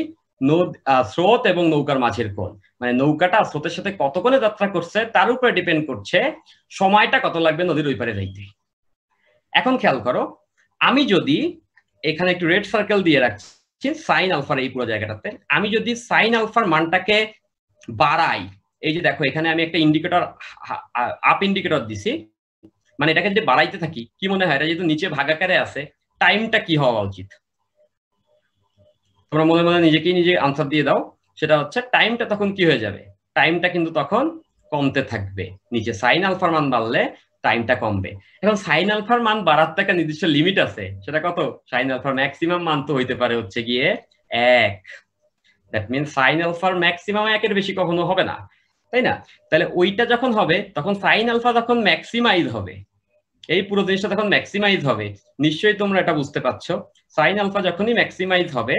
স্রোত এবং নৌকার মাঝের কোণ, মানে নৌকাটা স্রোতের সাথে কত কোণে যাত্রা করছে তার উপরে ডিপেন্ড করছে সময়টা কত লাগবে নদীর ওই পারে যাইতে। এখন খেয়াল করো, আমি যদি এখানে একটু রেড সার্কেল দিয়ে রাখছি সাইন আলফার এই পুরো জায়গাটাতে, আমি যদি সাইন আলফার মানটাকে বাড়াই, এই যে দেখো এখানে আমি একটা ইন্ডিকেটর, আপ ইন্ডিকেটর দিছি, মানে এটাকে যদি বাড়াইতে থাকি, কি মনে হয় এটা যেহেতু নিচে ভাগাকারে আছে, টাইমটা কি হওয়া উচিত? তোমরা মনে মনে নিজেকেই নিজে আনসার দিয়ে দাও। সেটা হচ্ছে টাইমটা তখন কি হয়ে যাবে? টাইমটা কিন্তু তখন কমতে থাকবে। নিচে সাইন আলফার মান বাড়লে টাইমটা কমবে। এখন সাইন আলফার মান বাড়ার তো একটা নির্দিষ্ট লিমিট আছে, সেটা কত? সাইন আলফার ম্যাক্সিমাম মান তো হইতে পারে হচ্ছে গিয়ে 1। দ্যাট মিনস সাইন আলফার ম্যাক্সিমাম 1-এর বেশি কখনো হবে না, তাই না? তাহলে ওইটা যখন হবে তখন সাইন আলফা যখন ম্যাক্সিমাইজ হবে, এই পুরো জিনিসটা যখন ম্যাক্সিমাইজ হবে, নিশ্চয়ই তোমরা এটা বুঝতে পারছো, সাইন আলফা যখনই ম্যাক্সিমাইজ হবে,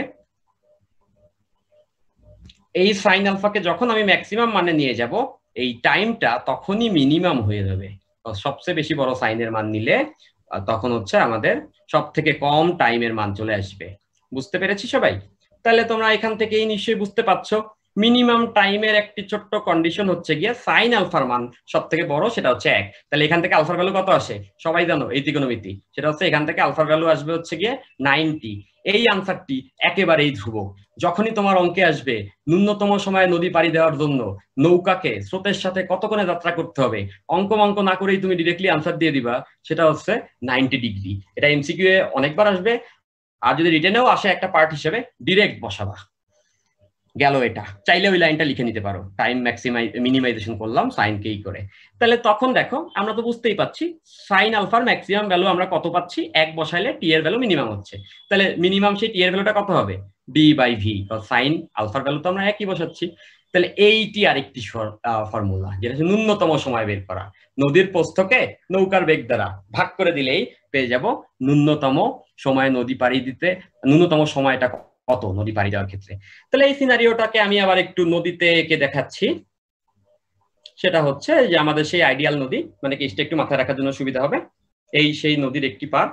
এই সাইন আলফাকে যখন আমি ম্যাক্সিমাম মানে নিয়ে যাব, এই টাইমটা তখনই মিনিমাম হয়ে যাবে। সবচেয়ে বেশি বড় সাইনের মান নিলে তখন হচ্ছে আমাদের সব থেকে কম টাইমের মান চলে আসবে। বুঝতে পেরেছি সবাই? তাহলে তোমরা এখান থেকেই নিশ্চয়ই বুঝতে পারছো মিনিমাম টাইমের একটি ছোট্ট কন্ডিশন হচ্ছে গিয়ে সাইন আলফার মান সব থেকে বড়, সেটা হচ্ছে 1। তাহলে এখান থেকে আলফার ভ্যালু কত আসে সবাই জানো, এই ত্রিকোণমিতি, সেটা হচ্ছে এখান থেকে আলফার ভ্যালু আসবে হচ্ছে গিয়ে 90। এই আনসারটি একেবারেই ধ্রুবক। যখনই তোমার অঙ্কে আসবে ন্যূনতম সময়ে নদী পাড়ি দেওয়ার জন্য নৌকাকে স্রোতের সাথে কতক্ষণে যাত্রা করতে হবে, অঙ্ক না করেই তুমি ডিরেক্টলি আনসার দিয়ে দিবা, সেটা হচ্ছে 90 ডিগ্রি। এটা এমসিকিউ এ অনেকবার আসবে, আর যদি রিটেনেও আসে একটা পার্ট হিসেবে ডিরেক্ট বসাবা। গেল এটা, চাইলে ওই লাইনটা লিখে নিতে পারো, টাইম মিনিমাইজেশন করলাম সাইন কেই করে। তাহলে তখন দেখো আমরা তো বুঝতেই পাচ্ছি সাইন আলফার ম্যাক্সিমাম ভ্যালু আমরা কত পাচ্ছি, 1 বসাইলে টি এর ভ্যালু মিনিমাম হচ্ছে। তাহলে মিনিমাম সেই টি এর ভ্যালুটা কত হবে? ডি বাই ভি, সাইন আলফার ভ্যালু তো আমরা একই বসাচ্ছি। তাহলে এইটি আরেকটি ফর্মুলা, যেটা হচ্ছে ন্যূনতম সময় বের করা। নদীর প্রস্থকে নৌকার বেগ দ্বারা ভাগ করে দিলেই পেয়ে যাব ন্যূনতম সময় নদী পাড়ি দিতে, ন্যূনতম সময়টা কত নদী পাড়ি দেওয়ার ক্ষেত্রে। তাহলে এই সিনারিওটাকে আমি আবার একটু নদীতে এঁকে দেখাচ্ছি। সেটা হচ্ছে যে আমাদের সেই আইডিয়াল নদী, মানে কেসটা একটু মাথায় রাখার জন্য সুবিধা হবে। এই সেই নদীর একটি পার,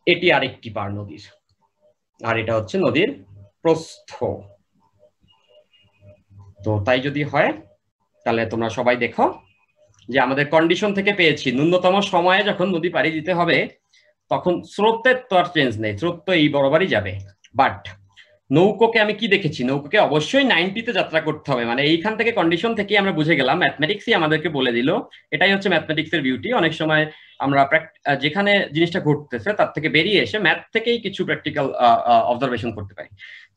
এটি আরেকটি পার নদীর, আর এটা হচ্ছে নদীর প্রস্থ। তো তাই যদি হয় তাহলে তোমরা সবাই দেখো যে আমাদের কন্ডিশন থেকে পেয়েছি ন্যূনতম সময়ে যখন নদী পাড়ি দিতে হবে তখন স্রোতের তো আর চেঞ্জ নেই, স্রোত তো এই বরাবরই যাবে। বাট নৌকোকে আমি কি দেখেছি, নৌকোকে অবশ্যই 90-তে যাত্রা করতে হবে। মানে এইখান থেকে কন্ডিশন থেকে আমরা বুঝে গেলাম, ম্যাথমেটিক্সই আমাদেরকে বলে দিল। এটাই হচ্ছে ম্যাথমেটিক্সের বিউটি। অনেক সময় আমরা যেখানে জিনিসটা ঘটতেছে তার থেকে বেরিয়ে এসে ম্যাথ থেকেই কিছু প্র্যাকটিক্যাল অবজারভেশন করতে পারি।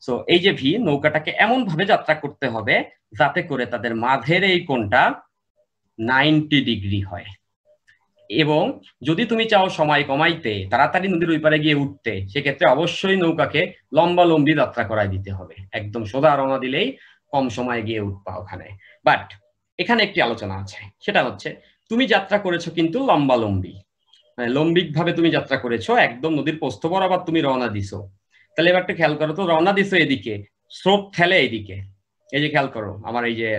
সো এই যে ভি, নৌকাটাকে এমন ভাবে যাত্রা করতে হবে যাতে করে তাদের মাঝের এই কোণটা 90 ডিগ্রি হয়। এবং যদি তুমি চাও সময় কমাইতে, তাড়াতাড়ি নদীর ওই পারে গিয়ে উঠতে, সেক্ষেত্রে অবশ্যই নৌকাকে লম্বি যাত্রা করাই দিতে হবে। একদম সোজা রওনা দিলেই কম সময়ে গিয়ে উঠবা ওখানে। বাট এখানে একটি আলোচনা আছে, সেটা হচ্ছে তুমি যাত্রা করেছো কিন্তু লম্বি, মানে লম্বিক ভাবে তুমি যাত্রা করেছো, একদম নদীর প্রস্থ বরাবর তুমি রওনা দিছো। তাহলে এবার একটু খেয়াল করো তো, রওনা দিছো এদিকে, স্রোত ঠেলে এদিকে, এই যে খেয়াল করো আমার এই যে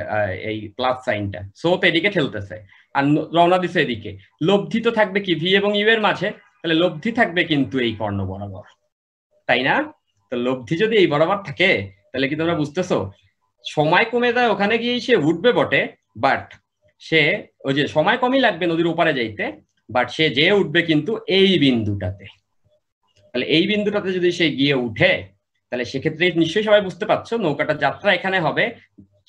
এই প্লাস সাইনটা, স্রোত এদিকে ঠেলতেছে আর রওনা দিছে এদিকে। লব্ধি তো থাকবে কি ভি এবং ইউ এর মাঝে, তাহলে লব্ধি থাকবে কিন্তু এই কর্ণ বরাবর, তাই না? তো লব্ধি যদি এই বরাবর থাকে তাহলে কি তোমরা বুঝতেছো, সময় কমে যায় ওখানে গিয়ে সে উঠবে বটে, বাট সে ওই যে সময় কমই লাগবে নদীর ওপারে যাইতে, বাট সে যে উঠবে কিন্তু এই বিন্দুটাতে। তাহলে এই বিন্দুটাতে যদি সে গিয়ে উঠে তাহলে সেক্ষেত্রে নিশ্চয়ই সবাই বুঝতে পারছো নৌকাটা যাত্রা এখানে হবে,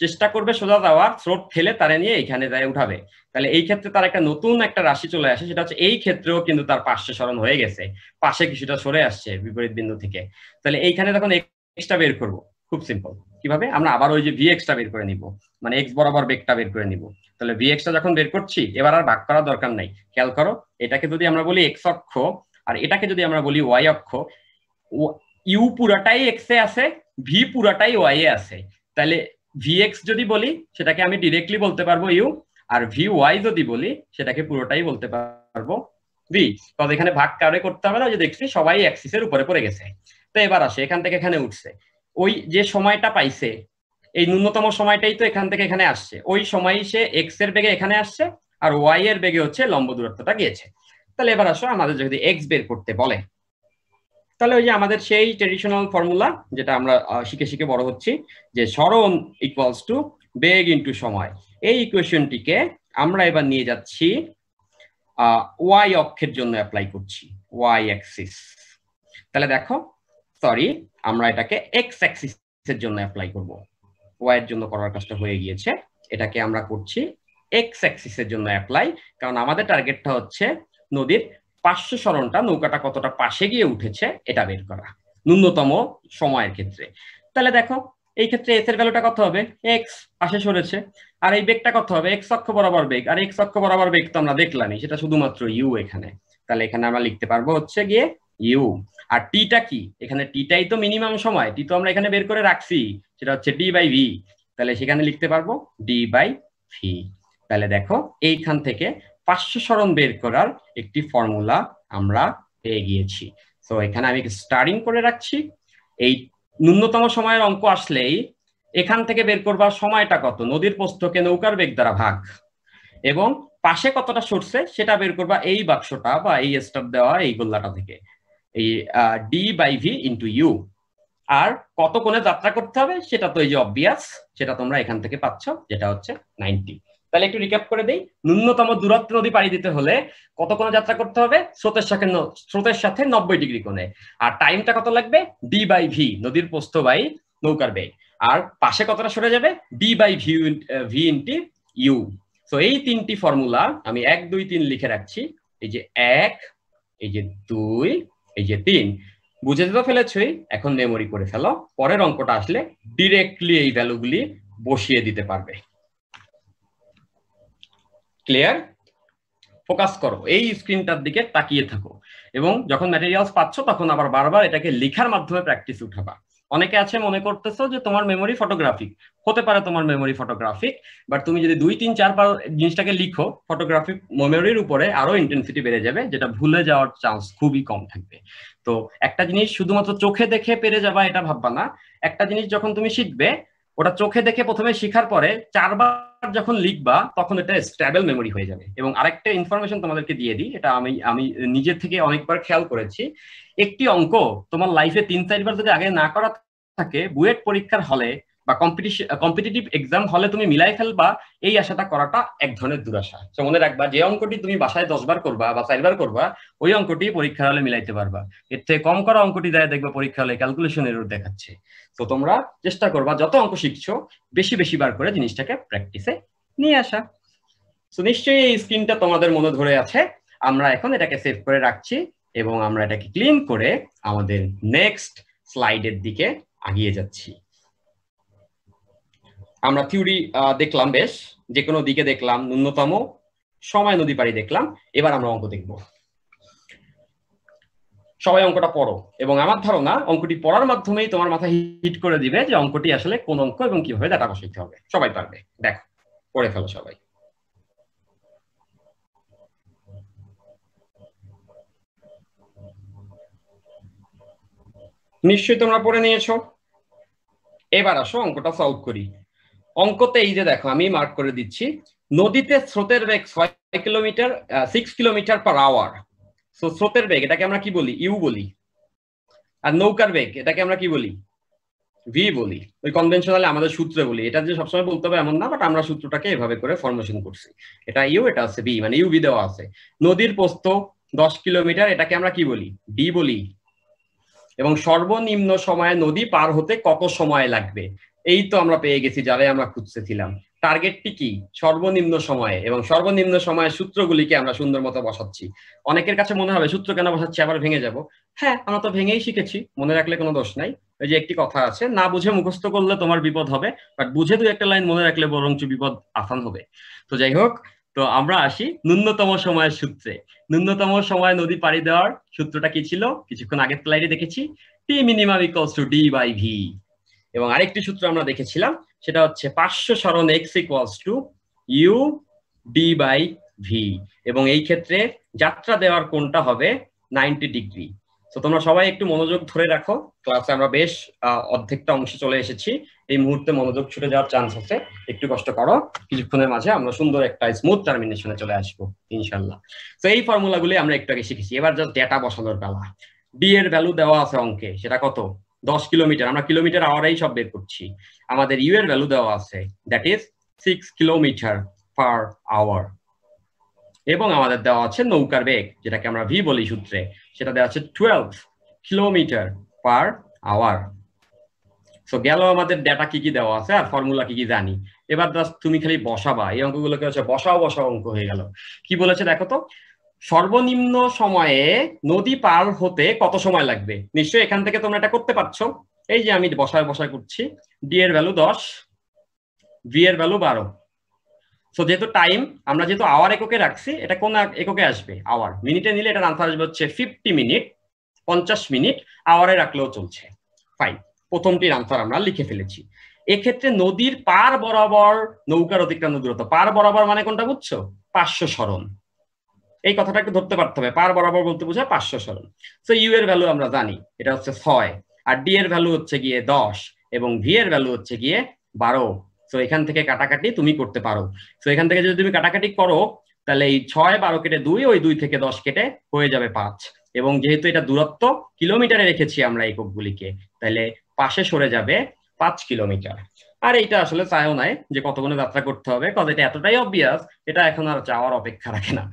চেষ্টা করবে সোজা যাওয়ার, স্রোত ঠেলে তারে নিয়ে এখানে যায় উঠাবে। তাহলে এই ক্ষেত্রে তার একটা নতুন একটা রাশি চলে আসে, সেটা হচ্ছে এই ক্ষেত্রেও কিন্তু তার পার্শ্ব সরণ হয়ে গেছে, পাশে কিছুটা সরে আসছে বিপরীত বিন্দু থেকে। তাহলে এইখানে তখন এক্সটা বের করব, খুব সিম্পল। কিভাবে? আমরা আবার ওই যে ভি এক্সটা বের করে নিব, মানে এক্স বরাবর বেগটা বের করে নিব। তাহলে ভি এক্সটা যখন বের করছি এবার আর ভাগ করার দরকার নাই। খেয়াল করো, এটাকে যদি আমরা বলি এক্স অক্ষ আর এটাকে যদি আমরা বলি ওয়াই অক্ষ, ইউ পুরাটাই এক্স এ আছে, ভি পুরাটাই ওয়াই এ আছে। তাহলে ভি এক্স যদি বলি সেটাকে আমি ডিরেক্টলি বলতে পারবো ইউ, আর ভি ওয়াই যদি বলি সেটাকে পুরোটাই বলতে পারবো ভি। তবে এখানে ভাগ কারে করতে হবে না, যে দেখছি সবাই অ্যাক্সিসের উপরে পড়ে গেছে। তো এবার আসে এখান থেকে এখানে উঠছে, ওই যে সময়টা পাইছে এই ন্যূনতম সময়টাই তো এখান থেকে এখানে আসছে, ওই সময় সে এক্স এর বেগে এখানে আসছে আর ওয়াই এর বেগে হচ্ছে লম্ব দূরত্বটা গিয়েছে। তাহলে এবার আসো আমাদের যদি এক্স বের করতে বলে তাহলে ওই যে আমাদের সেই ট্রেডিশনাল ফর্মুলা যেটা আমরা শিখে শিখে বড় হচ্ছি, যে সরণ ইকুয়ালস টু বেগ ইন্টু সময়, এই ইকুয়েশনটিকে আমরা এবার নিয়ে যাচ্ছি ওয়াই অক্ষের জন্য অ্যাপ্লাই করছি, ওয়াই অ্যাক্সিস। তাহলে দেখো, সরি, আমরা এটাকে এক্স অ্যাক্সিসের জন্য অ্যাপ্লাই করব। ওয়াই এর জন্য করার কাজটা হয়ে গিয়েছে, এটাকে আমরা করছি এক্স অ্যাক্সিসের জন্য অ্যাপ্লাই, কারণ আমাদের টার্গেটটা হচ্ছে নদীর পার্শ্ব সরণটা, নৌকাটা কতটা পাশে গিয়ে উঠেছে এটা বের করা ন্যূনতম সময়ের ক্ষেত্রে। তাহলে দেখো এই ক্ষেত্রে এস এর ভ্যালুটা কত হবে, এক্স পাশে সরেছে, আর এই বেগটা কত হবে, এক্স অক্ষ বরাবর বেগ, আর এক্স অক্ষ বরাবর বেগ তো আমরা দেখলামই, সেটা শুধুমাত্র ইউ এখানে। তাহলে এখানে আমরা লিখতে পারবো হচ্ছে গিয়ে ইউ। আর টিটা কি, এখানে টিটাই তো মিনিমাম সময়, টি তো আমরা এখানে বের করে রাখছি, সেটা হচ্ছে ডি বাই ভি। তাহলে সেখানে লিখতে পারবো ডি বাই ভি। তাহলে দেখো এইখান থেকে পার্শ্ব সরণ বের করার একটি ফর্মুলা আমরা পেয়ে গিয়েছি। তো এখানে আমি স্টার্টিং করে রাখছি, এই ন্যূনতম সময়ের অঙ্ক আসলেই এখান থেকে বের করবা সময়টা কত, নদীর প্রস্থকে নৌকার বেগ দ্বারা ভাগ, এবং পাশে কতটা সরছে সেটা বের করবা এই বাক্সটা বা এই স্টার দেওয়া এই গোল্লাটা থেকে, এই D by V into U. আর কত কোণে যাত্রা করতে হবে সেটা তো এই যে অবভিয়াস, সেটা তোমরা এখান থেকে পাচ্ছ, যেটা হচ্ছে 90। তাহলে একটু রিক্যাপ করে দেই, ন্যূনতম দূরত্ব নদী পাড়ি দিতে হলে কত কোণে যাত্রা করতে হবে, স্রোতের সাথে 90 ডিগ্রি কোণে। আর টাইমটা কত লাগবে, ডি বাই ভি, নদীর প্রস্থ বাই নৌকার বেগ। আর পাশে কতটা সরে যাবে, D by V into U. তো এই তিনটি ফর্মুলা আমি 1 2 3 লিখে রাখছি, এই যে 1, এই যে 2, এই যে 3। বুঝে তো ফেলেছই, এখন মেমোরি করে ফেলো, পরের অঙ্কটা আসলে ডিরেক্টলি এই ভ্যালুগুলি বসিয়ে দিতে পারবে। ক্লিয়ার? ফোকাস করো, এই স্ক্রিনটার দিকে তাকিয়ে থাকো, এবং যখন ম্যাটেরিয়ালস পাচ্ছ তখন আবার বারবার এটাকে লেখার মাধ্যমে প্র্যাকটিস উঠাবা। অনেকে আছে মনে করতেছো যে তোমার মেমোরি ফটোগ্রাফিক, হতে পারে তোমার মেমোরি ফটোগ্রাফিক, বাট তুমি যদি 2, 3, 4 বার জিনিসটাকে লিখো, ফটোগ্রাফিক মেমোরির উপরে আরো ইন্টেন্সিটি বেড়ে যাবে, যেটা ভুলে যাওয়ার চান্স খুবই কম থাকবে। তো একটা জিনিস শুধুমাত্র চোখে দেখে পেরে যাবা এটা ভাববা না। একটা জিনিস যখন তুমি শিখবে, ওটা চোখে দেখে প্রথমে শিখার পরে 4 বার যখন লিখবা তখন এটা স্টেবল মেমোরি হয়ে যাবে। এবং আরেকটা ইনফরমেশন তোমাদেরকে দিয়ে দিই, এটা আমি আমি নিজের থেকে অনেকবার খেয়াল করেছি। একটি অঙ্ক তোমার লাইফে 3-4 বার যদি আগে না করা থাকে, বুয়েট পরীক্ষার হলে বা কম্পিটিটিভ এক্সাম হলে তুমি মিলাই ফেলবা, এই আশাটা করাটা এক ধরনের দুরাশা। তো মনে রাখবা, যে অঙ্কটি তুমি বাসায় 10 বার করবা বা 4 বার করবা, ওই অঙ্কটি পরীক্ষার হলে মিলাইতে পারবা। এর থেকে কম করা অঙ্কটি দেয় দেখবা পরীক্ষা হলে ক্যালকুলেশন এরর দেখাচ্ছে। তো তোমরা চেষ্টা করবা যত অঙ্ক শিখছো বেশি বেশি বার করে জিনিসটাকে প্র্যাকটিসে নিয়ে আসা। তো নিশ্চয়ই এই স্ক্রিনটা তোমাদের মনে ধরে আছে। আমরা এখন এটাকে সেভ করে রাখছি এবং আমরা এটাকে ক্লিন করে আমাদের নেক্সট স্লাইডের দিকে আগিয়ে যাচ্ছি। আমরা থিওরি দেখলাম, বেশ যে কোনো দিকে দেখলাম, ন্যূনতম সময় নদী পাড়ি দেখলাম। এবার আমরা অঙ্ক দেখব। সবাই অঙ্কটা পড়ো, এবং আমার ধারণা অঙ্কটি পড়ার মাধ্যমেই তোমার মাথায় হিট করে দিবে যে অঙ্কটি আসলে কোন অঙ্ক এবং কিভাবে ডাটা বসাইতে হবে। সবাই পারবে, দেখো পড়ে ফেলো সবাই। নিশ্চয়ই তোমরা পড়ে নিয়েছো। এবার আসো অঙ্কটা সলভ করি। অঙ্কতে এই যে দেখো, আমি মার্ক করে দিচ্ছি, নদীতে স্রোতের বেগ 6 কিলোমিটার পার আওয়ার। সো স্রোতের বেগ এটাকে আমরা কি বলি? ইউ বলি। আর নৌকার বেগ এটাকে আমরা কি বলি? ভি বলি। ওই কনভেনশনালি আমাদের সূত্রে বলি, এটা যে সবসময় বলতে হবে এমন না, বাট আমরা সূত্রটাকে এভাবে করে ফরমেশন করছি। এটা ইউ, এটা হচ্ছে ভি, মানে ইউভি দেওয়া আছে। নদীর প্রস্থ 10 কিলোমিটার, এটাকে আমরা কি বলি? ডি বলি। এবং সর্বনিম্ন সময়ে নদী পার হতে কত সময় লাগবে? এই তো আমরা পেয়ে গেছি, যারাই আমরা খুঁজতেছিলাম। টার্গেটটি কি? সর্বনিম্ন সময়ে। এবং সর্বনিম্ন সময়ের সূত্রগুলিকে আমরা সুন্দর মতো বসাচ্ছি। অনেকের কাছে মনে হবে সূত্র কেন বসাচ্ছি, আবার ভেঙে যাব। হ্যাঁ, আমরা তো ভেঙেই শিখেছি, মনে রাখলে কোনো দোষ নাই। ওই যে একটি কথা আছে, না বুঝে মুখস্থ করলে তোমার বিপদ হবে, বাট বুঝে 2-1 লাইন মনে রাখলে বরঞ্চ বিপদ আসান হবে। তো যাই হোক, তো আমরা আসি ন্যূনতম সময়ের সূত্রে। ন্যূনতম সময় নদী পাড়ি দেওয়ার সূত্রটা কি ছিল? কিছুক্ষণ আগের স্লাইডে দেখেছি, T minimum equals to D by V. এবং আরেকটি সূত্র আমরা দেখেছিলাম, সেটা হচ্ছে 500 সরণ X equals to U D by V. এবং এই ক্ষেত্রে যাত্রা দেওয়ার কোণটা হবে 90 ডিগ্রি। তো তোমরা সবাই একটু মনোযোগ ধরে রাখো, ক্লাসে আমরা বেশ অর্ধেকটা অংশে চলে এসেছি। এই মুহূর্তে মনোযোগ ছুটে যাওয়ার চান্স আছে, একটু কষ্ট করো। কিছুক্ষণের মাঝে আমরা সুন্দর একটা স্মুথ টার্মিনেশনে চলে আসবো ইনশাল্লাহ। তো এই ফর্মুলাগুলি আমরা একটু আগে শিখেছি। এবার জাস্ট ডেটা বসানোর বেলা। ডি এর ভ্যালু দেওয়া আছে অঙ্কে, সেটা কত? 10 কিলোমিটার। আমরা কিলোমিটার আওয়ারেই সব বের করছি। আমাদের ইউ এর ভ্যালু দেওয়া আছে, that is 6 kilometre per hour. এবং আমাদের দেওয়া আছে নৌকার বেগ, যেটাকে আমরা ভি বলি সূত্রে, সেটা দেওয়া আছে 12 কিলোমিটার পার আওয়ার। সো গেল আমাদের ডেটা কি কি দেওয়া আছে আর ফর্মুলা কি কি জানি। এবার জাস্ট তুমি খালি বসাবা, এই অঙ্কগুলোকে হচ্ছে বসাও অঙ্ক হয়ে গেল। কি বলেছে দেখো তো, সর্বনিম্ন সময়ে নদী পার হতে কত সময় লাগবে? নিশ্চয়ই এখান থেকে তোমরা এটা করতে পারছো। এই যে আমি বসায় করছি, ডি এর ভ্যালু 10, ভি এর ভ্যালু 12। সো যেহেতু টাইম আমরা যেহেতু আওয়ার এককে রাখছি, এটা কোন এককে আসবে? আওয়ার। মিনিটে নিলে এটার আনসার আসবে হচ্ছে 50 মিনিট, 50 মিনিট। আওয়ারে রাখলেও চলছে, ফাইন। প্রথমটির আনসার আমরা লিখে ফেলেছি। এক্ষেত্রে নদীর পার বরাবর নৌকার অতিক্রান্ত দূরত্ব, পার বরাবর মানে কোনটা বুঝছো? 500 সরণ। এই কথাটা একটু ধরতে পারতে হবে, পার বরাবর বলতে বোঝায় 500 সরণ। সো ইউ এর ভ্যালু আমরা জানি, এটা হচ্ছে 6, আর ডি এর ভ্যালু হচ্ছে গিয়ে 10, এবং ভি এর ভ্যালু হচ্ছে গিয়ে 12। তো এখান থেকে কাটাকাটি তুমি করতে পারো। তো এখান থেকে যদি তুমি কাটাকাটি করো, তাহলে এই 6, 12 কেটে 2, ওই 2 থেকে 10 কেটে হয়ে যাবে 5। এবং যেহেতু এটা দূরত্ব কিলোমিটারে রেখেছি আমরা এককগুলিকে, তাহলে পাশে সরে যাবে 5 কিলোমিটার। আর এইটা আসলে চায়ও নাই যে কতক্ষণে যাত্রা করতে হবে, কারণ এটা এতটাই অবভিয়াস, এটা এখন আর চাওয়ার অপেক্ষা রাখে না।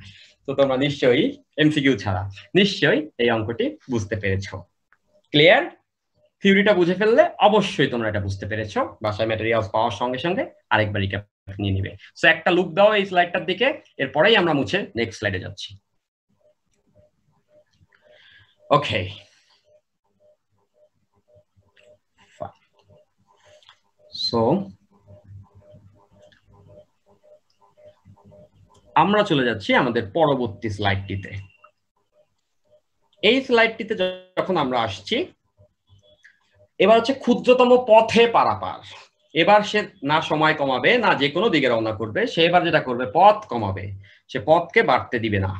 তো তোমরা নিশ্চয়ই এমসিকিউ ছাড়া নিশ্চয়ই এই অঙ্কটি বুঝতে পেরেছো। ক্লিয়ার? থিওরিটা বুঝে ফেললে অবশ্যই তোমরা এটা বুঝতে পেরেছো। বাসায় ম্যাটেরিয়ালস পাওয়ার সঙ্গে সঙ্গে আরেকবার রিক্যাপ নিয়ে নিবে। সো একটা লুক দাও এই স্লাইডটার দিকে, এরপরেই আমরা মুছে নেক্সট স্লাইডে যাচ্ছি। ওকে, সো আমরা চলে যাচ্ছি আমাদের পরবর্তী স্লাইডটিতে। এই স্লাইডটিতে যখন আমরা আসছি, এবার হচ্ছে ক্ষুদ্রতম পথে পারাপার। এবার সে না সময় কমাবে না যে কোনো দিকে রওনা করবে, সে এবার যেটা করবে পথ কমাবে, সে পথকে বাড়তে দিবে না,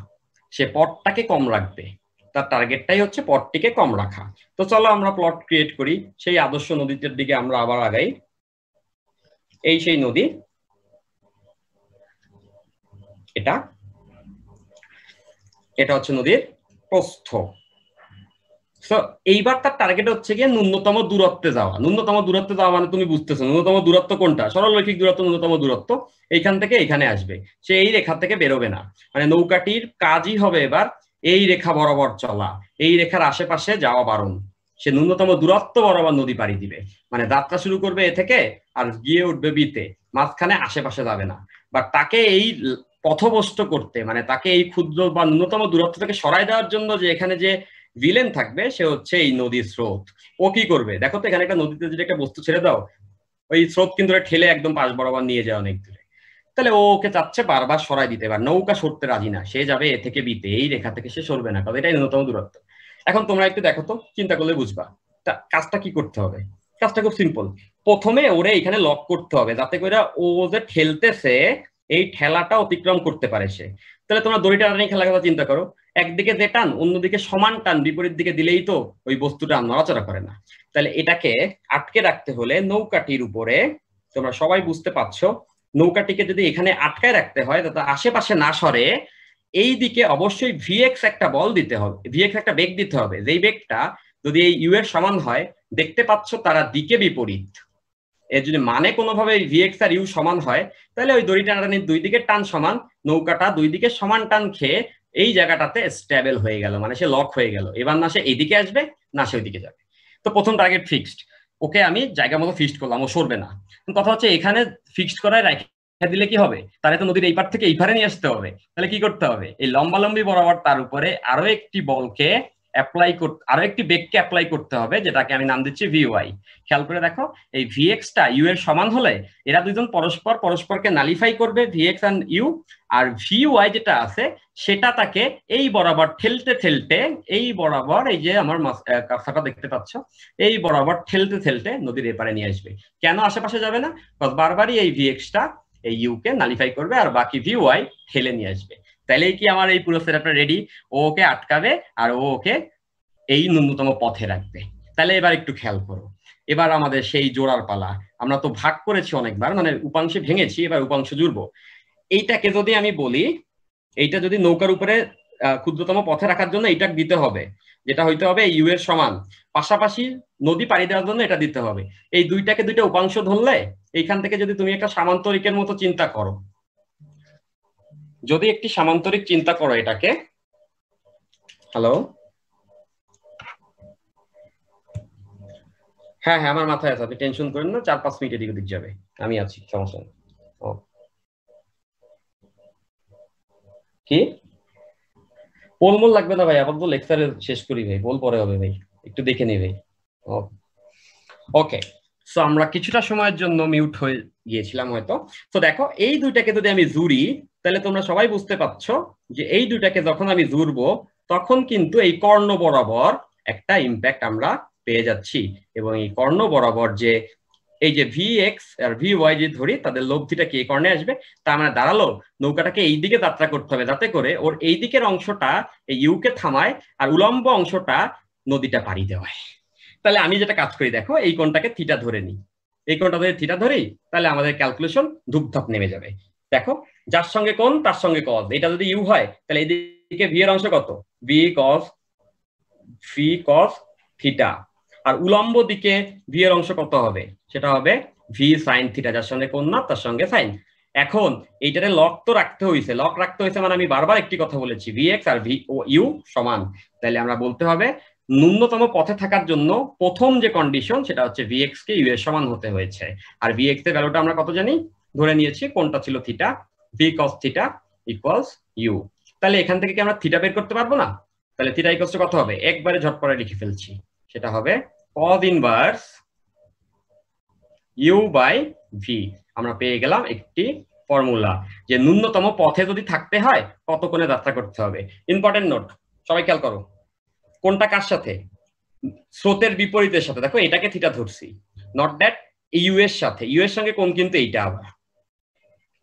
সে পথটাকে কম রাখবে। তার টার্গেটটাই হচ্ছে পথটিকে কম রাখা। তো চলো আমরা প্লট ক্রিয়েট করি, সেই আদর্শ নদীটার দিকে আমরা আবার আগাই। এই সেই নদী, এটা এটা হচ্ছে নদীর প্রস্থ। সো এইবার তার টার্গেট হচ্ছে গিয়ে ন্যূনতম দূরত্বে যাওয়া। ন্যূনতম দূরত্বে যাওয়া মানে তুমি বুঝতেছো ন্যূনতম দূরত্ব কোনটা, সরলরৈখিক দূরত্ব ন্যূনতম দূরত্ব এইখান থেকে এখানে আসবে, সে এই রেখা থেকে বেরোবে না। মানে নৌকাটির কাজই হবে এবার এই রেখা বরাবর চলা, এই রেখার আশেপাশে যাওয়া বারণ। সে ন্যূনতম দূরত্ব বরাবর নদী পাড়ি দিবে, মানে যাত্রা শুরু করবে এ থেকে আর গিয়ে উঠবে বিতে, মাঝখানে আশেপাশে যাবে না। বা তাকে এই পথভ্রষ্ট করতে, মানে তাকে এই ক্ষুদ্র বা ন্যূনতম দূরত্ব থেকে সরাই দেওয়ার জন্য যে এখানে যে ভিলেন থাকবে সে হচ্ছে এই নদীর স্রোত। ও কি করবে দেখো তো, এখানে একটা নদীতে যদি একটা বস্তু ছেড়ে দাও, ওই স্রোত কিন্তু ঠেলে একদম পাশ বরাবর নিয়ে যায় অনেক দূরে। তাহলে ও ওকে চাচ্ছে বারবার সরাই দিতে, পারে নৌকা সরতে রাজি না, সে যাবে এ থেকে বিতে, এই রেখা থেকে সে সরবে না, কারণ এটাই ন্যূনতম দূরত্ব। এখন তোমরা একটু দেখো তো, চিন্তা করলে বুঝবা কাজটা কি করতে হবে। কাজটা খুব সিম্পল। প্রথমে ওরে এখানে লক করতে হবে, যাতে করে ও যে ঠেলতেছে এই ঠেলাটা অতিক্রম করতে পারে সে। তাহলে তোমরা দড়ি টানাটানি খেলার কথা চিন্তা করো, একদিকে যে টান অন্যদিকে সমান টান বিপরীত দিকে দিলেই তো ওই বস্তুটা নড়াচড়া করে না। তাহলে এটাকে আটকে রাখতে হলে নৌকাটির উপরে, তোমরা সবাই বুঝতে পারছো, নৌকাটিকে যদি এখানে আটকায় রাখতে হয় যাতে আশেপাশে না সরে, এই দিকে অবশ্যই ভিএক্স একটা বল দিতে হবে, ভিএক্স একটা বেগ দিতে হবে, যেই বেগটা যদি এই ইউ এর সমান হয়, দেখতে পাচ্ছ তারা দিকে বিপরীত। এর যদি মানে কোনোভাবে ভিএক্স আর ইউ সমান হয়, তাহলে ওই দড়ি টানাটানির দুই দিকের টান সমান, নৌকাটা দুই দিকে সমান টান খেয়ে এই জায়গাটাতে স্টেবল হয়ে গেল, মানে সে লক হয়ে গেল। এবার না সে এইদিকে আসবে না সে ওইদিকে যাবে। তো প্রথম টার্গেট ফিক্সড, ওকে আমি জায়গা মতো ফিক্সড করলাম, ও সরবে না। কথা হচ্ছে এখানে ফিক্সড করায় রেখে দিলে কি হবে, তাহলে তো নদীর এই পার থেকে এই পারে নিয়ে আসতে হবে। তাহলে কি করতে হবে, এই লম্বালম্বি বরাবর তার উপরে আরো একটি বলকে অ্যাপ্লাই করতে, আরো একটি বেগকে অ্যাপ্লাই করতে হবে, যেটাকে আমি নাম দিচ্ছি ভিওয়াই। খেয়াল করে দেখো, এই ভিএক্সটা ইউ এর সমান হলে এরা দুজন পরস্পরকে নালিফাই করবে, ভিএক্স এন্ড ইউ। আর ভিওয়াই যেটা আছে সেটা তাকে এই বরাবর ঠেলতে ঠেলতে, এই বরাবর, এই যে আমার কাছাটা দেখতে পাচ্ছ, এই বরাবর ঠেলতে ঠেলতে নদীর এপারে নিয়ে আসবে। কেন আশেপাশে যাবে না, বারবারই এই ভিএক্সটা এই ইউ কে নালিফাই করবে আর বাকি ভিওয়াই ঠেলে নিয়ে আসবে। তাইলেই কি আমার এই পুরো সেটআপটা রেডি, ও ওকে আটকাবে আর ও ওকে এই ন্যূনতম পথে রাখবে। তাহলে এবার একটু খেয়াল করো, এবার আমাদের সেই জোড়ার পালা। আমরা তো ভাগ করেছি অনেকবার, মানে উপাংশে ভেঙেছি, এবার উপাংশ জুড়বো। এইটাকে যদি আমি বলি, এইটা যদি নৌকার উপরে ক্ষুদ্রতম পথে রাখার জন্য এইটা দিতে হবে, যেটা হইতে হবে ইউ এর সমান, পাশাপাশি নদী পাড়ি দেওয়ার জন্য এটা দিতে হবে। এই দুইটাকে দুইটা উপাংশ ধরলে এইখান থেকে যদি তুমি একটা সামান্তরিকের মতো চিন্তা করো, যদি একটি সামান্তরিক চিন্তা করো এটাকে, হ্যালো, হ্যাঁ হ্যাঁ আমার মাথায় আছে, আপনি টেনশন করেন না, 4-5 মিনিট এদিক ওদিক যাবে, আমি আছি, সমস্যা নেই। কি পোলমোল লাগবে না ভাই, আপাতত লেকচারে শেষ করি ভাই, পোল পরে হবে ভাই, একটু দেখে নি ভাই। ওকে, সো আমরা কিছুটা সময়ের জন্য মিউট হয়ে গিয়েছিলাম হয়তো। তো দেখো এই দুইটাকে যদি আমি জুড়ি, তাহলে তোমরা সবাই বুঝতে পারছো যে এই দুইটাকে যখন আমি জুড়বো তখন কিন্তু এই কর্ণ বরাবর একটা ইম্প্যাক্ট আমরা পেয়ে যাচ্ছি। এবং এই কর্ণ বরাবর যে এই যে ভিএক্স আর ভিওয়াই যে ধরি, তাদের লব্ধিটা কি কর্ণে আসবে, তা মানে দাঁড়ালো নৌকাটাকে এই দিকে যাত্রা করতে হবে, যাতে করে ওর এই দিকের অংশটা এই ইউকে থামায় আর উলম্ব অংশটা নদীটা পাড়ি দেওয়ায়। তাহলে আমি যেটা কাজ করি দেখো, এই কোণটাকে থিটা ধরে নিই, এই কোণটা যদি থিটা ধরি তাহলে আমাদের ক্যালকুলেশন ধুপধাপ নেমে যাবে। দেখো যার সঙ্গে কোণ তার সঙ্গে কজ, এটা যদি ইউ হয় তাহলে এইদিকে ভি এর অংশ কত, ভি কস থিটা, আর উলম্ব দিকে ভি এর অংশ কত হবে, সেটা হবে ভি সাইন থিটা, যার সঙ্গে কোণ না তার সঙ্গে সাইন। এখন এইটারে লক তো রাখতে হয়েছে, লক রাখতে হয়েছে মানে আমি বারবার একটি কথা বলেছি, ভিএক্স আর ভি ও ইউ সমান। তাহলে আমরা বলতে হবে ন্যূনতম পথে থাকার জন্য প্রথম যে কন্ডিশন সেটা হচ্ছে ভিএক্স কে ইউ এর সমান হতে হয়েছে। আর ভিএক্স এর ভ্যালুটা আমরা কত জানি, ধরে নিয়েছি কোনটা ছিল theta, V cos theta equals U. তাহলে এখান থেকে কি আমরা থিটা বের করতে পারবো না, তাহলে থিটা ইকুয়ালস কত হবে, একবারে ঝটপটে লিখে ফেলছি, সেটা হবে cos inverse U by V. আমরা পেয়ে গেলাম একটি ফর্মুলা যে ন্যূনতম পথে যদি থাকতে হয় কত কোণে যাত্রা করতে হবে। ইম্পর্টেন্ট নোট, সবাই খেয়াল করো, কোনটা কার সাথে, স্রোতের বিপরীতের সাথে, দেখো এটাকে থিটা ধরছি, নট দ্যাট ইউ এর সাথে, ইউ এর সঙ্গে কোণ কিন্তু এইটা আবার।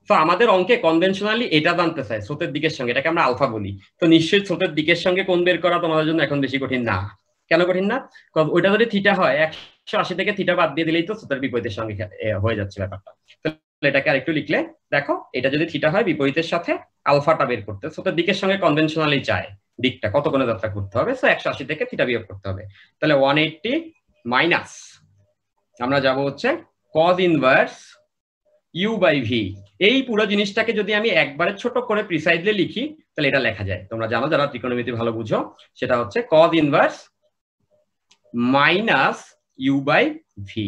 তো আমাদের অঙ্কে কনভেনশনালি এটা জানতে চাই স্রোতের দিকের সঙ্গে, এটাকে আমরা আলফা বলি। তো নিশ্চয়ই স্রোতের দিকের সঙ্গে কোণ বের করা তোমাদের জন্য এখন বেশি কঠিন না। কেন কঠিন না? ওইটা যদি থিটা হয় 180 থেকে থিটা বাদ দিয়ে দিলেই তো স্রোতের বিপরীতের সঙ্গে হয়ে যাচ্ছে ব্যাপারটা। এটাকে আরেকটু লিখলে দেখো, এটা যদি থিটা হয় বিপরীতের সাথে আলফাটা বের করতে স্রোতের দিকের সঙ্গে কনভেনশনালি চায় দিকটা কত কোণে যাত্রা করতে হবে, সো 180 থেকে থিটা বিয়োগ করতে হবে। তাহলে 180 মাইনাস আমরা যাব হচ্ছে cos inverse U by V. এই পুরো জিনিসটাকে যদি আমি একবারে ছোট করে প্রিসাইজলি লিখি তাহলে এটা লেখা যায়, তোমরা জানো যারা ত্রিকোণমিতি ভালো বুঝো, সেটা হচ্ছে cos inverse minus U by V.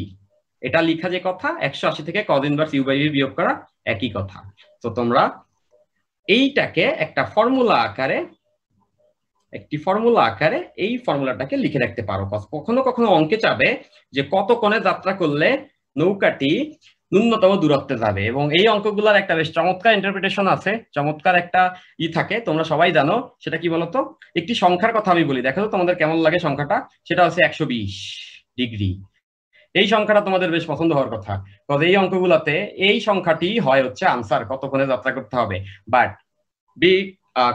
এটা লিখা যে কথা 180 থেকে cos inverse U by V বিয়োগ করা একই কথা। তো তোমরা এইটাকে একটা ফর্মুলা আকারে এই ফর্মুলাটাকে লিখে রাখতে পারো। কখনো কখনো অঙ্কে চাবে যে কত কোণে যাত্রা করলে নৌকাটি ন্যূনতম দূরত্বে যাবে, এবং এই অঙ্কগুলোর একটা বেশ চমৎকার ইন্টারপ্রিটেশন আছে, চমৎকার একটা থাকে, তোমরা সবাই জানো। সেটা কি বলতো? একটি সংখ্যার কথা আমি বলি, দেখো তো তোমাদের কেমন লাগে সংখ্যাটা। সেটা হচ্ছে 120 ডিগ্রি। এই সংখ্যাটা তোমাদের বেশ পছন্দ হওয়ার কথা, কারণ এই অঙ্কগুলোতে এই সংখ্যাটি হয় হচ্ছে আনসার কত কোণে যাত্রা করতে হবে। বাট বি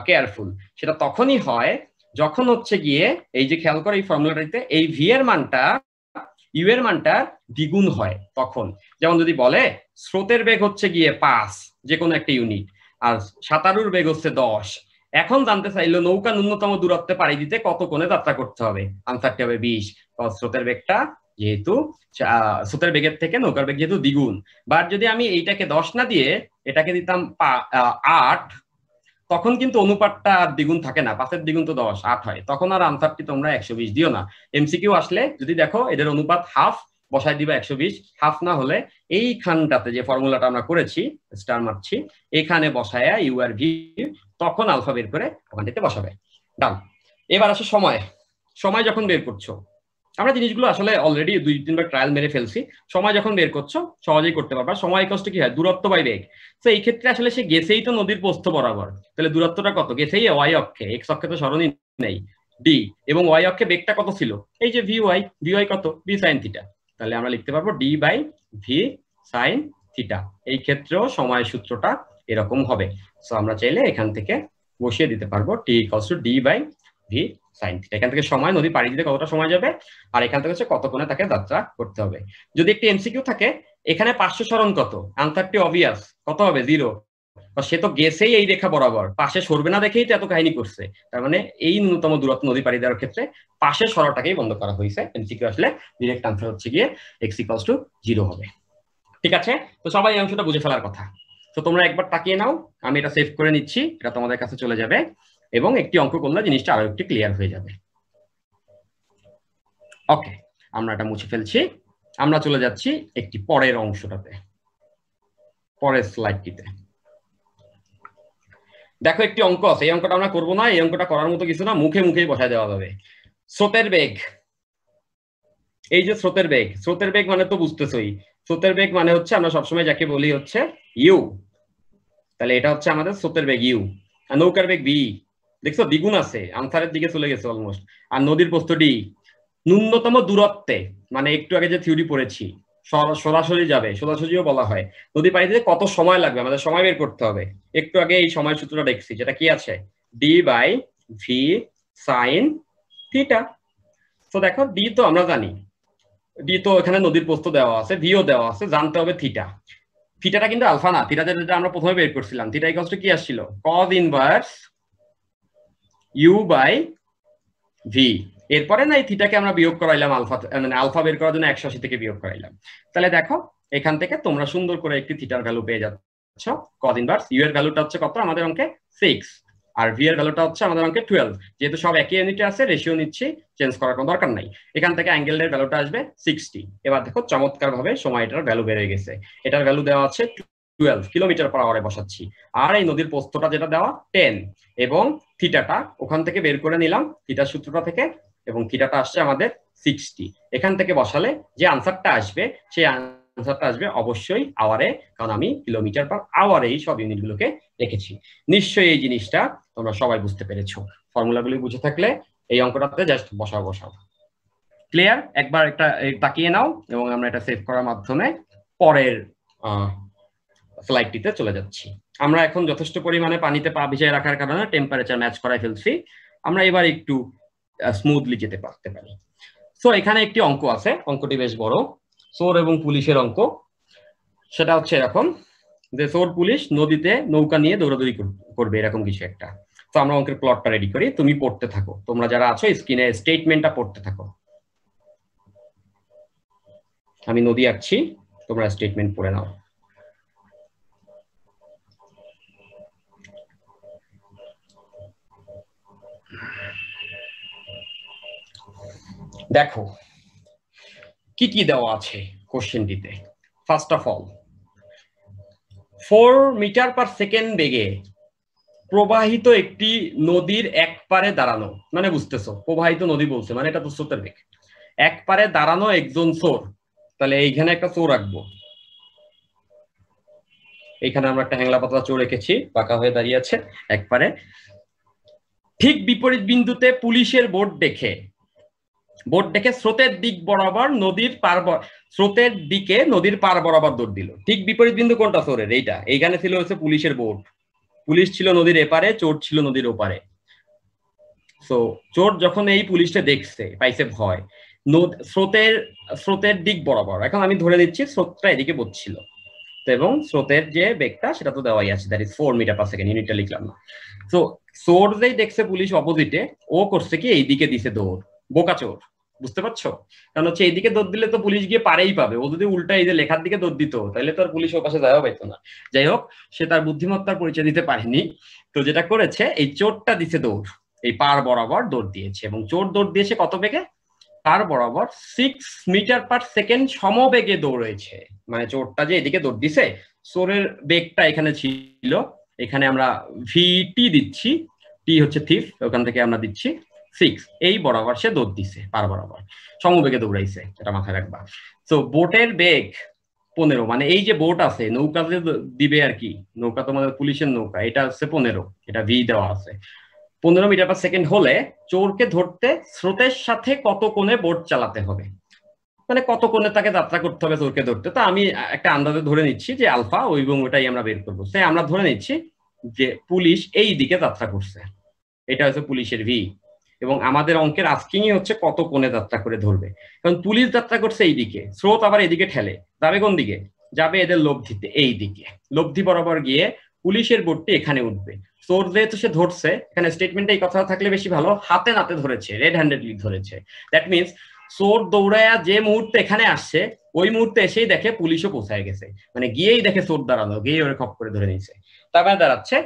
কেয়ারফুল, সেটা তখনই হয় যখন হচ্ছে গিয়ে এই যে খেয়াল করে এই ফর্মুলাটাতে এই ভি এর মানটা ইউ এর মানটা দ্বিগুণ হয় তখন। যেমন যদি বলে স্রোতের বেগ হচ্ছে গিয়ে 5 যে কোনো একটা ইউনিট, আর সাঁতারুর বেগ হচ্ছে 10, এখন জানতে চাইলো নৌকা ন্যূনতম দূরত্বে পাড়ি দিতে কত কোণে যাত্রা করতে হবে, আনসারটি হবে 20। স্রোতের বেগটা যেহেতু স্রোতের বেগের থেকে নৌকার বেগ যেহেতু দ্বিগুণ, বাট যদি আমি এইটাকে 10 না দিয়ে এটাকে দিতাম 8, তখন কিন্তু অনুপাতটা আর দ্বিগুণ থাকে না, 5 এর দ্বিগুণ তো 10, 8 হয়, তখন আর আনসারটি তোমরা 120 দিও না। এমসিকিউ আসলে যদি দেখো এদের অনুপাত হাফ, বসাই দিবা 120, হাফ না হলে এইখানটাতে যে ফর্মুলাটা আমরা করেছি স্টার মারছি এখানে বসায়া ইউ আর ভি, তখন আলফা বের করে ওখানটাতে বসাবে। ডান। এবার আসো সময় যখন বের করছো, আমরা জিনিসগুলো আসলে অলরেডি 2-3বার ট্রায়াল মেরে ফেলছি। সময় যখন বের করছো সহজেই করতে পারবা। সময় কষ্ট কি হয়? দূরত্ব বাই বেগ। তো এই ক্ষেত্রে আসলে সে গেছেই তো নদীর প্রস্থ বরাবর, তাহলে দূরত্বটা কত? গেছেই ওয়াই অক্ষে, এক্স অক্ষে তো সরণই নেই ডি, এবং ওয়াই অক্ষে বেগটা কত ছিল? এই যে ভি ওয়াই কত? V sine theta. তাহলে আমরা লিখতে পারবো D by V sine theta. এই ক্ষেত্রেও সময় সূত্রটা এরকম হবে। সো আমরা চাইলে এখান থেকে বসিয়ে দিতে পারবো T equals to D by V sine theta. এখান থেকে সময় নদী পাড়ি দিতে কতটা সময় যাবে, আর এখান থেকে হচ্ছে কত কোণে তাকে যাত্রা করতে হবে। যদি একটি এমসিকিউ থাকে এখানে 500 সরণ কত, আনসারটি অবভিয়াস কত হবে? 0। সে তো গেছেই এই রেখা বরাবর, পাশে সরবে না দেখেই তো এত কাহিনী করছে। তার মানে এই ন্যূনতম দূরত্ব নদী পাড়ি দেওয়ার ক্ষেত্রে পাশে সরাটাকেই বন্ধ করা হয়েছে। এমসিকিউ আসলে ডিরেক্ট আনসার হচ্ছে গিয়ে x ইকুয়ালস টু 0 হবে। ঠিক আছে, তো সবাই এই অংশটা বুঝে ফেলার কথা। তো তোমরা একবার তাকিয়ে নাও, আমি এটা সেভ করে নিচ্ছি, এটা তোমাদের কাছে চলে যাবে, এবং একটি অঙ্ক করলে জিনিসটা আরো একটু ক্লিয়ার হয়ে যাবে। ওকে, আমরা এটা মুছে ফেলছি, আমরা চলে যাচ্ছি একটি পরের অংশটাতে, পরের স্লাইডটিতে। দেখো একটি অঙ্ক আছে, এই অঙ্কটা আমরা করবো না, এই অঙ্কটা করার মতো কিছু না, মুখে মুখেই বসায় দেওয়া যাবে। স্রোতের বেগ, এই যে স্রোতের বেগ মানে তো বুঝতেছই, স্রোতের বেগ মানে হচ্ছে আমরা সবসময় যাকে বলি হচ্ছে ইউ। তাহলে এটা হচ্ছে আমাদের স্রোতের বেগ ইউ, আর নৌকার বেগ ভি। দেখছো দ্বিগুণ আছে, আনসারের দিকে চলে গেছে অলমোস্ট। আর নদীর প্রস্থ ডি। ন্যূনতম দূরত্বে মানে একটু আগে যে থিওরি পড়েছি সরাসরি যাবে, সোজাসুজিও বলা হয়, নদী পাড়ি দিতে কত সময় লাগবে আমাদের সময় বের করতে হবে। একটু আগে এই সময় সূত্রটা দেখছি, যেটা কি আছে? D by V sine theta. তো দেখো ডি তো আমরা জানি, ডি তো এখানে নদীর প্রস্থ দেওয়া আছে, ভিও দেওয়া আছে, জানতে হবে থিটা। থিটাটা কিন্তু আলফা না, থিটা যেটা আমরা প্রথমে বের করছিলাম, থিটা ইকুয়ালস টু কি আসছিল? cos inverse U by V. এরপরে না এই থিটাকে আমরা বিয়োগ করাইলাম আলফা, মানে আলফা বের করার জন্য 180 থেকে বিয়োগ করাইলাম। তাহলে দেখো এখান থেকে তোমরা সুন্দর করে একটি থিটার ভ্যালু পেয়ে যাচ্ছ। cos ইনভার্স ইউ এর ভ্যালুটা হচ্ছে কত আমাদের অঙ্কে? 6, আর ভি এর ভ্যালুটা হচ্ছে আমাদের অঙ্কে 12। যেহেতু সব একই ইউনিটে আছে, রেশিও নিচ্ছি, চেঞ্জ করার কোনো দরকার নাই। এখান থেকে অ্যাঙ্গেলের ভ্যালুটা আসবে 60। এবার দেখো চমৎকার ভাবে সময়টার ভ্যালু বেড়ে গেছে, এটার ভ্যালু দেওয়া আছে 12 কিলোমিটার পার আওয়ারে বসাচ্ছি, আর এই নদীর প্রস্থটা যেটা দেওয়া 10, এবং থিটাটা ওখান থেকে বের করে নিলাম থিটার সূত্রটা থেকে, এবং থিটাটা আসছে আমাদের 60। এখান থেকে বসালে যে আনসারটা আসবে সেই আনসারটা আসবে অবশ্যই আওয়ারে, কারণ আমি কিলোমিটার পার আওয়ারে এই সব ইউনিটগুলোকে রেখেছি। নিশ্চয়ই এই জিনিসটা তোমরা সবাই বুঝতে পেরেছো। ফর্মুলাগুলি বুঝে থাকলে এই অঙ্কটাতে জাস্ট বসাও। ক্লিয়ার? একবার একটা তাকিয়ে নাও এবং আমরা এটা সেভ করার মাধ্যমে পরের স্লাইডটিতে চলে যাচ্ছি। আমরা এখন যথেষ্ট পরিমাণে পানিতে পা ভিজিয়ে রাখার কারণে টেম্পারেচার ম্যাচ করাই ফেলছি। আমরা এবার একটু স্মুথলি যেতে পারতে পারি। সো এখানে একটি অঙ্ক আছে, অঙ্কটি বেশ বড়, চোর এবং পুলিশের অঙ্ক। সেটা হচ্ছে এরকম যে চোর পুলিশ নদীতে নৌকা নিয়ে দৌড়াদৌড়ি করবে, এরকম কিছু একটা। তো আমরা অঙ্কের প্লটটা রেডি করি, তুমি পড়তে থাকো, তোমরা যারা আছো স্ক্রিনে স্টেটমেন্টটা পড়তে থাকো। আমি নদী আঁকছি, তোমরা স্টেটমেন্ট পড়ে নাও। দেখো কি কি দেওয়া আছে কোশ্চেনটিতে। First of all 4 metre per second বেগে প্রবাহিত একটি নদীর এক পারে দাঁড়ানো, মানে বুঝতেছো প্রবাহিত নদী বলছে মানে এটা তো স্রোতের বেগ। এক পারে দাঁড়ানো একজন চোর, তাহলে এইখানে একটা চোর রাখবো, এইখানে আমরা একটা হ্যাংলা পাতলা চোর রেখেছি, বাঁকা হয়ে দাঁড়িয়ে আছে এক পারে। ঠিক বিপরীত বিন্দুতে পুলিশের বোট দেখে স্রোতের দিক বরাবর নদীর পার, স্রোতের দিকে নদীর পার বরাবর দৌড় দিল। ঠিক বিপরীত বিন্দু কোনটা চোরের? এইটা। এইখানে ছিল হচ্ছে পুলিশের বোট, পুলিশ ছিল নদীর এপারে, চোর ছিল নদীর ওপারে। সো চোর যখন এই পুলিশটা দেখছে পাইছে ভয়, স্রোতের দিক বরাবর, এখন আমি ধরে নিচ্ছি স্রোতটা এদিকে বচ্ছিল, এবং স্রোতের যে বেগটা সেটা তো দেওয়াই আছে, that is 4 metre per second, ইউনিটটা লিখলাম না। সো চোর যেই দেখছে পুলিশ অপোজিটে, ও করছে কি এইদিকে দিছে দৌড়, বোকা চোর, বুঝতে পারছো? কারণ হচ্ছে এইদিকে দৌড় দিলে তো পুলিশ গিয়ে পারেই পাবে, ও যদি উল্টা এই যে লেখার দিকে দৌড় দিত তাহলে তো আর পুলিশ ওর পাশে যাওয়া পাইতো না। যাই হোক, সে তার বুদ্ধিমত্তার পরিচয় দিতে পারেনি। তো যেটা করেছে, এই চোরটা দিছে দৌড়, এই পার বরাবর দৌড় দিয়েছে, এবং চোর দৌড় দিয়েছে কত বেগে? পার বরাবর 6 মিটার পার সেকেন্ড সমবেগে দৌড়েছে। মানে চোরটা যে এদিকে দৌড় দিছে, চোরের বেগটা এখানে ছিল, এখানে আমরা ভিটি দিচ্ছি, টি হচ্ছে থিফ, ওখান থেকে আমরা দিচ্ছি 6, এই বরাবর সে দৌড় দিছে, পার বরাবর সমবেগে দৌড়াইছে, এটা মাথায় রাখবা। তো বোটের বেগ 15, মানে এই যে বোট আছে, নৌকা যে দিবে আর কি, নৌকা তোমাদের পুলিশের নৌকা, এটা হচ্ছে 15, এটা ভি দেওয়া আছে। 15 মিটার পার সেকেন্ড হলে চোরকে ধরতে স্রোতের সাথে কত কোণে বোট চালাতে হবে, মানে কত কোণে তাকে যাত্রা করতে হবে চোরকে ধরতে। তো আমি একটা আন্দাজে ধরে নিচ্ছি যে আলফা, এবং ওটাই আমরা বের করবো। সে আমরা ধরে নিচ্ছি যে পুলিশ এই দিকে যাত্রা করছে, এটা হচ্ছে পুলিশের ভি, এবং আমাদের অঙ্কের আস্কিংই হচ্ছে কত কোণে যাত্রা করে ধরবে। কারণ পুলিশ যাত্রা করছে এই দিকে, স্রোত আবার এদিকে ঠেলে, যাবে কোন দিকে? যাবে এদের লব্ধিতে, এই দিকে লব্ধি বরাবর গিয়ে পুলিশের বোটটি এখানে উঠবে। চোর যেহেতু সে ধরছে, এখানে স্টেটমেন্টে এই কথা থাকলে বেশি ভালো, হাতে নাতে ধরেছে, রেড হ্যান্ডেডলি ধরেছে। দ্যাট মিনস চোর দৌড়ায়া যে মুহূর্তে এখানে আসছে, ওই মুহূর্তে এসেই দেখে পুলিশও পৌঁছায় গেছে, মানে গিয়েই দেখে চোর দাঁড়ানো, গিয়ে ওরে খপ করে ধরে নিয়েছে। তারপরে দাঁড়াচ্ছে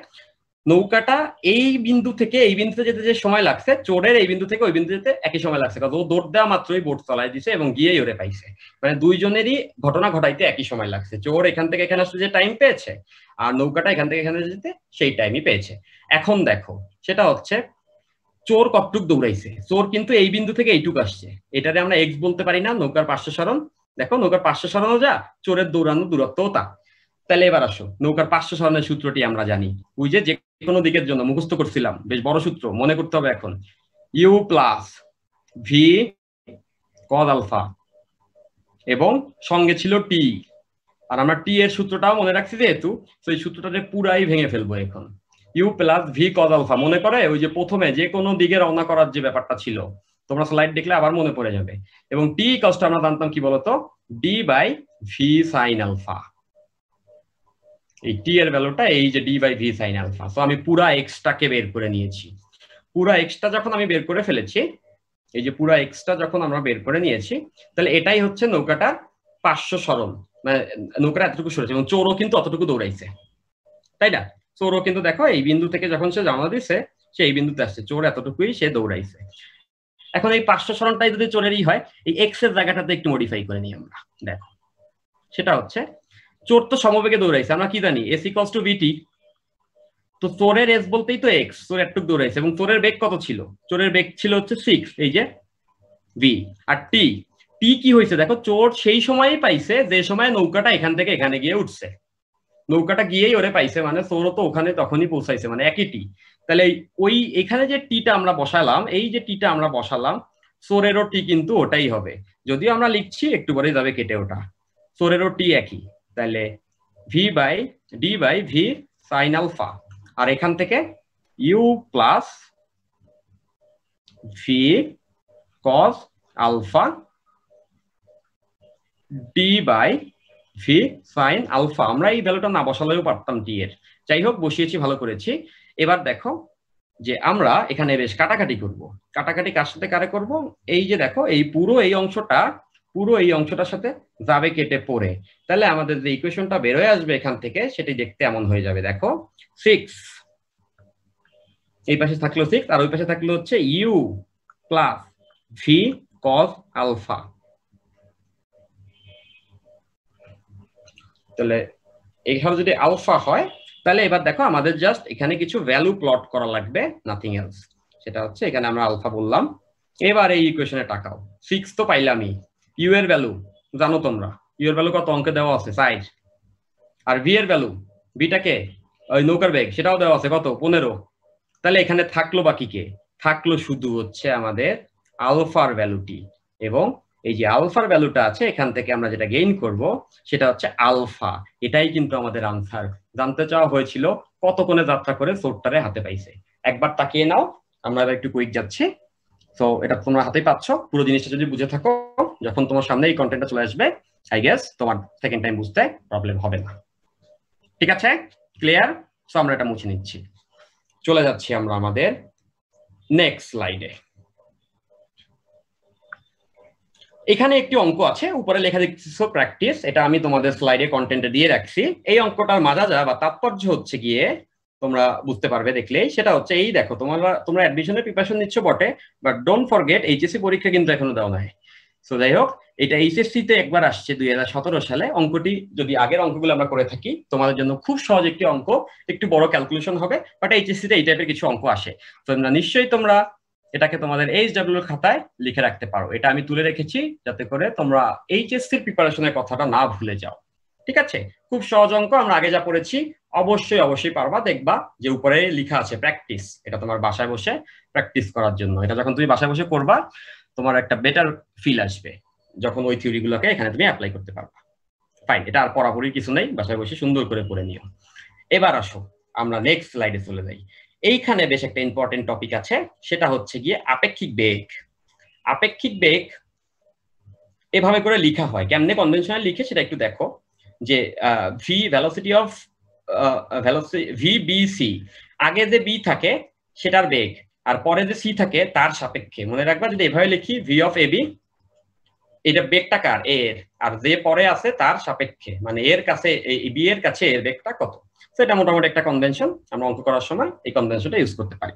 নৌকাটা এই বিন্দু থেকে এই বিন্দুতে যেতে যে সময় লাগছে, চোরের এই বিন্দু থেকে ওই বিন্দু যেতে একই সময় লাগছে, কারণ ও দৌড় দেওয়া মাত্রই বোট চালাই দিছে এবং গিয়েই ওরে পাইছে, মানে দুইজনেরই ঘটনা ঘটাইতে একই সময় লাগছে। চোর এখান থেকে এখানে আসতে যে টাইম পেয়েছে, আর নৌকাটা এখান থেকে এখানে যেতে সেই টাইমই পেয়েছে। এখন দেখো সেটা হচ্ছে চোর কতটুক দৌড়াইছে। চোর কিন্তু এই বিন্দু থেকে এইটুক আসছে, এটারে আমরা এক্স বলতে পারি না, নৌকার পার্শ্ব সরণ। দেখো নৌকার পার্শ্ব সরানো যা, চোরের দৌড়ানো দূরত্বও তা। তাহলে এবার আসো, নৌকার পার্শ্ব সরণের সূত্রটি আমরা জানি, ওই যে কোনো দিকের জন্য মুখস্থ করছিলাম, বেশ বড় সূত্র, মনে করতে হবে এখন। U plus V cos alpha, এবং সঙ্গে ছিল টি, আর আমরা টি এর সূত্রটাও মনে রাখছি যেহেতু, তো এই সূত্রটাকে পুরাই ভেঙে ফেলবো এখন। U plus V cos alpha, মনে করে ওই যে প্রথমে যে কোনো দিকে রওনা করার যে ব্যাপারটা ছিল, তোমরা স্লাইড দেখলে আবার মনে পড়ে যাবে। এবং টি কজটা আমরা জানতাম কি বলতো, D by V sine alpha. এই টি এর ভ্যালুটা এই যে D by V sine alpha. তো আমি পুরা এক্সটাকে বের করে নিয়েছি। পুরা এক্সটা যখন আমি বের করে ফেলেছি, এই যে পুরা এক্সটা যখন আমরা বের করে নিয়েছি, তাহলে এটাই হচ্ছে নৌকাটার পার্শ্ব সরণ, মানে নৌকাটা এতটুকু সরেছে, এবং চোরও কিন্তু অতটুকু দৌড়াইছে, তাই না? চোরও কিন্তু দেখো এই বিন্দু থেকে যখন সে জানা দিছে, সে এই বিন্দুতে আসছে, চোর এতটুকুই সে দৌড়াইছে। এখন এই পার্শ্ব সরণটাই যদি চোরেরই হয়, এই এক্স এর জায়গাটাতে একটু মডিফাই করে নিই আমরা। দেখো সেটা হচ্ছে, চোর তো সমবেগে দৌড়াইছে, আমরা কি জানি এস ইকুয়ালস টু ভিটি। তো চোরের এস বলতেই তো এক্স, চোর একটু দৌড়াইছে, এবং চোরের বেগ কত ছিল? চোরের বেগ ছিল হচ্ছে 6, এই যে ভি। আর টি, টি কি হয়েছে দেখো, চোর সেই সময়ই পাইছে যে সময় নৌকাটা এখান থেকে এখানে গিয়ে উঠছে, নৌকাটা গিয়েই ওরে পাইছে, মানে চোরও তো ওখানে তখনই পৌঁছাইছে, মানে একই টি। তাহলে ওই এখানে যে টিটা আমরা বসালাম, এই যে টিটা আমরা বসালাম, সোরেরও টি কিন্তু ওটাই হবে, যদিও আমরা লিখছি একটু পরে যাবে কেটে ওটা। সোরেরও টি একই, তাহলে V by D by V sine alpha, আর এখান থেকে U plus V cos alpha D by V sine alpha. আমরা এই ভ্যালুটা না বসালেও পারতাম টি এর, যাই হোক বসিয়েছি, ভালো করেছি। এবার দেখো যে আমরা এখানে বেশ কাটাকাটি করব। কাটাকাটি কার সাথে কারে করব? এই যে দেখো এই পুরো এই অংশটার সাথে যাবে কেটে পড়ে, তাহলে আমাদের যে ইকুয়েশনটা বের হয়ে আসবে এখান থেকে সেটি দেখতে এমন হয়ে যাবে। দেখো 6, এই পাশে থাকলো 6 আর ওই পাশে থাকলো হচ্ছে U plus V cos alpha. তাহলে এখানে যদি আলফা হয় তাহলে এবার দেখো আমাদের জাস্ট এখানে কিছু ভ্যালু প্লট করা লাগবে, নাথিং এলস। সেটা হচ্ছে এখানে আমরা আলফা বললাম। এবার এই ইকুয়েশনে তাকাও, 6 তো পাইলামই, ইউ এর ভ্যালু জানো তোমরা, ইউ এর ভ্যালু কত অঙ্কে দেওয়া আছে 5, আর ভি এর ভ্যালু, ভিটাকে ওই নৌকার বেগ সেটাও দেওয়া আছে কত 15। তাহলে এখানে থাকলো বাকি কে? থাকলো শুধু হচ্ছে আমাদের আলফার ভ্যালুটি, এবং এই যে আলফার ভ্যালুটা আছে এখান থেকে আমরা যেটা গেইন করব সেটা হচ্ছে আলফা। এটাই কিন্তু আমাদের আনসার। জানতে চাওয়া হয়েছিল কত কোণে যাত্রা করে সোরটারে হাতে পাইছে। একবার তাকিয়ে নাও, আমরা এবার একটু কুইক যাচ্ছি। তো এটা তোমরা হাতেই পাচ্ছ, পুরো জিনিসটা যদি বুঝে থাকো, যখন তোমার সামনে এই কন্টেন্টটা চলে আসবে আই গেস তোমার সেকেন্ড টাইম বুঝতে প্রবলেম হবে না। ঠিক আছে, ক্লিয়ার? সো আমরা এটা মুছে নিচ্ছি, চলে যাচ্ছি আমরা আমাদের নেক্সট স্লাইডে। এখানে একটি অঙ্ক আছে, উপরে লেখা দেখতেছো প্র্যাকটিস, এটা আমি তোমাদের স্লাইডে কন্টেন্টে দিয়ে রাখছি। এই অঙ্কটার মাজা বা তাৎপর্য হচ্ছে গিয়ে তোমরা বুঝতে পারবে দেখলেই, সেটা হচ্ছে এই দেখো তোমরা অ্যাডমিশনের প্রিপারেশন নিচ্ছ বটে, বাট ডোন্ট ফরগেট এইচএসসি পরীক্ষা কিন্তু এখনো দেওয়া নাই। সো যাই হোক, এটা এইচএসসি তে একবার আসছে 2017 সালে। অঙ্কটি যদি আগের অঙ্কগুলো আমরা করে থাকি তোমাদের জন্য খুব সহজ একটি অঙ্ক, একটু বড় ক্যালকুলেশন হবে, বাট এইচএসসি তে এই টাইপের কিছু অঙ্ক আসে। তো নিশ্চয়ই তোমরা এটাকে তোমাদের এইচডব্লিউ এর খাতায় লিখে রাখতে পারো। এটা আমি তুলে রেখেছি যাতে করে তোমরা এইচএসসির প্রিপারেশনের কথাটা না ভুলে যাও। ঠিক আছে, খুব সহজ অঙ্ক, আমরা আগে যা পড়েছি অবশ্যই পারবা। দেখবা যে উপরে লেখা আছে প্র্যাকটিস, এটা তোমার বাসায় বসে প্র্যাকটিস করার জন্য। এটা যখন তুমি বাসায় বসে করবা তোমার একটা বেটার ফিল আসবে, যখন ওই থিওরি গুলোকে এখানে তুমি অ্যাপ্লাই করতে পারবা। ফাইন, এটা আর পড়াপড়ির কিছু নেই, বাসায় বসে সুন্দর করে পড়ে নিও। এবার আসো আমরা নেক্সট স্লাইডে চলে যাই। এইখানে বেশ একটা ইম্পর্টেন্ট টপিক আছে, সেটা হচ্ছে গিয়ে আপেক্ষিক বেগ। আপেক্ষিক বেগ এভাবে করে লেখা হয়, কেমনে কনভেনশনাল লিখে সেটা একটু দেখো। যে V velocity of V B C, আগে যে বি থাকে সেটার বেগ আর পরে যে সি থাকে তার সাপেক্ষে। মনে রাখবা যদি এভাবে লিখি ভি অফ এ বি, এটা বেগটা কার? এর, আর যে পরে আছে তার সাপেক্ষে, মানে এর কাছে বি এর কাছে এর বেগটা কত। সেটা মোটামুটি একটা কনভেনশন, আমরা অঙ্ক করার সময় এই কনভেনশনটা ইউজ করতে পারি।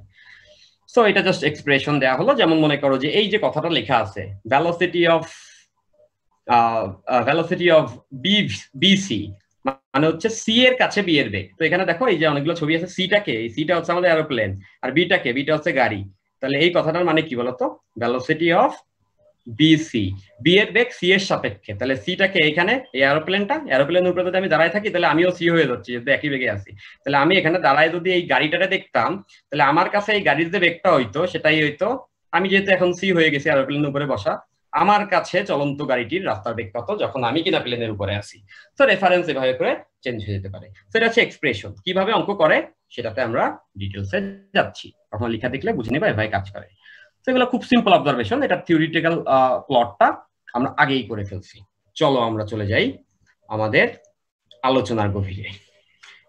সো এটা জাস্ট এক্সপ্রেশন দেওয়া হলো, যেমন মনে করো যে এই যে কথাটা লেখা আছে ভেলোসিটি অফ বিসি, মানে হচ্ছে সি এর কাছে বি এর বেগ। তো এখানে দেখো এই যে অনেকগুলো ছবি আছে, সিটাকে, এই সিটা হচ্ছে আমাদের এরোপ্লেন, আর বিটা হচ্ছে গাড়ি। তাহলে এই কথাটার মানে কি বলতো? ভেলোসিটি অফ বিসি, বি এর বেগ সি এর সাপেক্ষে। তাহলে সিটাকে এখানে এই এরোপ্লেনের উপরে যদি আমি দাঁড়ায় থাকি তাহলে আমিও সি হয়ে যাচ্ছি, যেহেতু একই বেগে আছি। তাহলে আমি এখানে দাঁড়ায় যদি এই গাড়িটারে দেখতাম তাহলে আমার কাছে এই গাড়ির যে বেগটা হইতো সেটাই হইতো, আমি যেহেতু এখন সি হয়ে গেছি এরোপ্লেনের উপরে বসা, আমার কাছে চলন্ত গাড়িটির রাস্তার বেগ কত যখন আমি কিনা প্লেনের উপরে আছি। তো রেফারেন্স এভাবে করে চেঞ্জ হয়ে যেতে পারে। সেটা হচ্ছে এক্সপ্রেশন। কিভাবে অঙ্ক করে সেটাতে আমরা ডিটেলসে যাচ্ছি, তখন লেখা দেখলে বুঝে নেবা এভাবে কাজ করে। সেগুলো খুব সিম্পল অবজারভেশন, এটা থিওরিটিক্যাল প্লটটা আমরা আগেই করে ফেলছি। চলো আমরা চলে যাই আমাদের আলোচনার গভীরে।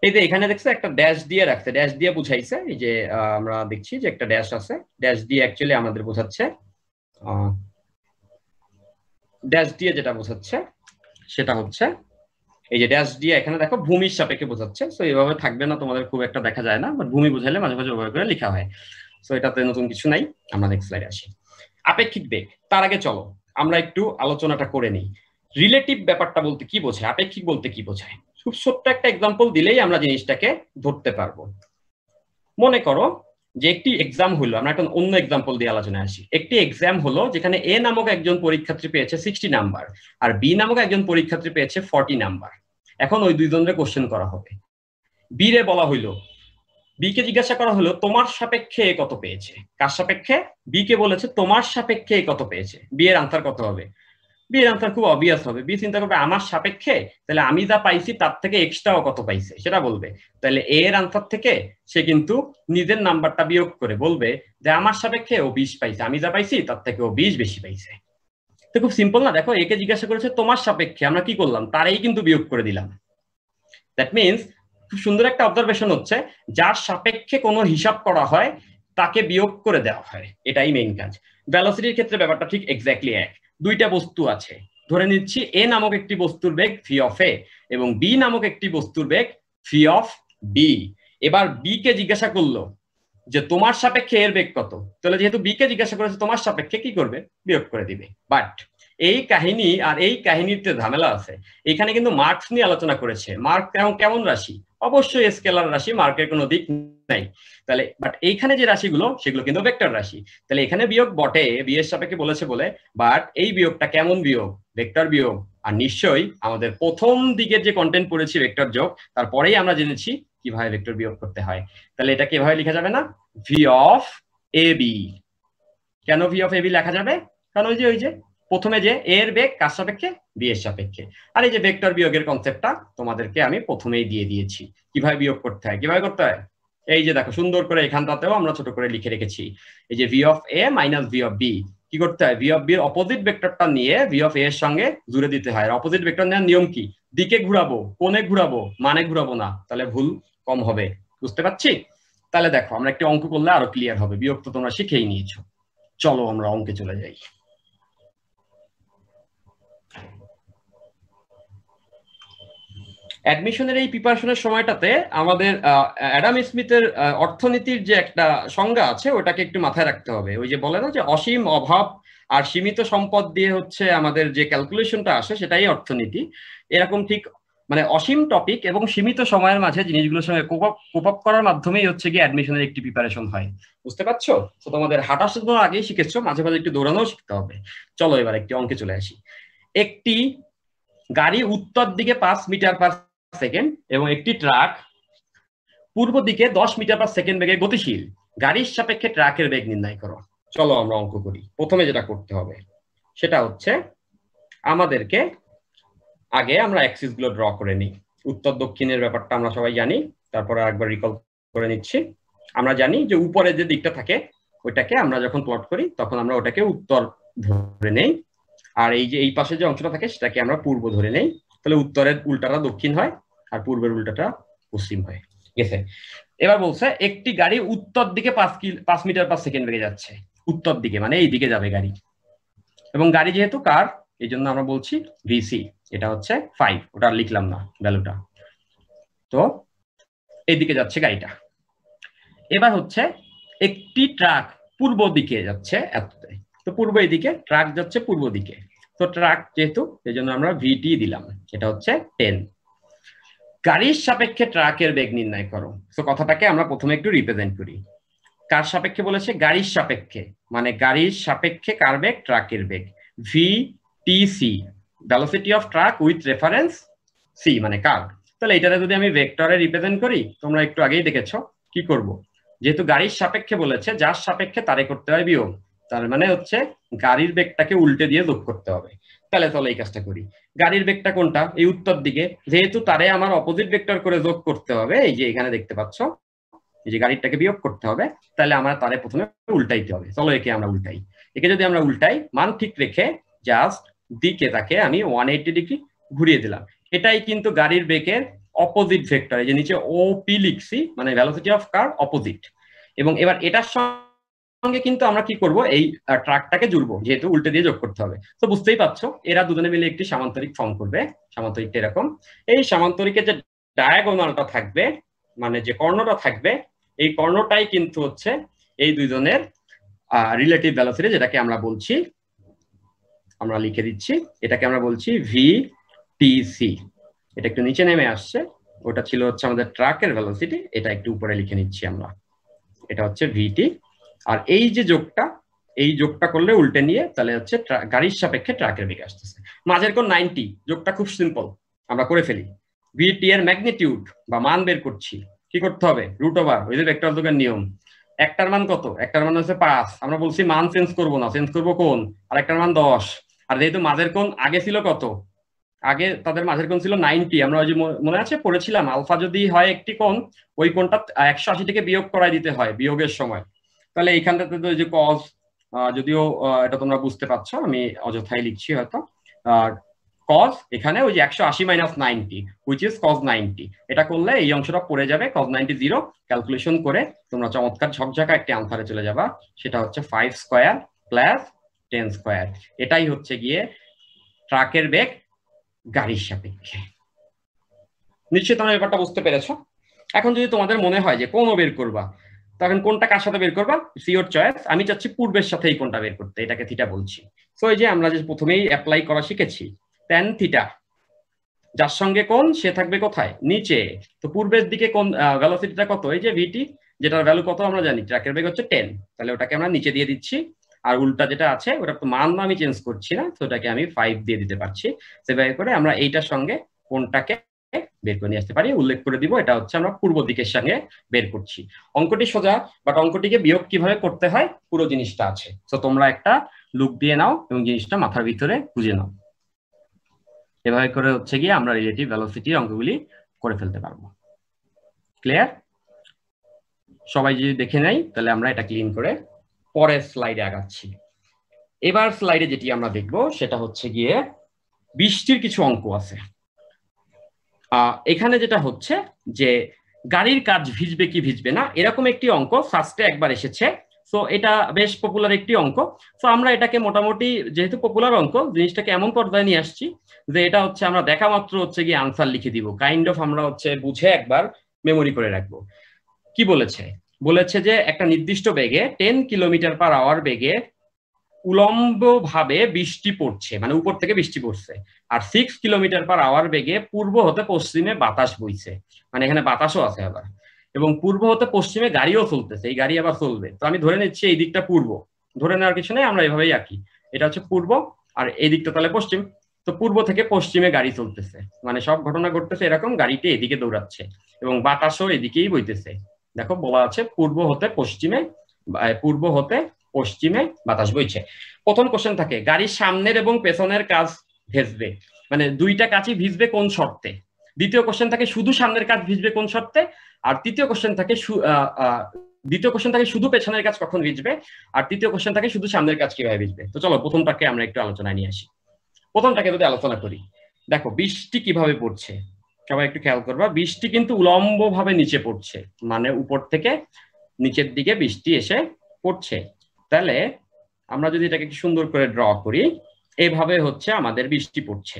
এই যে এখানে দেখছো একটা ড্যাশ দিয়ে রাখছে, ড্যাশ দিয়ে বুঝাইছে। এই যে আমরা দেখছি যে একটা ড্যাশ আছে, ড্যাশ দিয়ে অ্যাকচুয়ালি আমাদের বোঝাচ্ছে, ড্যাশ দিয়ে যেটা বোঝাচ্ছে সেটা হচ্ছে এই যে ড্যাশ দিয়ে এখানে দেখো ভূমির সাপেক্ষে বোঝাচ্ছে। সো এইভাবে থাকবে না, তোমাদের খুব একটা দেখা যায় না, বাট ভূমি বুঝাইলে মাঝে মাঝে ওভাবে করে লেখা হয়। সো এটাতে নতুন কিছু নাই। আমরা নেক্সট স্লাইডে আসি। আপেক্ষিক বেগ, তার আগে চলো আমরা একটু আলোচনাটা করে নিই। রিলেটিভ ব্যাপারটা বলতে কি বোঝায়, আপেক্ষিক বলতে কি বোঝায়, খুব ছোট্ট একটা এক্সাম্পল দিলেই আমরা জিনিসটাকে ধরতে পারবো। মনে করো যে একটি এক্সাম হলো, আমরা একটা অন্য এক্সাম্পল দিয়ে আলোচনায় আসি। একটি এক্সাম হলো যেখানে এ নামক একজন পরীক্ষার্থী পেয়েছে 60 নাম্বার আর বি নামক একজন পরীক্ষার্থী পেয়েছে 40 নাম্বার। এখন ওই দুইজনের কোশ্চেন করা হবে। বি রে বলা হইলো বি কে জিজ্ঞাসা করা হলো তোমার সাপেক্ষে কত পেয়েছে। কার সাপেক্ষে? বি কে বলেছে তোমার সাপেক্ষে কত পেয়েছে। বি এর আনসার কত হবে? বি এর আনসার খুব অবভিয়াস হবে। বি চিন্তা করবে আমার সাপেক্ষে, তাহলে আমি যা পাইছি তার থেকে এক্সট্রাও কত পাইছে সেটা বলবে। তাহলে এ এর আনসার থেকে সে কিন্তু নিজের নাম্বারটা বিয়োগ করে বলবে যে আমার সাপেক্ষে ও 20 পাইছে, আমি যা পাইছি তার থেকে ও 20 বেশি পাইছে। তো খুব সিম্পল না? দেখো, একে জিজ্ঞাসা করেছে তোমার সাপেক্ষে, আমরা কি করলাম? তারই কিন্তু বিয়োগ করে দিলাম। দ্যাট মিনস খুব সুন্দর একটা অবজারভেশন হচ্ছে, যার সাপেক্ষে কোনো হিসাব করা হয় তাকে বিয়োগ করে দেওয়া হয়, এটাই মেইন কাজ। ভেলোসিটির ক্ষেত্রে ব্যাপারটা ঠিক এক্স্যাক্টলি এক। দুইটা বস্তু আছে, ধরে নিচ্ছি এ নামক একটি বস্তুর বেগ ভি অফ এ এবং বি নামক একটি বস্তুর বেগ ভি অফ বি। এবার বি কে জিজ্ঞাসা করলো যে তোমার সাপেক্ষে এর বেগ কত, তাহলে যেহেতু বি কে জিজ্ঞাসা করেছে তোমার সাপেক্ষে, কি করবে? বিয়োগ করে দিবে। বাট এই কাহিনী আর এই কাহিনীতে ঝামেলা আছে। এখানে কিন্তু মার্কস নিয়ে আলোচনা করেছে। মার্ক কেমন রাশি? অবশ্যই স্কেলার রাশি, মার্কের কোনো দিক নাই। তাহলে বাট এইখানে যে রাশিগুলো সেগুলো কিন্তু ভেক্টর রাশি। তাহলে এখানে বিয়োগ বটে, বি এর সাপেক্ষে বলেছে বলে, বাট এই বিয়োগটা কেমন বিয়োগ? ভেক্টর বিয়োগ। আর নিশ্চয়ই আমাদের প্রথম দিকের যে কন্টেন্ট পড়েছি ভেক্টর যোগ, তারপরেই আমরা জেনেছি কিভাবে ভেক্টর বিয়োগ করতে হয়। তাহলে এটা কিভাবে লেখা যাবে না? V of A B. কেন ভি অফ এ বি লেখা যাবে? কারণ ওই যে প্রথমে যে এর বেগ কার সাপেক্ষে? বি এর সাপেক্ষে। আর এই যে ভেক্টর বিয়োগের কনসেপ্টটা তোমাদেরকে আমি প্রথমেই দিয়ে দিয়েছি, কিভাবে বিয়োগ করতে হয়। কিভাবে করতে হয় এই যে দেখো, সুন্দর করে এখানটাতেও আমরা ছোট করে লিখে রেখেছি। এই যে V of A minus V of B, কি করতে হয়? ভি অফ বি এর অপোজিট ভেক্টরটা নিয়ে ভি অফ এ এর সঙ্গে জুড়ে দিতে হয়। আর অপোজিট ভেক্টর নেওয়ার নিয়ম কি? দিকে ঘুরাবো, কোণে ঘুরাবো, মানে ঘুরাবো না, তাহলে ভুল কম হবে। বুঝতে পারছি? তাহলে দেখো, আমরা একটি অঙ্ক করলে আরো ক্লিয়ার হবে। বিয়োগ তো তোমরা শিখেই নিয়েছো। চলো আমরা অঙ্কে চলে যাই। অ্যাডমিশনের এই প্রিপারেশনের সময়টাতে আমাদের অ্যাডাম স্মিথের অর্থনীতির যে একটা সংজ্ঞা আছে ওটাকে একটু মাথায় রাখতে হবে। ওই যে বলে না যে অসীম অভাব আর সীমিত সম্পদ দিয়ে হচ্ছে আমাদের যে ক্যালকুলেশনটা আসে সেটাই অর্থনীতি। এরকম ঠিক মানে অসীম টপিক এবং সীমিত সময়ের মাঝে জিনিসগুলোর সঙ্গে কোপ আপ করার মাধ্যমেই হচ্ছে কি অ্যাডমিশনের একটি প্রিপারেশন হয়। বুঝতে পারছো? তো তোমাদের হাঁটা শুধু আগেই শিখেছো, মাঝে মাঝে একটু দৌড়ানোও শিখতে হবে। চলো এবার একটি অঙ্কে চলে আসি। একটি গাড়ি উত্তর দিকে 5 মিটার পার সেকেন্ড এবং একটি ট্রাক পূর্ব দিকে 10 মিটার পার সেকেন্ড বেগে গতিশীল। গাড়ির সাপেক্ষে ট্রাকের বেগ নির্ণয় করো। চলো আমরা অঙ্ক করি। প্রথমে যেটা করতে হবে সেটা হচ্ছে আমাদেরকে আগে আমরা অ্যাক্সিস গুলো ড্র করে নিই। উত্তর দক্ষিণের ব্যাপারটা আমরা সবাই জানি, তারপরে আরেকবার রিকল করে নিচ্ছি। আমরা জানি যে উপরে যে দিকটা থাকে ওইটাকে আমরা যখন প্লট করি তখন আমরা ওটাকে উত্তর ধরে নেই, আর এই যে এই পাশে যে অংশটা থাকে সেটাকে আমরা পূর্ব ধরে নেই। তাহলে উত্তরের উল্টাটা দক্ষিণ হয় আর পূর্বের উল্টাটা পশ্চিম হয়। গেছে? এবার বলছে একটি গাড়ি উত্তর দিকে 5 মিটার পার সেকেন্ড বেগে যাচ্ছে। উত্তর দিকে মানে এই দিকে যাবে গাড়ি, এবং গাড়ি যেহেতু কার এই জন্য আমরা বলছি ভিসি, এটা হচ্ছে 5, ওটা লিখলাম না ভ্যালুটা। তো এইদিকে যাচ্ছে গাড়িটা। এবার হচ্ছে একটি ট্রাক পূর্ব দিকে যাচ্ছে এততে, তো পূর্ব এদিকে, ট্রাক যাচ্ছে পূর্ব দিকে। তো ট্রাক যেহেতু এই জন্য আমরা ভিটি দিলাম, এটা হচ্ছে 10। গাড়ির সাপেক্ষে ট্রাকের বেগ নির্ণয় করো। তো কথাটাকে আমরা প্রথমে একটু রিপ্রেজেন্ট করি। কার সাপেক্ষে বলেছে? গাড়ির সাপেক্ষে, মানে গাড়ির সাপেক্ষে কার বেগ? ট্রাকের বেগ। VTC, velocity of truck with reference C, মানে কার। তাহলে এটাতে যদি আমি ভেক্টরে রিপ্রেজেন্ট করি, তোমরা একটু আগেই দেখেছো কি করব। যেহেতু গাড়ির সাপেক্ষে বলেছে, যার সাপেক্ষে তারে করতে হয় বিয়োগ, তার মানে হচ্ছে গাড়ির বেগটাকে উল্টে দিয়ে যোগ করতে হবে। তাহলে চলো এই কাজটা করি। গাড়ির বেগটা কোনটা? এই উত্তর দিকে, যেহেতু তারে আমার অপোজিট ভেক্টর করে যোগ করতে হবে, এই যে এখানে দেখতে পাচ্ছ এই যে গাড়িটাকে বিয়োগ করতে হবে, তাহলে আমরা তারে প্রথমে উল্টাইতে হবে। চলো একে আমরা উল্টাই। একে যদি আমরা উল্টাই, মান ঠিক রেখে জাস্ট দিকে তাকে আমি 180 ডিগ্রি ঘুরিয়ে দিলাম। এটাই কিন্তু গাড়ির বেগের অপোজিট ভেক্টর, এই যে নিচে ওপি লিখছি, মানে ভেলোসিটি অফ কার অপোজিট। এবং এবার এটার সঙ্গে কিন্তু আমরা কি করব, এই ট্রাকটাকে জুড়বো, যেহেতু উল্টে দিয়ে যোগ করতে হবে। তো বুঝতেই পারছো এরা দুজনে মিলে একটি সামান্তরিক ফর্ম করবে। সামান্তরিকটা এরকম, এই সামান্তরিকের যে ডায়াগোনালটা থাকবে, মানে যে কর্ণটা থাকবে, এই কর্ণটাই কিন্তু হচ্ছে এই দুইজনের রিলেটিভ ভেলোসিটি, যেটাকে আমরা বলছি, আমরা লিখে দিচ্ছি, এটাকে আমরা বলছি ভিটিসি। এটা একটু নিচে নেমে আসছে, ওটা ছিল হচ্ছে আমাদের ট্রাকের ভেলোসিটি, এটা একটু উপরে লিখে নিচ্ছি আমরা, এটা হচ্ছে ভিটি। আর এই যে যোগটা, এই যোগটা করলে উল্টে নিয়ে তাহলে হচ্ছে গাড়ির সাপেক্ষে ট্রাকের বেগ আসতেছে। মাঝের কোণ 90, যোগটা খুব সিম্পল, আমরা করে ফেলি। ভিটি এর ম্যাগনিটিউড বা মান বের করছি, কি করতে হবে? রুট ওভার, ওই যে ভেক্টর যোগের নিয়ম। একটার মান কত? একটার মান হচ্ছে 5, আমরা বলছি মান চেঞ্জ করবো না, চেঞ্জ করবো কোণ, আর একটার মান 10। আর যেহেতু মাঝের কোণ আগে ছিল কত, আগে তাদের মাঝের কোণ ছিল 90, আমরা ওই যে মনে আছে পড়েছিলাম আলফা যদি হয় একটি কোণ, ওই কোণটা 180 থেকে বিয়োগ করাই দিতে হয় বিয়োগের সময়। তাহলে এইখানটাতে তো ওই যে কজ, যদিও এটা তোমরা বুঝতে পারছো, আমি অযথাই লিখছি হয়তো, কজ এখানে ওই যে 180 মাইনাস 90 হুইচ ইজ কজ 90, এটা করলে এই অংশটা পড়ে যাবে কজ 90 0। ক্যালকুলেশন করে তোমরা চমৎকার ঝকঝকা একটি আনসারে চলে যাবা, সেটা হচ্ছে 5 স্কয়ার প্লাস 10 স্কয়ার। এটাই হচ্ছে গিয়ে ট্রাকের বেগ গাড়ির সাপেক্ষে। নিশ্চয়ই তোমরা ব্যাপারটা বুঝতে পেরেছো। এখন যদি তোমাদের মনে হয় যে কোন বের করবা, তখন কোনটা কার সাথে বের করবা, ইটস ইওর চয়েস। আমি চাচ্ছি পূর্বের সাথে এই কোনটা বের করতে, এটাকে থিটা বলছি। সো এই যে আমরা যে প্রথমেই অ্যাপ্লাই করা শিখেছি tan থিটা, যার সঙ্গে কোন সে থাকবে কোথায়, নিচে। তো পূর্বের দিকে কোন ভেলোসিটিটা কত, এই যে ভিটি, যেটার ভ্যালু কত আমরা জানি, ট্র্যাকের বেগ হচ্ছে 10, তাহলে ওটাকে আমরা নিচে দিয়ে দিচ্ছি। আর উল্টা যেটা আছে ওটা তো মান আমি চেঞ্জ করছি না, তো ওটাকে আমি 5 দিয়ে দিতে পারছি। সেভাবে করে আমরা এইটার সঙ্গে কোনটাকে বের করে নিয়ে আসতে পারি, উল্লেখ করে দিব এটা হচ্ছে আমরা পূর্ব দিকের সঙ্গে বের করছি। অঙ্কটি সোজা, বাট অঙ্কটিকে বিয়োগ কিভাবে করতে হয় পুরো জিনিসটা আছে। তো তোমরা একটা লুক দিয়ে নাও এবং জিনিসটা মাথার ভিতরে বুঝে নাও। এভাবে করে হচ্ছে গিয়ে আমরা রিলেটিভ ভেলোসিটির অঙ্কগুলি করে ফেলতে পারবো। ক্লিয়ার? সবাই যদি দেখে নেই তাহলে আমরা এটা ক্লিন করে পরের স্লাইডে আগাচ্ছি। এবার স্লাইডে যেটি আমরা দেখব সেটা হচ্ছে গিয়ে বৃষ্টির কিছু অঙ্ক আছে। এখানে যেটা হচ্ছে যে গাড়ির কাজ ভিজবে কি ভিজবে না, এরকম একটি অঙ্ক ফার্স্টে একবার এসেছে। সো এটা বেশ পপুলার একটি অঙ্ক। সো আমরা এটাকে মোটামুটি, যেহেতু পপুলার অঙ্ক, জিনিসটাকে এমন পর্যায়ে নিয়ে আসছি যে এটা হচ্ছে আমরা দেখা মাত্র হচ্ছে গিয়ে আনসার লিখে দিব, কাইন্ড অফ আমরা হচ্ছে বুঝে একবার মেমোরি করে রাখবো। কি বলেছে? বলেছে যে একটা নির্দিষ্ট বেগে 10 কিলোমিটার/আওয়ার বেগে উলম্ব ভাবে বৃষ্টি পড়ছে, মানে উপর থেকে বৃষ্টি পড়ছে। আর 6 কিলোমিটার/আওয়ার বেগে পূর্ব হতে পশ্চিমে বাতাস বইছে, মানে এখানে বাতাসও আছে আবার, এবং পূর্ব হতে পশ্চিমে গাড়িও চলতেছে, এই গাড়ি আবার চলবে। তো আমি ধরে নিচ্ছি এই দিকটা পূর্ব, ধরে নেওয়ার কিছু নেই, আমরা এভাবেই আঁকি। এটা হচ্ছে পূর্ব আর এই দিকটা তাহলে পশ্চিম। তো পূর্ব থেকে পশ্চিমে গাড়ি চলতেছে, মানে সব ঘটনা ঘটতেছে এরকম, গাড়িটি এদিকে দৌড়াচ্ছে এবং বাতাসও এদিকেই বইতেছে। দেখো বলা আছে পূর্ব হতে পশ্চিমে বাতাস বইছে। প্রথম কোশ্চেন থাকে গাড়ির সামনের এবং পেছনের কাজ ভিজবে, মানে দুইটা কাজই ভিজবে কোন শর্তে। দ্বিতীয় কোশ্চেন থাকে শুধু সামনের কাজ ভিজবে কোন শর্তে। আর দ্বিতীয় কোশ্চেন থাকে শুধু পেছনের কাজ কখন ভিজবে। আর তৃতীয় কোশ্চেন থাকে শুধু সামনের কাজ কিভাবে ভিজবে। তো চলো প্রথমটাকে আমরা একটু আলোচনায় নিয়ে আসি। প্রথমটাকে যদি আলোচনা করি, দেখো বৃষ্টি কিভাবে পড়ছে, সবাই একটু খেয়াল করবা। বৃষ্টি কিন্তু উলম্ব ভাবে নিচে পড়ছে, মানে উপর থেকে নিচের দিকে বৃষ্টি এসে পড়ছে। তাহলে আমরা যদি এটাকে একটু সুন্দর করে ড্র করি, এইভাবে হচ্ছে আমাদের বৃষ্টি পড়ছে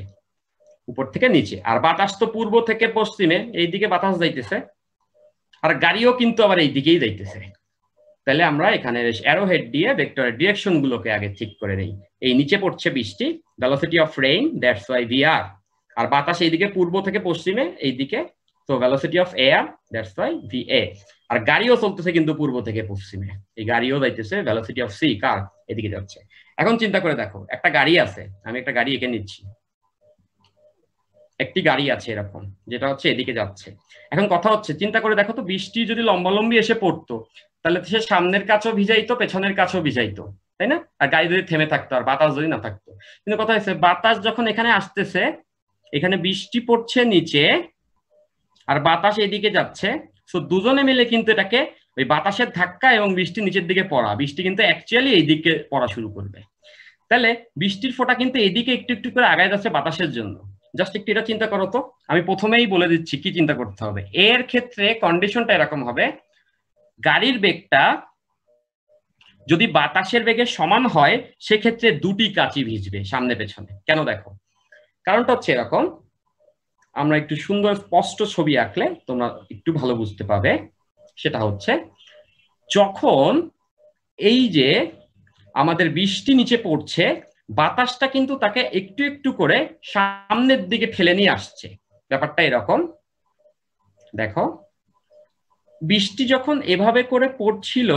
উপর থেকে নিচে। আর বাতাস তো পূর্ব থেকে পশ্চিমে, এইদিকে বাতাস যাইতেছে, আর গাড়িও কিন্তু আবার এই দিকেই যাইতেছে। তাহলে আমরা এখানে অ্যারো হেড দিয়ে ভেক্টরের ডিরেকশন গুলোকে আগে ঠিক করে নেই। এই নিচে পড়ছে বৃষ্টি, velocity of rain, that's Y VR. আর বাতাস এইদিকে পূর্ব থেকে পশ্চিমে এইদিকে, তো velocity of air, that's Y VA. আর গাড়িও চলতেছে কিন্তু পূর্ব থেকে পশ্চিমে, এই গাড়িও যাইতেছে, ভেলোসিটি অফ সি, কার এদিকে যাচ্ছে। এখন চিন্তা করে দেখো, একটা গাড়ি আছে, আমি একটা গাড়ি এঁকে নিচ্ছি, একটি গাড়ি আছে এরকম, যেটা হচ্ছে এদিকে যাচ্ছে। এখন কথা হচ্ছে চিন্তা করে দেখো তো, বৃষ্টি যদি লম্বালম্বি এসে পড়তো তাহলে সে সামনের কাছেও ভিজাইতো, পেছনের কাছেও ভিজাইতো, তাই না? আর গাড়ি যদি থেমে থাকতো আর বাতাস যদি না থাকতো। কিন্তু কথা হচ্ছে বাতাস যখন এখানে আসতেছে, এখানে বৃষ্টি পড়ছে নিচে আর বাতাস এদিকে যাচ্ছে, তো দুজনে মিলে কিন্তু এটাকে ওই বাতাসের ধাক্কা এবং বৃষ্টি নিচের দিকে পড়া, বৃষ্টি কিন্তু অ্যাকচুয়ালি এইদিকে পড়া শুরু করবে। তাহলে বৃষ্টির ফোঁটা কিন্তু এদিকে একটু একটু করে আগায় যাচ্ছে বাতাসের জন্য। জাস্ট একটু এটা চিন্তা করো তো, আমি প্রথমেই বলে দিচ্ছি কি চিন্তা করতে হবে। এর ক্ষেত্রে কন্ডিশনটা এরকম হবে, গাড়ির বেগটা যদি বাতাসের বেগের সমান হয় সেক্ষেত্রে দুটি কাচই ভিজবে সামনে পেছনে। কেন দেখো, কারণটা হচ্ছে এরকম, আমরা একটু সুন্দর স্পষ্ট ছবি আঁকলে তোমরা একটু ভালো বুঝতে পাবে। সেটা হচ্ছে যখন এই যে আমাদের বৃষ্টি নিচে পড়ছে, বাতাসটা কিন্তু তাকে একটু একটু করে সামনের দিকে ঠেলে নিয়ে আসছে। ব্যাপারটা এরকম, দেখো বৃষ্টি যখন এভাবে করে পড়ছিল,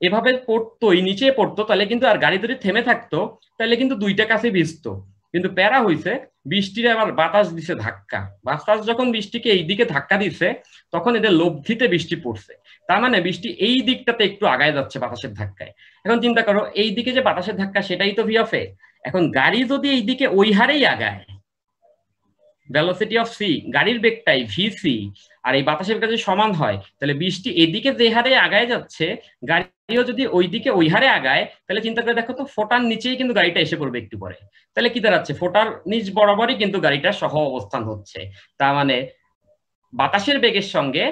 এভাবে পড়তো, নিচে পড়তো, তাহলে কিন্তু আর গাড়ি যদি থেমে থাকতো তাহলে কিন্তু দুইটা কাছে ভিজতো, কিন্তু প্যারা হইছে বৃষ্টির আবার বাতাস দিছে ধাক্কা, বাতাস যখন বৃষ্টিকে এই দিকে ধাক্কা দিছে তখন এদের লব্ধিতে বৃষ্টি পড়ছে, তার মানে বৃষ্টি এই দিকটাতে একটু আগায় যাচ্ছে বাতাসের ধাক্কায়। এখন চিন্তা করো এই দিকে যে বাতাসের ধাক্কা সেটাই তো ভি অফ এ, এখন গাড়ি যদি এই দিকে ওই হারেই আগায়, ভেলোসিটি অফ সি, গাড়ির বেগটাই ভিসি, আর এই বাতাসের কাছে সমান হয়, তাহলে বৃষ্টি এদিকে যে হারে আগায় যাচ্ছে গাড়িও যদি ওইদিকে ওই হারে আগায়, তাহলে চিন্তা করে দেখো তো ফোটার নিচেই কিন্তু গাড়িটা এসে পড়বে একটু পরে। তাহলে কি দাঁড়াচ্ছে, ফোটার নিচ বরাবরই কিন্তু গাড়িটা সহ অবস্থান হচ্ছে। তার মানে বাতাসের বেগের সঙ্গে